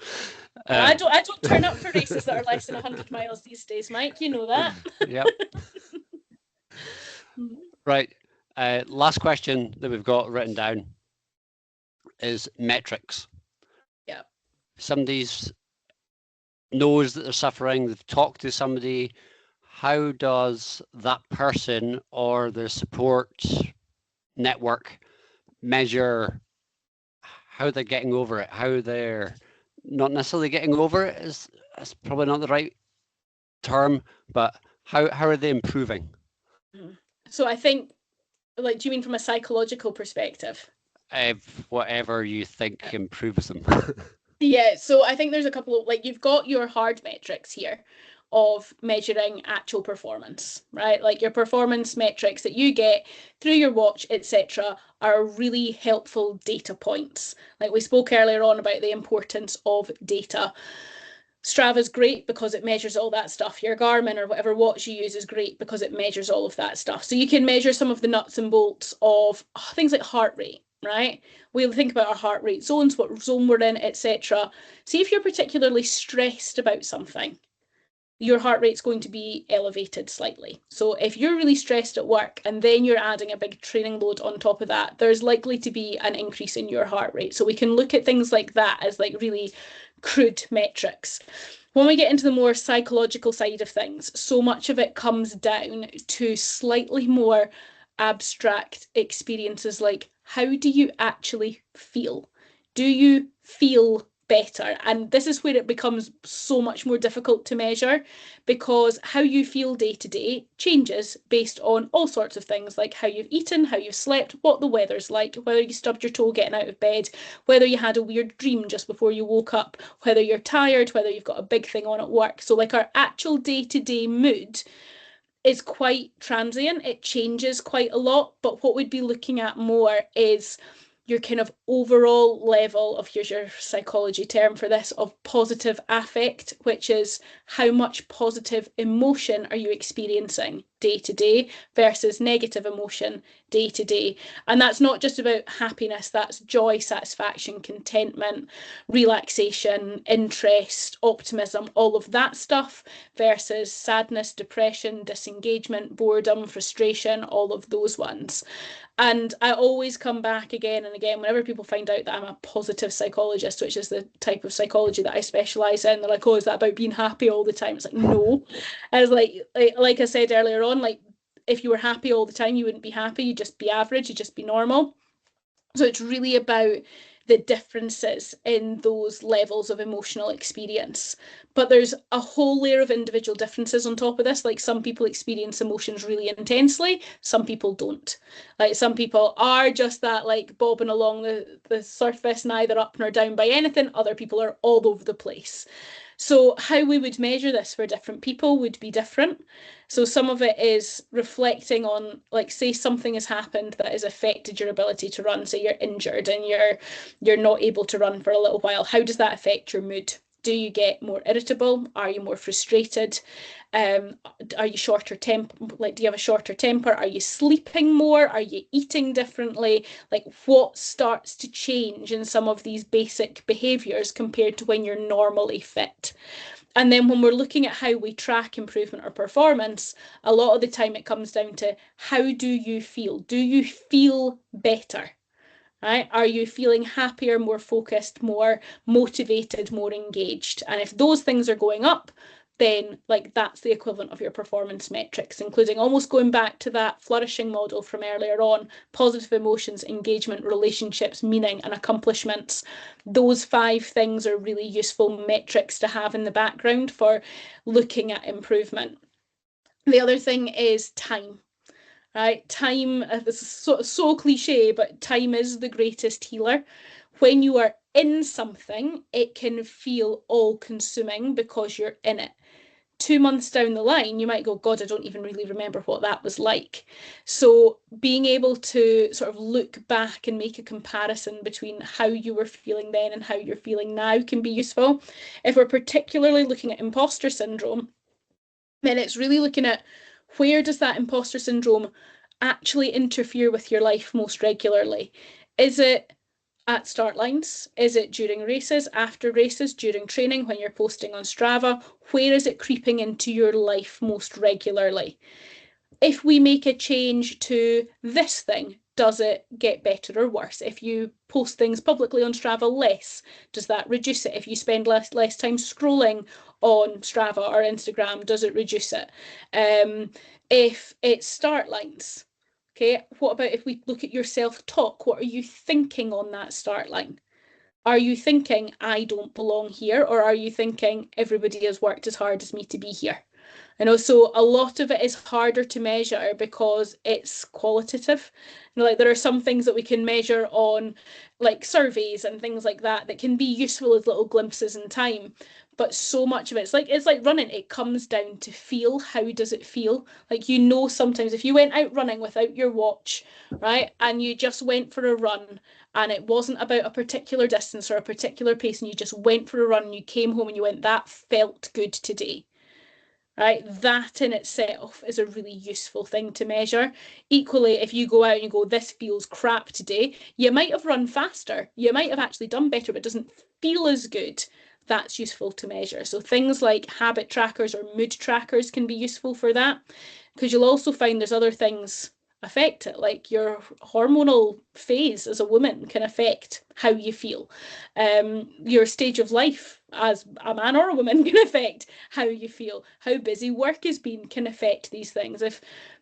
I don't turn up for races that are less than 100 miles these days, Mike. You know that. Yep. Right. Last question that we've got written down is metrics. Yeah. Somebody's knows that they're suffering. They've talked to somebody. How does that person or their support network measure how they're getting over it? How they're not necessarily getting over it is probably not the right term, but how are they improving? So I think, like, do you mean from a psychological perspective? Whatever you think improves them. Yeah, so I think there's a couple of, like, you've got your hard metrics here of measuring actual performance, right? Like, your performance metrics that you get through your watch, etc., are really helpful data points. Like we spoke earlier on about the importance of data. Strava's great because it measures all that stuff. Your Garmin or whatever watch you use is great because it measures all of that stuff. So you can measure some of the nuts and bolts of things like heart rate, right? We'll think about our heart rate zones, what zone we're in, etc. See if you're particularly stressed about something, your heart rate's going to be elevated slightly. So if you're really stressed at work and then you're adding a big training load on top of that, there's likely to be an increase in your heart rate. So we can look at things like that as like really crude metrics. When we get into the more psychological side of things, so much of it comes down to slightly more abstract experiences, like, how do you actually feel? Do you feel better. And this is where it becomes so much more difficult to measure, because how you feel day to day changes based on all sorts of things, like how you've eaten, how you've slept, what the weather's like, whether you stubbed your toe getting out of bed, whether you had a weird dream just before you woke up, whether you're tired, whether you've got a big thing on at work. So like our actual day-to-day mood is quite transient. It changes quite a lot, but what we'd be looking at more is your kind of overall level of, here's your psychology term for this, of positive affect, which is how much positive emotion are you experiencing day to day versus negative emotion day to day. And that's not just about happiness, that's joy, satisfaction, contentment, relaxation, interest, optimism, all of that stuff, versus sadness, depression, disengagement, boredom, frustration, all of those ones. And I always come back again and again whenever people find out that I'm a positive psychologist, which is the type of psychology that I specialise in. They're like, oh, is that about being happy all the time? It's like, no. I was like I said earlier on, like if you were happy all the time, you wouldn't be happy. You'd just be average. You'd just be normal. So it's really about the differences in those levels of emotional experience. But there's a whole layer of individual differences on top of this. Like some people experience emotions really intensely, some people don't. Like some people are just that like bobbing along the surface, neither up nor down by anything. Other people are all over the place. So how we would measure this for different people would be different. So some of it is reflecting on, like, say something has happened that has affected your ability to run. Say you're injured and you're not able to run for a little while. How does that affect your mood? Do you get more irritable? Are you more frustrated? Are you shorter temper? Like, do you have a shorter temper? Are you sleeping more? Are you eating differently? Like, what starts to change in some of these basic behaviours compared to when you're normally fit? And then when we're looking at how we track improvement or performance, a lot of the time it comes down to, how do you feel? Do you feel better? Right? Are you feeling happier, more focused, more motivated, more engaged? And if those things are going up, then like that's the equivalent of your performance metrics, including almost going back to that flourishing model from earlier on, positive emotions, engagement, relationships, meaning and accomplishments. Those 5 things are really useful metrics to have in the background for looking at improvement. The other thing is time. Right, time, this is so cliche, but time is the greatest healer. When you are in something, it can feel all-consuming because you're in it. 2 months down the line, you might go, God, I don't even really remember what that was like. So being able to sort of look back and make a comparison between how you were feeling then and how you're feeling now can be useful. If we're particularly looking at imposter syndrome, then it's really looking at, where does that imposter syndrome actually interfere with your life most regularly? Is it at start lines? Is it during races, after races, during training, when you're posting on Strava? Where is it creeping into your life most regularly? If we make a change to this thing, does it get better or worse? If you post things publicly on Strava less, does that reduce it? If you spend less time scrolling on Strava or Instagram, does it reduce it? If it's start lines, okay, what about if we look at your self-talk? What are you thinking on that start line? Are you thinking, I don't belong here? Or are you thinking, everybody has worked as hard as me to be here? You know, so a lot of it is harder to measure because it's qualitative. You know, like there are some things that we can measure on, like surveys and things like that can be useful as little glimpses in time. But so much of it's like running. It comes down to feel. How does it feel? Like, you know, sometimes if you went out running without your watch, right, and you just went for a run, and it wasn't about a particular distance or a particular pace, and you just went for a run and you came home and you went, that felt good today. Right, that in itself is a really useful thing to measure. Equally, if you go out and you go, this feels crap today, you might have run faster, you might have actually done better, but it doesn't feel as good. That's useful to measure. So things like habit trackers or mood trackers can be useful for that, because you'll also find there's other things affect it, like your hormonal phase as a woman can affect how you feel. Your stage of life as a man or a woman can affect how you feel. How busy work has been can affect these things. If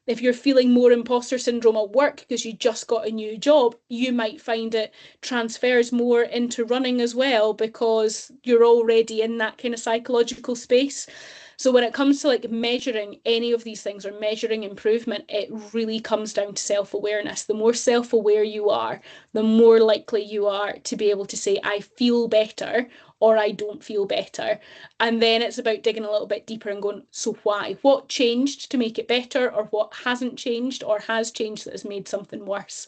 if you're feeling more imposter syndrome at work because you just got a new job, you might find it transfers more into running as well because you're already in that kind of psychological space. So when it comes to like measuring any of these things or measuring improvement, it really comes down to self-awareness. The more self-aware you are, the more likely you are to be able to say, I feel better or I don't feel better. And then it's about digging a little bit deeper and going, so why? What changed to make it better, or what hasn't changed or has changed that has made something worse?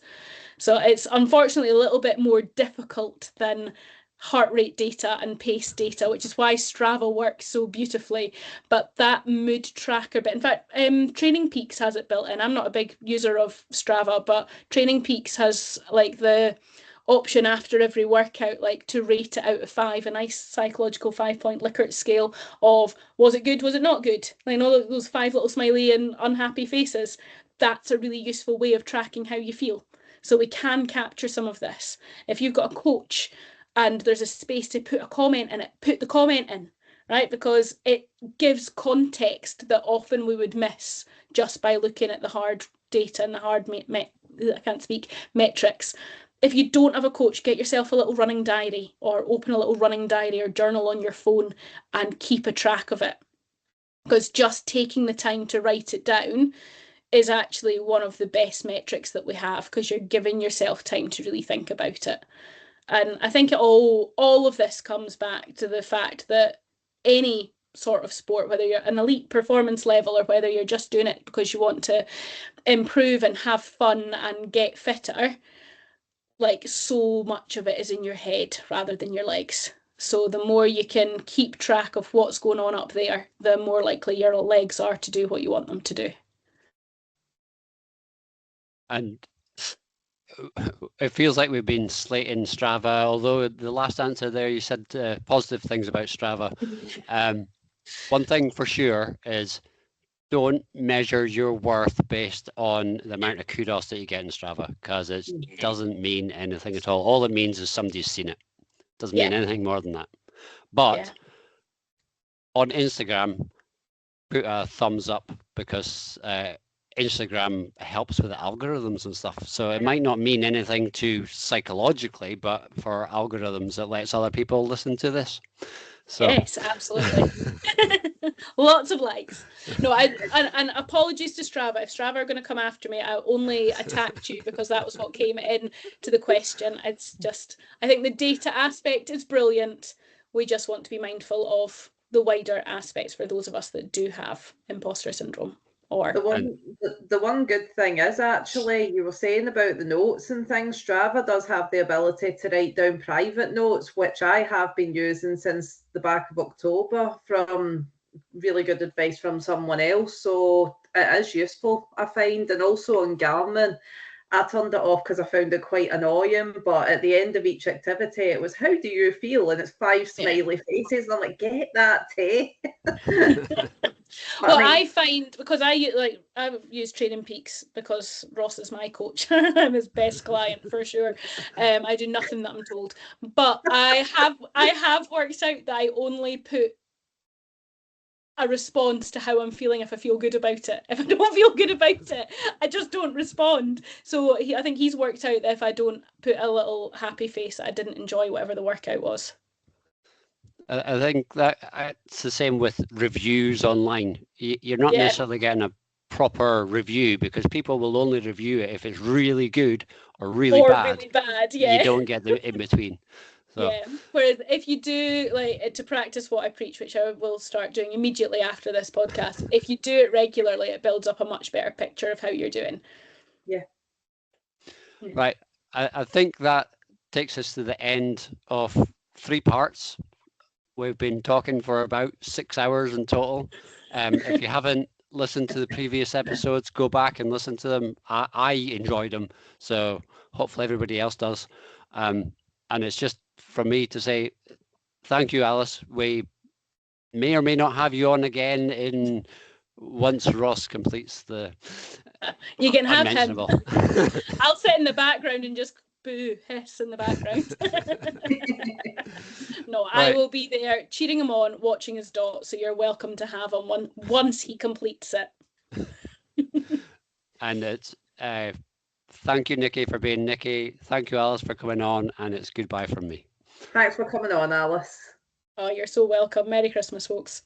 So it's unfortunately a little bit more difficult than heart rate data and pace data, which is why Strava works so beautifully. But that mood tracker bit, in fact, Training Peaks has it built in. I'm not a big user of Strava, but Training Peaks has like the option after every workout, like to rate it out of 5, a nice psychological 5-point Likert scale of was it good, was it not good? Like all those 5 little smiley and unhappy faces. That's a really useful way of tracking how you feel. So we can capture some of this. If you've got a coach and there's a space to put a comment in it, put the comment in, right? Because it gives context that often we would miss just by looking at the hard data and the hard metrics. If you don't have a coach, get yourself a little running diary or open a little running diary or journal on your phone and keep a track of it. Because just taking the time to write it down is actually one of the best metrics that we have, because you're giving yourself time to really think about it. And I think all of this comes back to the fact that any sort of sport, whether you're an elite performance level or whether you're just doing it because you want to improve and have fun and get fitter, like so much of it is in your head rather than your legs. So the more you can keep track of what's going on up there, the more likely your legs are to do what you want them to do. And it feels like we've been slating Strava, although the last answer there you said positive things about Strava. One thing for sure is don't measure your worth based on the amount of kudos that you get in Strava, because it doesn't mean anything at all. All it means is somebody's seen it. Doesn't mean anything more than that. But on Instagram, put a thumbs up, because Instagram helps with the algorithms and stuff. So it might not mean anything to psychologically, but for algorithms, it lets other people listen to this. So. Yes, absolutely. Lots of likes. No, and apologies to Strava. If Strava are going to come after me, I only attacked you because that was what came in to the question. It's just, I think the data aspect is brilliant. We just want to be mindful of the wider aspects for those of us that do have imposter syndrome. Or the one good thing is, actually, you were saying about the notes and things, Strava does have the ability to write down private notes, which I have been using since the back of October, from really good advice from someone else. So it is useful, I find. And also on Garmin, I turned it off because I found it quite annoying, but at the end of each activity it was, how do you feel? And it's 5 smiley faces, and I'm like, get that, Tay. Well, I find, because I use Training Peaks because Ross is my coach. I'm his best client for sure. I do nothing that I'm told, but I have worked out that I only put a response to how I'm feeling if I feel good about it. If I don't feel good about it, I just don't respond. So I think he's worked out that if I don't put a little happy face, I didn't enjoy whatever the workout was. I think that it's the same with reviews online. You're not necessarily getting a proper review, because people will only review it if it's really good or really bad. Really bad, yeah. You don't get the in between. So. Yeah. Whereas if you do, like, to practice what I preach, which I will start doing immediately after this podcast, if you do it regularly, it builds up a much better picture of how you're doing. Yeah. Right. I think that takes us to the end of 3 parts. We've been talking for about 6 hours in total. If you haven't listened to the previous episodes, go back and listen to them. I enjoyed them, so hopefully everybody else does. And it's just for me to say thank you, Alice. We may or may not have you on again once Ross completes the you can have him. I'll sit in the background and just boo, hiss in the background. No, right. I will be there cheering him on, watching his dot, so you're welcome to have him once he completes it. And it's thank you, Nikki, for being Nikki. Thank you, Alice, for coming on, and it's goodbye from me. Thanks for coming on, Alice. Oh, you're so welcome. Merry Christmas, folks.